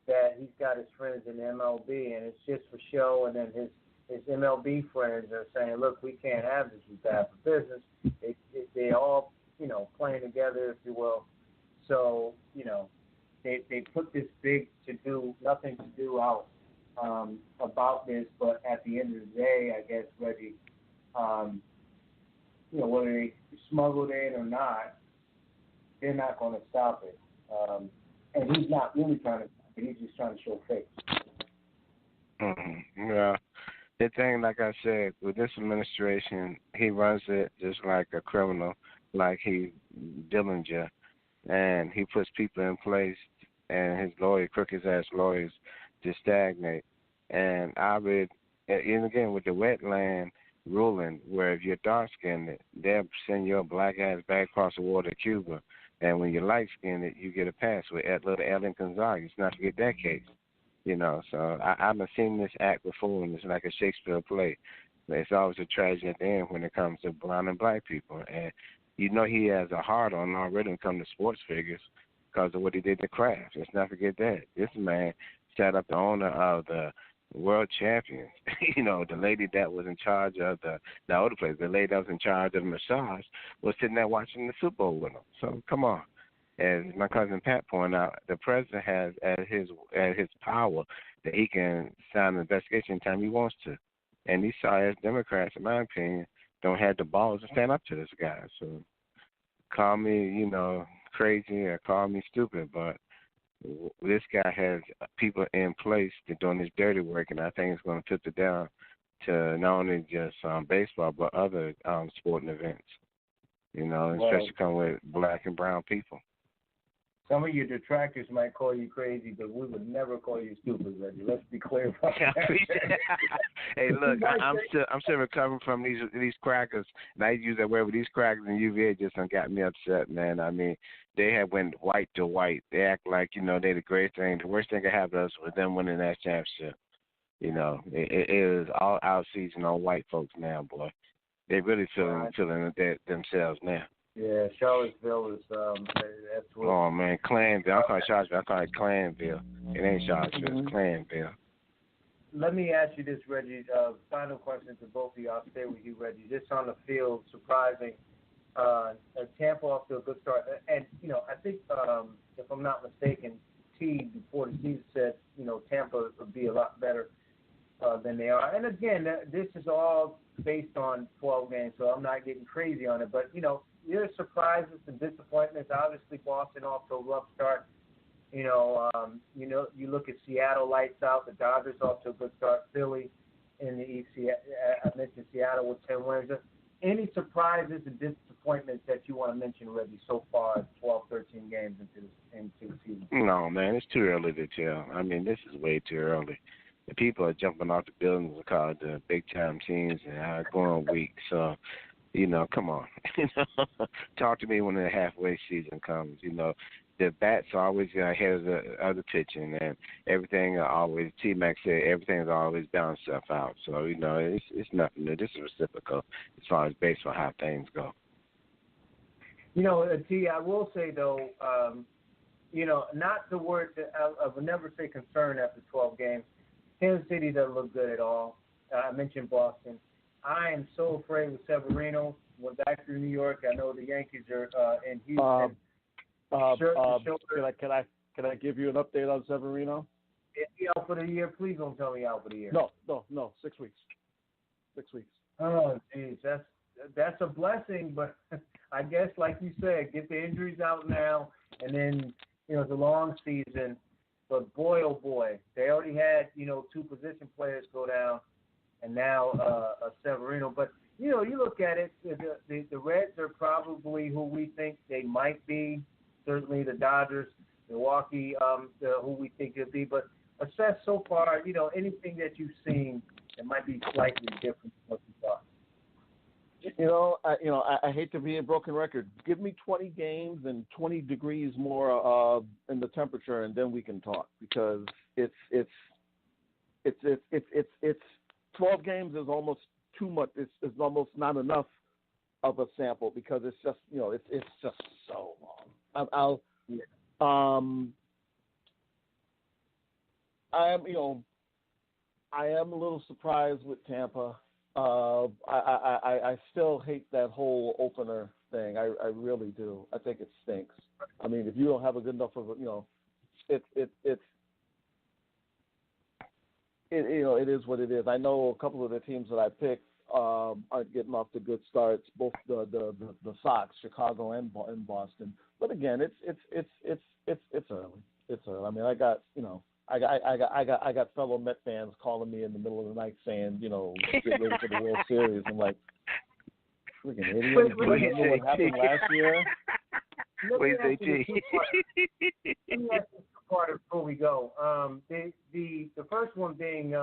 that he's got his friends in the MLB and it's just for show, and then his MLB friends are saying, look, we can't have this, it's bad for business. They all, playing together, if you will. So, they put this big nothing to do out about this, but at the end of the day, I guess, Reggie, whether they smuggled in or not, they're not going to stop it. And he's not really trying to stop it, he's just trying to show face. Yeah. The thing, like I said, with this administration, he runs it just like a criminal, like he's Dillinger, and he puts people in place, and his crooked-ass lawyers, to stagnate. And I read, and again, with the wetland ruling, where if you're dark-skinned, they'll send your black ass back across the water to Cuba, and when you're light-skinned, you get a pass with little Ellen Gonzalez. Not forget that case. So I've seen this act before, and it's like a Shakespeare play. It's always a tragedy at the end when it comes to brown and black people. And he has a hard on already when it comes to sports figures because of what he did to Kraft. Let's not forget that. This man set up the owner of the world champions. The lady that was in charge of the older players, the lady that was in charge of the massage, was sitting there watching the Super Bowl with him. So come on. As my cousin Pat pointed out, the president has at his power that he can sign an investigation anytime he wants to. And these sorry-ass Democrats, in my opinion, don't have the balls to stand up to this guy. So call me, crazy or call me stupid, but this guy has people in place to doing his dirty work, and I think it's going to tip it down to not only just baseball, but other sporting events, especially come with black and brown people. Some of your detractors might call you crazy, but we would never call you stupid, Reggie. Let's be clear about that. Hey, look, I'm still recovering from these crackers, and I use that word with these crackers, and UVA just got me upset, man. I mean, they have went white to white. They act like they're the greatest thing. The worst thing that happened to us was them winning that championship. It is all out season on white folks now, boy. They really feeling themselves now. Yeah, Charlottesville is that's what. Oh man, Clanville. I call it Charlottesville. I call it Clanville. It ain't Charlottesville. It's Clanville. Let me ask you this, Reggie. Final question to both of you. I'll stay with you, Reggie. Just on the field, surprising. Tampa off to a good start, and I think if I'm not mistaken, T before the season said Tampa would be a lot better than they are. And again, this is all based on 12 games, so I'm not getting crazy on it, but there's surprises and disappointments. Obviously, Boston off to a rough start. You look at Seattle lights out. The Dodgers off to a good start. Philly in the East. I mentioned Seattle with 10 wins. Any surprises and disappointments that you want to mention, Reggie, so far, 12, 13 games into the season? No, man, it's too early to tell. I mean, this is way too early. The people are jumping off the buildings because the big-time teams and are going weak. So, come on. Talk to me when the halfway season comes. The bats are always ahead of the pitching, and everything always. T-Mac said everything's always balanced itself out. So it's nothing new. This is reciprocal as far as baseball how things go. T, I will say though, not the word that I would never say concern after 12 games. Kansas City doesn't look good at all. I mentioned Boston. I am so afraid with Severino. Went back to New York. I know the Yankees are in Houston. Can I give you an update on Severino? Is he out for the year? Please don't tell me out for the year. No. 6 weeks. 6 weeks. Oh, geez, that's a blessing, but I guess, like you said, get the injuries out now, and then it's a long season. But boy, oh boy, they already had 2 position players go down, and now a Severino. But you look at it, the Reds are probably who we think they might be. Certainly the Dodgers, Milwaukee, who we think it'll be. But assess so far, anything that you've seen that might be slightly different from what you thought. I hate to be a broken record. Give me 20 games and 20 degrees more in the temperature, and then we can talk, because it's 12 games is almost too much. It's almost not enough of a sample, because it's just it's just so long. I am a little surprised with Tampa. I still hate that whole opener thing. I really do. I think it stinks. I mean, if you don't have a good enough of it is what it is. I know a couple of the teams that I picked aren't getting off to good starts. Both the Sox, Chicago and Boston. But again, it's early. It's early. I mean, I got fellow Met fans calling me in the middle of the night saying, get ready for the World Series. I'm like, freaking idiot. Remember what happened last year? Wait, JT. Let me ask you part before we go. The first one being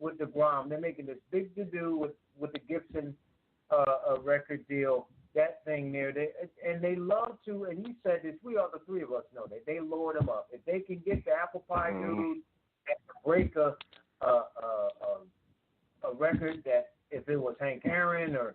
with DeGrom, they're making this big to-do with the Gibson record deal. That thing there, they love to, and you said this, the three of us know that they load them up. If they can get the apple pie dude to break a record that if it was Hank Aaron or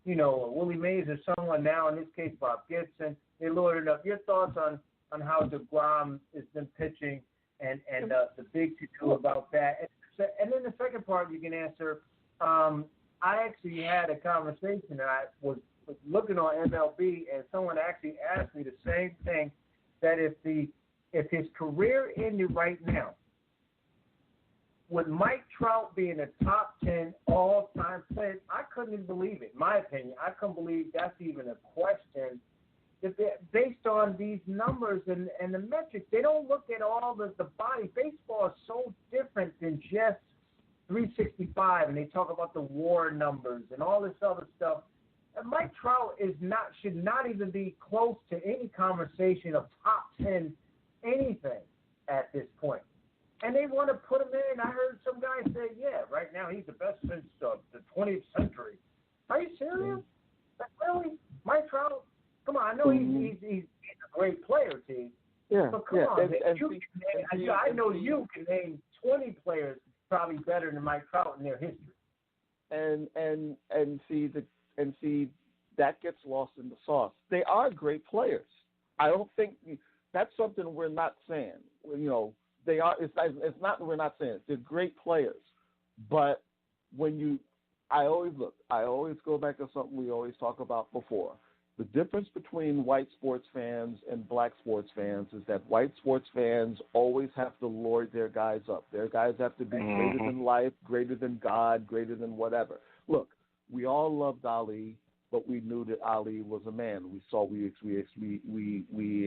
Willie Mays or someone, now in this case Bob Gibson, they load it up. Your thoughts on how DeGrom has been pitching and the big to do about that, and then the second part you can answer. I actually had a conversation, and I was looking on MLB, and someone actually asked me the same thing, that if his career ended right now, would Mike Trout be in the top 10 all-time players? I couldn't even believe it. In my opinion, I couldn't believe that's even a question. Based on these numbers and the metrics, they don't look at all the body. Baseball is so different than just 365, and they talk about the WAR numbers and all this other stuff. Mike Trout should not even be close to any conversation of top 10 anything at this point. And they want to put him in. I heard some guy say, yeah, right now he's the best since the 20th century. Are you serious? Like, really? Mike Trout? Come on, I know he's a great player, T. Yeah. But come on, man. I know you can name 20 players probably better than Mike Trout in their history. And see, that gets lost in the sauce. They are great players. I don't think that's something we're not saying. They are. It's not that we're not saying it. They're great players. But I always go back to something we always talk about before. The difference between white sports fans and black sports fans is that white sports fans always have to lord their guys up. Their guys have to be greater than life, greater than God, greater than whatever. Look, we all loved Ali, but we knew that Ali was a man. We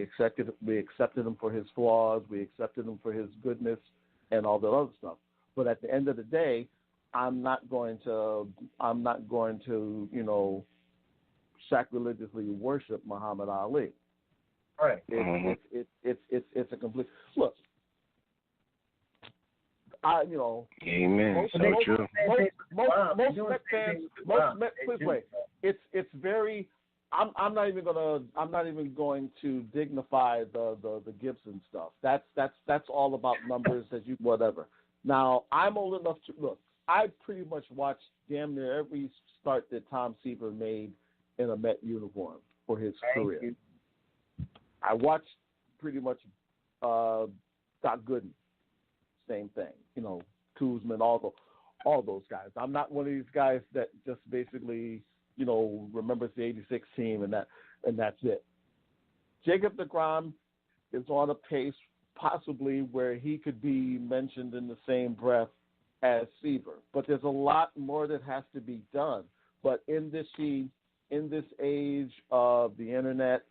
accepted him for his flaws, we accepted him for his goodness, and all that other stuff. But at the end of the day, I'm not going to sacrilegiously worship Muhammad Ali. Right. It's a complete look. Amen. So true. Most Met fans, it's very. I'm not even going to dignify the Gibson stuff. That's all about numbers whatever. Now I'm old enough to look. I pretty much watched damn near every start that Tom Seaver made in a Met uniform for his career. I watched pretty much Doc Gooden, same thing. You know, Kuzman, all those guys. I'm not one of these guys that just basically, you know, remembers the '86 team and that's it. Jacob deGrom is on a pace possibly where he could be mentioned in the same breath as Seaver, but there's a lot more that has to be done. But in this age of the internet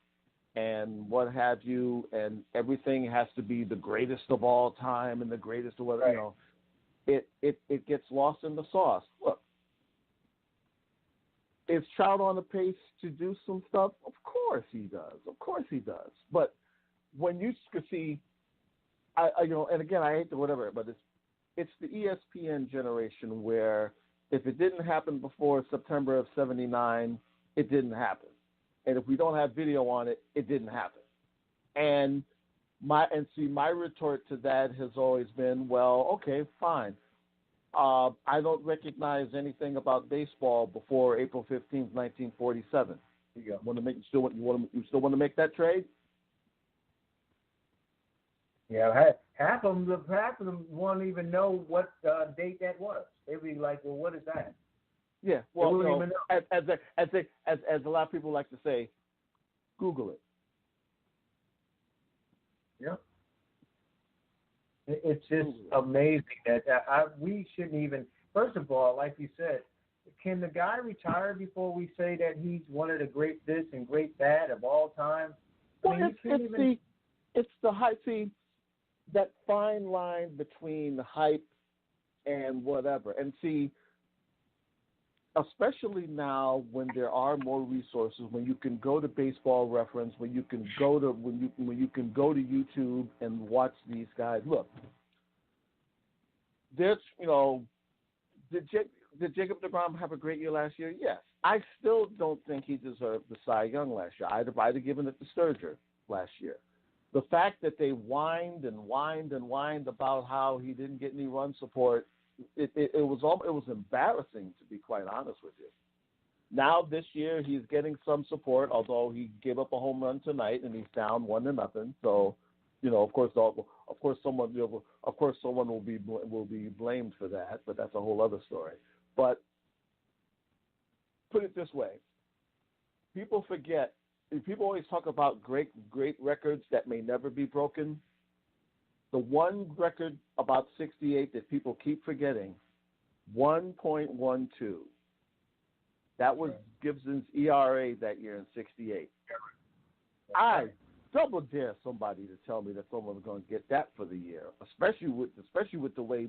and what have you, and everything has to be the greatest of all time and the greatest of what, you know, it gets lost in the sauce. Look, is Trout on the pace to do some stuff? Of course he does. Of course he does. But when you see, you know, and again, I hate to whatever, but it's the ESPN generation where if it didn't happen before September of '79, it didn't happen. And if we don't have video on it, it didn't happen. And my retort to that has always been, well, okay, fine. I don't recognize anything about baseball before April 15th, 1947. You still want to make that trade? Yeah, half of them won't even know what date that was. They'd be like, "Well, what is that?" Yeah, well, you know, as a lot of people like to say, Google it. Yeah. It's just amazing that we shouldn't even. First of all, like you said, can the guy retire before we say that he's one of the great this and great that of all time? Well, it's the hype. See, that fine line between hype and whatever. And see, especially now when there are more resources, when you can go to Baseball Reference, when you can go to YouTube and watch these guys. Look, there's, you know, did Jacob deGrom have a great year last year? Yes. I still don't think he deserved the Cy Young last year. I'd have given it to Sturger last year. The fact that they whined about how he didn't get any run support, it was embarrassing, to be quite honest with you. Now this year he's getting some support, although he gave up a home run tonight and he's down 1-0. So, you know, of course someone will be blamed for that, but that's a whole other story. But put it this way, people forget. People always talk about great records that may never be broken. The one record about 68 that people keep forgetting, 1.12. That was Gibson's ERA that year in 68. I double dare somebody to tell me that someone's going to get that for the year, especially with the way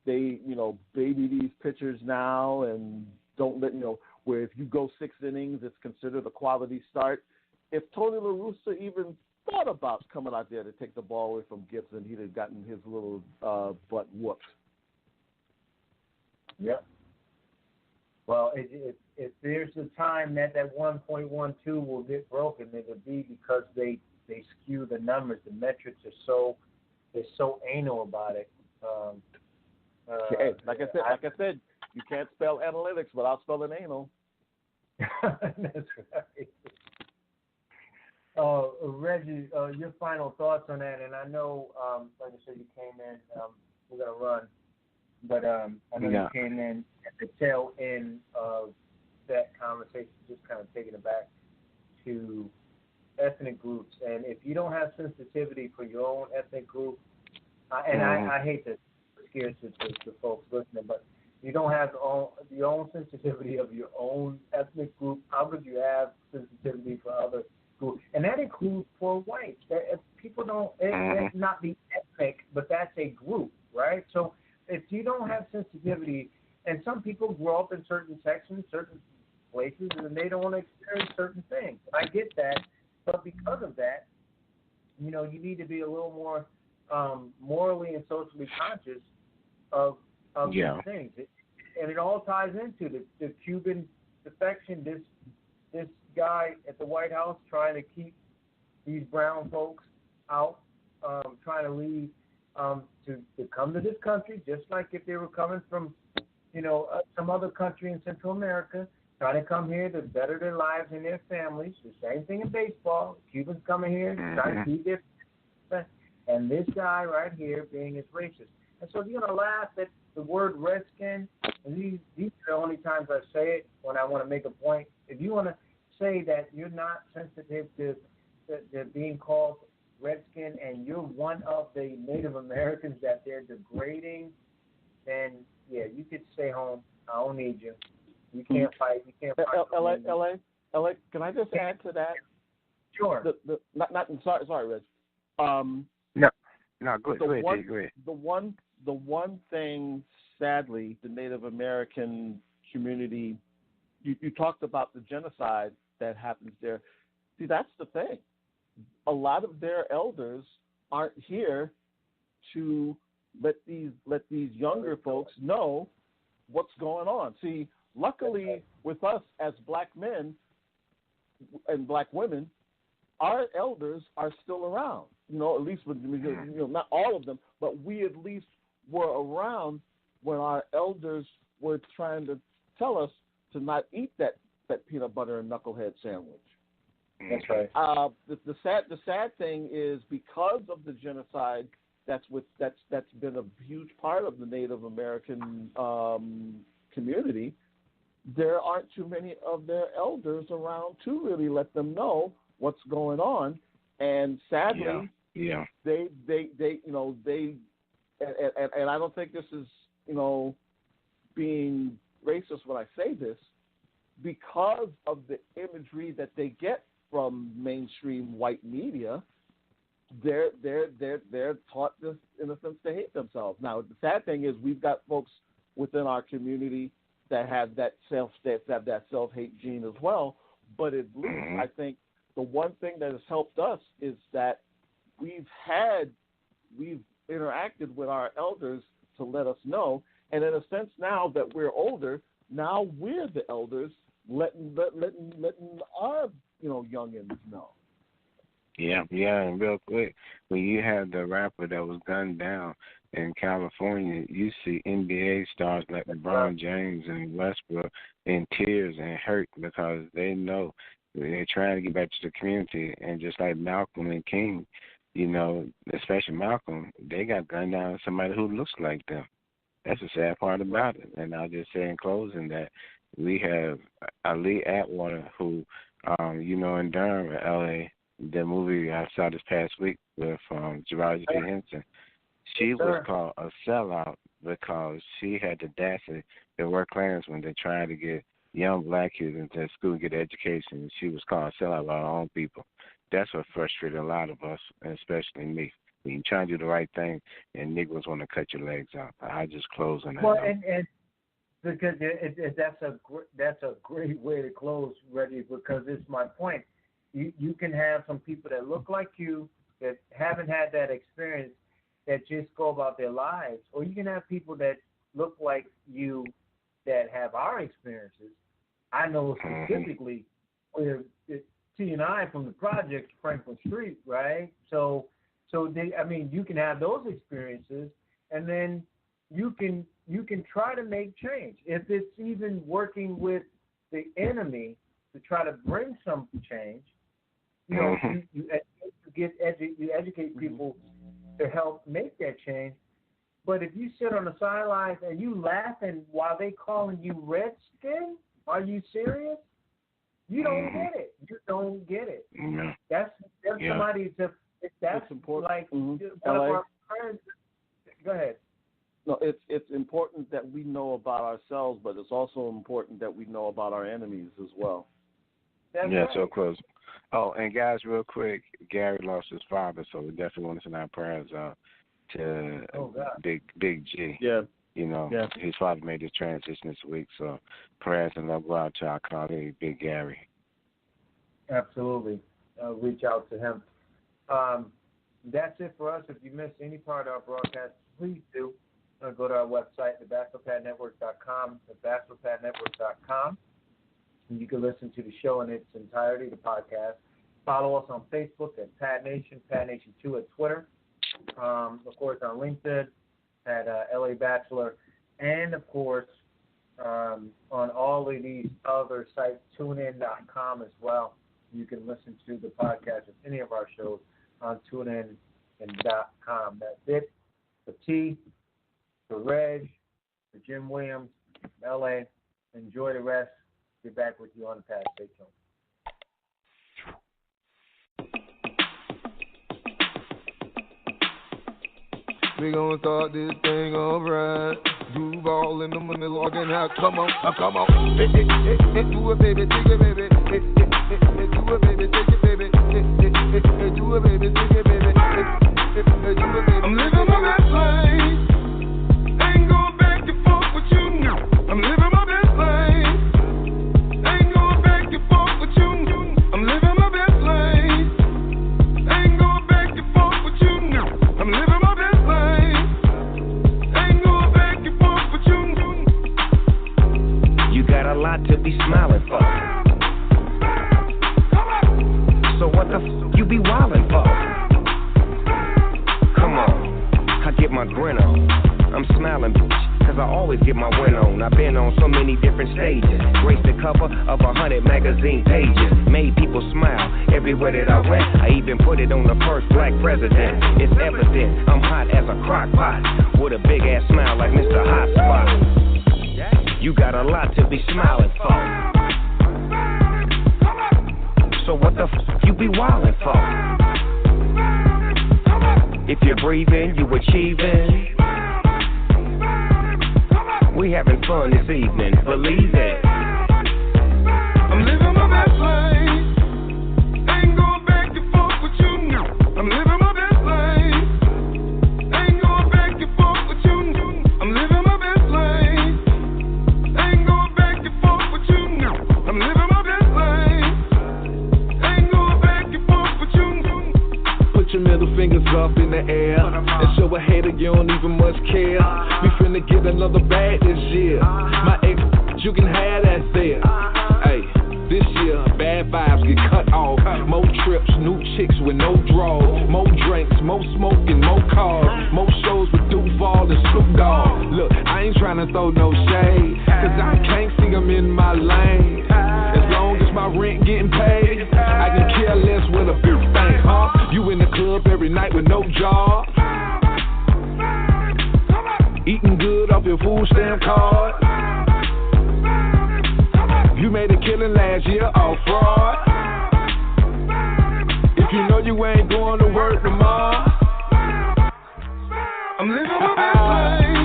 they, you know, baby these pitchers now and don't let, you know, where if you go 6 innings, it's considered a quality start. If Tony La Russa even thought about coming out there to take the ball away from Gibson, he'd have gotten his little butt whooped. Yep. Well, if there's a time that 1.12 will get broken, it'll be because they skew the numbers. The metrics are so anal about it. Like I said, you can't spell analytics without spelling anal. That's right. Reggie, your final thoughts on that? And I know, like I said, you came in. We're gonna run, but I know you came in at the tail end of that conversation, just kind of taking it back to ethnic groups. And if you don't have sensitivity for your own ethnic group, I hate to scare to folks listening, but you don't have your own sensitivity of your own ethnic group, how could you have sensitivity for other groups? And that includes poor whites. People don't, it's not the ethnic, but that's a group, right? So if you don't have sensitivity, and some people grow up in certain sections, certain places, and they don't want to experience certain things. I get that, but because of that, you know, you need to be a little more morally and socially conscious of these things. And it all ties into the Cuban defection, this guy at the White House trying to keep these brown folks out, trying to leave to come to this country, just like if they were coming from, you know, some other country in Central America, trying to come here to better their lives and their families. The same thing in baseball. Cubans coming here trying to keep their. And this guy right here being as racist. And so you're going to laugh at the word redskin, and these are the only times I say it when I want to make a point. If you want to say that you're not sensitive to being called redskin and you're one of the Native Americans that they're degrading, then, yeah, you could stay home. I don't need you. You can't fight. You can't fight. LA, can I just add to that? Sure. Sorry, Reg. No, go ahead. The one thing, sadly, the Native American community, you talked about the genocide that happens there. See, that's the thing. A lot of their elders aren't here to let these younger folks know what's going on. See, luckily with us as black men and black women, our elders are still around. At least not all of them, but we at least were around when our elders were trying to tell us to not eat that peanut butter and knucklehead sandwich. That's right. The sad thing is, because of the genocide that's been a huge part of the Native American community, there aren't too many of their elders around to really let them know what's going on, and sadly, they and I don't think this is being racist when I say this, because of the imagery that they get from mainstream white media, they're taught this, in a sense, to hate themselves. Now, the sad thing is, we've got folks within our community that have that self-hate gene as well. But at least I think the one thing that has helped us is that we've interacted with our elders to let us know, and in a sense, now that we're older, now we're the elders letting our youngins know. Yeah, and real quick, when you have the rapper that was gunned down in California, you see NBA stars like LeBron James and Westbrook in tears and hurt because they know they're trying to get back to the community. And just like Malcolm and King, especially Malcolm, they got gunned down by somebody who looks like them. That's the sad part about it. And I'll just say in closing that we have Ali Atwater, who, in Durham, L.A., the movie I saw this past week with Gerard G. Henson, she was called a sellout because she had the audacity to work clans when they're trying to get young black kids into school and get education. She was called a sellout by our own people. That's what frustrated a lot of us, and especially me. When you try to do the right thing and niggas want to cut your legs out. I just close on that. Well, and because that's a great way to close, Reggie, because it's my point. You can have some people that look like you that haven't had that experience that just go about their lives, or you can have people that look like you that have our experiences. I know specifically where T and I from the project Franklin Street, right? So you can have those experiences, and then you can try to make change. If it's even working with the enemy to try to bring some change, you educate people to help make that change. But if you sit on the sidelines and you laughing while they calling you redskin, are you serious? You don't get it. You don't get it. That's somebody to. That's important. Like one of our friends. Go ahead. No, it's important that we know about ourselves, but it's also important that we know about our enemies as well. That's right. So close. Oh, and guys, real quick, Gary lost his father, so we definitely want to send our prayers out to Big G. Yeah. His father made his transition this week, so prayers and love go out to our colleague, Big Gary. Absolutely. Reach out to him. That's it for us. If you missed any part of our broadcast, please do go to our website, thebachelorpadnetwork.com, thebachelorpadnetwork.com. And you can listen to the show in its entirety, the podcast. Follow us on Facebook at Pad Nation, Pad Nation 2 at Twitter. Of course, on LinkedIn at LA Batchelor. And, of course, on all of these other sites, tunein.com as well. You can listen to the podcast of any of our shows on TuneIn TBPRN.com. That's it. For T, for Reg, for Jim Williams, LA. Enjoy the rest. Get back with you on the pad. Stay tuned. We gonna start this thing alright. Groove all in the money logging out. Come on, come on. Hey, hey, hey, hey, do it, baby, take it, baby. Hey, hey, hey, hey, do it, baby, take it, baby. Hey, hey, hey, hey, do it, baby, take it, baby. Hey, hey, hey, do it, baby. I'm living my best life. Ain't going back and forth with you now. I'm living my best life. Ain't going back and forth with you. I'm living my best life. Ain't going back and forth with you now. I'm living my best life. Ain't going back and forth with you. You got a lot to be smiling for. So what the you be wildin' for? Come on, I get my grin on. I'm smiling, cause I always get my win on. I've been on so many different stages. Graced the cover of 100 magazine pages. Made people smile everywhere that I went. I even put it on the first black president. It's evident I'm hot as a crock pot, with a big ass smile like Mr. Hot Spot. You got a lot to be smiling for. So what the you be wildin' for? If you're breathing, you achieving. We having fun this evening, believe it. I'm living my best life. Ain't going back and forth with you now. I'm living my best life. Ain't going back and forth with you. I'm living my best life. Ain't going back and forth with you now. I'm living my best life. Ain't going back and forth with you. Put your middle fingers up in the air and show a hater you don't even much care. We finna get another bag this year. My ex, you can have that there. Hey, this year bad vibes get cut off. More trips, new chicks with no draws. More drinks, more smoking, more cars. More shows with Duval and Snoop Dogg. Look, I ain't tryna throw no shade, cause I can't see them in my lane. As long as my rent getting paid, I can care less with a big thing, huh? You in the club every night with no job, eating good off your food stamp card. You made a killing last year off fraud. If you know you ain't going to work tomorrow, I'm living my best life.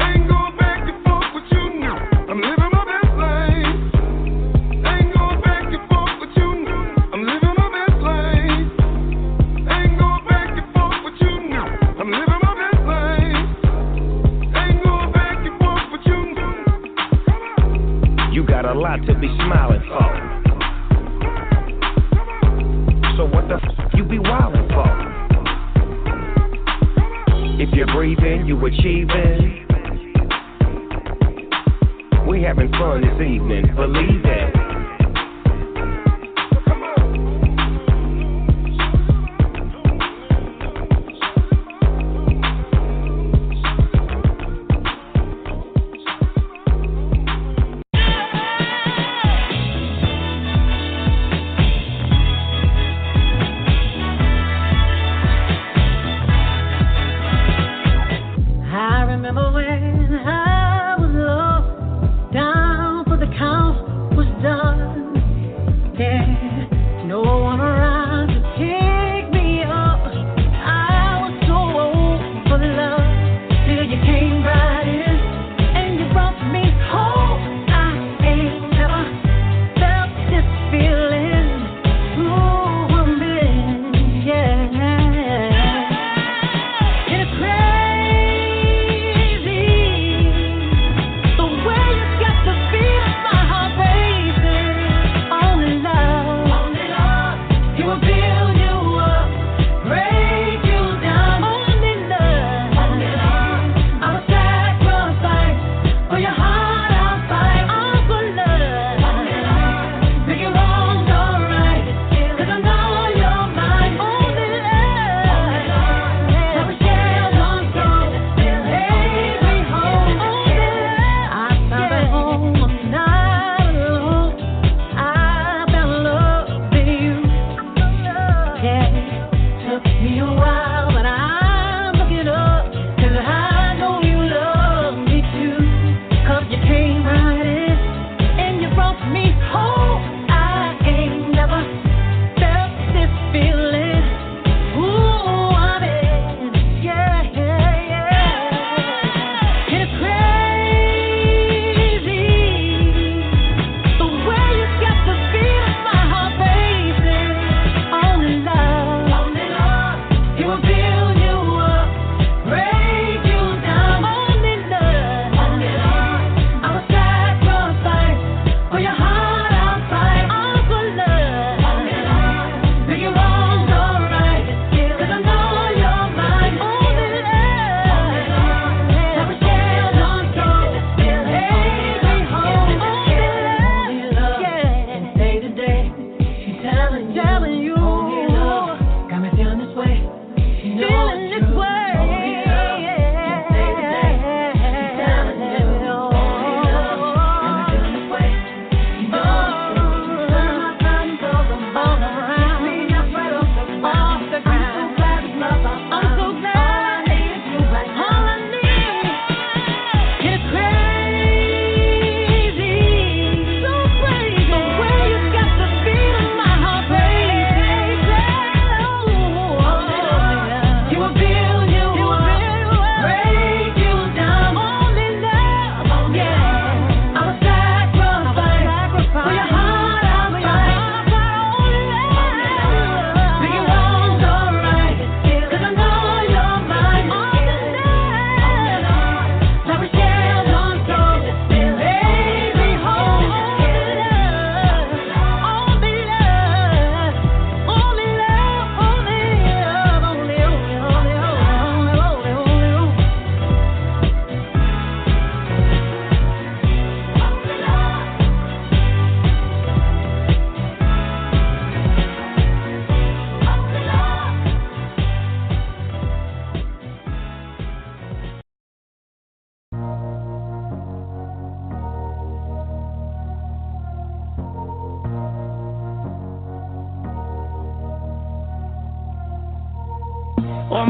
Ain't going back and forth with you now. I'm living my best life. Ain't going back and forth with you. I'm living my best life. Ain't going back and forth with you now. I'm living my best life. Ain't going back and forth with you. You got a lot to be smiling for. So what the you be wildin' for? If you're breathing, you achieving. We having fun this evening, believe it. Was done.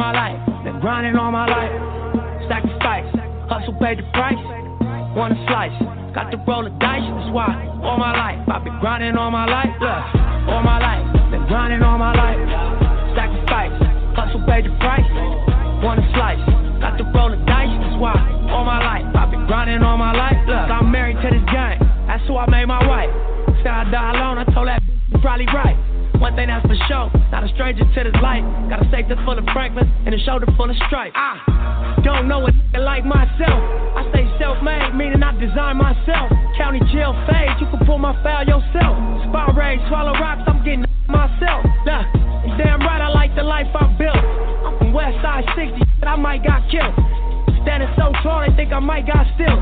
my life, been grinding all my life. Sacrifice, hustle paid the price. Want a slice, got to roll the dice. That's why all my life I've been grinding all my life. Look, all my life, been grinding all my life. Sacrifice, hustle paid the price. Want a slice, got to roll the dice. That's why all my life I've been grinding all my life. Look, I'm married to this game. That's who I made my wife. Said I die alone. I told that you probably right. One thing that's for sure, not a stranger to this life. Got a safe that's full of Franklin and a shoulder full of stripes. I don't know a nigga like myself. I stay self-made, meaning I design myself. County jail fade, you can pull my file yourself. Spy raid, swallow rocks, I'm getting myself. Nah, damn right I like the life I built. I'm from West Side 60, but I might got killed. Standing so tall, they think I might got still.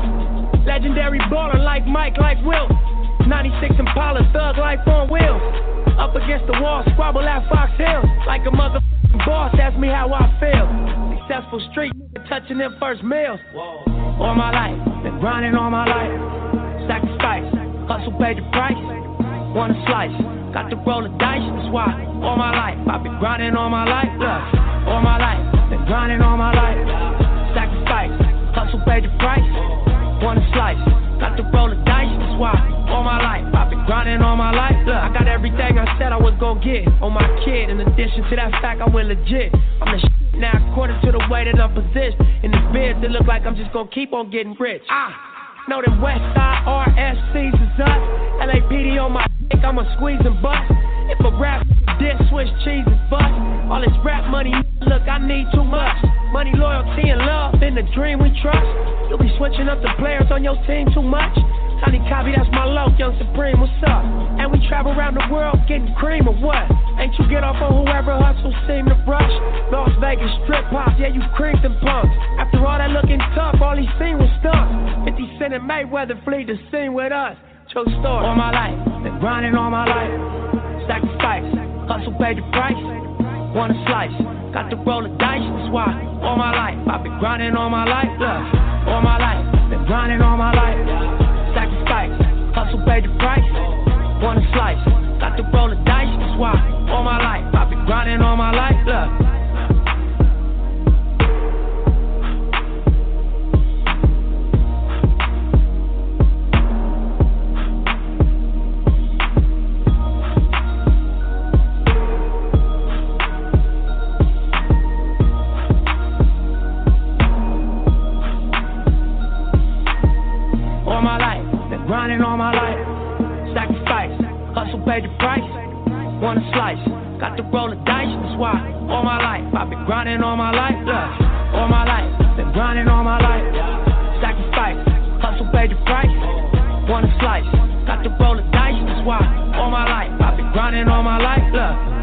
Legendary baller like Mike, like Will. 96 Impala, thug life on wheels. Up against the wall, squabble at Fox Hill. Like a motherfucking boss, ask me how I feel. Successful street, touching them first meals. All my life, been grinding all my life. Sacrifice, hustle paid the price. Want a slice, got to roll the dice. That's why all my life, I've been grinding all my life. Look, all my life, been grinding all my life. Sacrifice, hustle paid the price. Want a slice, got to roll the dice. That's why all my life I've been grinding all my life. Look, I got everything I said I was gonna get on my kid. In addition to that fact, I went legit. I'm the shit now according to the way that I'm positioned. In this biz, it look like I'm just gonna keep on getting rich. Know them West Side RSCs is us. LAPD on my dick, I'ma squeeze and bust. If a rap diss, Swiss cheese is bust. All this rap money, look, I need too much. Money, loyalty, and love, in the dream we trust. You'll be switching up the players on your team too much. Tiny Copy, that's my low, Young Supreme, what's up? And we travel around the world getting cream or what? Ain't you get off on whoever hustles seem to brush? Las Vegas strip pops, yeah, you creamed them punks. After all that looking tough, all he seen was stunts. 50 Cent and Mayweather flee the scene with us. True story. All my life, been grinding all my life. Sacrifice, hustle paid the price. Want a slice, got to roll the dice. That's why all my life, I've been grinding all my life. Look, all my life, been grinding all my life. Sacrifice, hustle paid the price. Want a slice, got to roll the dice. That's why all my life I've been grinding all my life. Look. Grinding all my life, sacrifice, hustle paid the price. Want a slice, got to roll the dice. That's why all my life I've been grinding all my life. Look, all my life, been grinding all my life. Sacrifice, hustle paid the price. Want a slice, got to roll the dice. That's why all my life I've been grinding all my life. Look.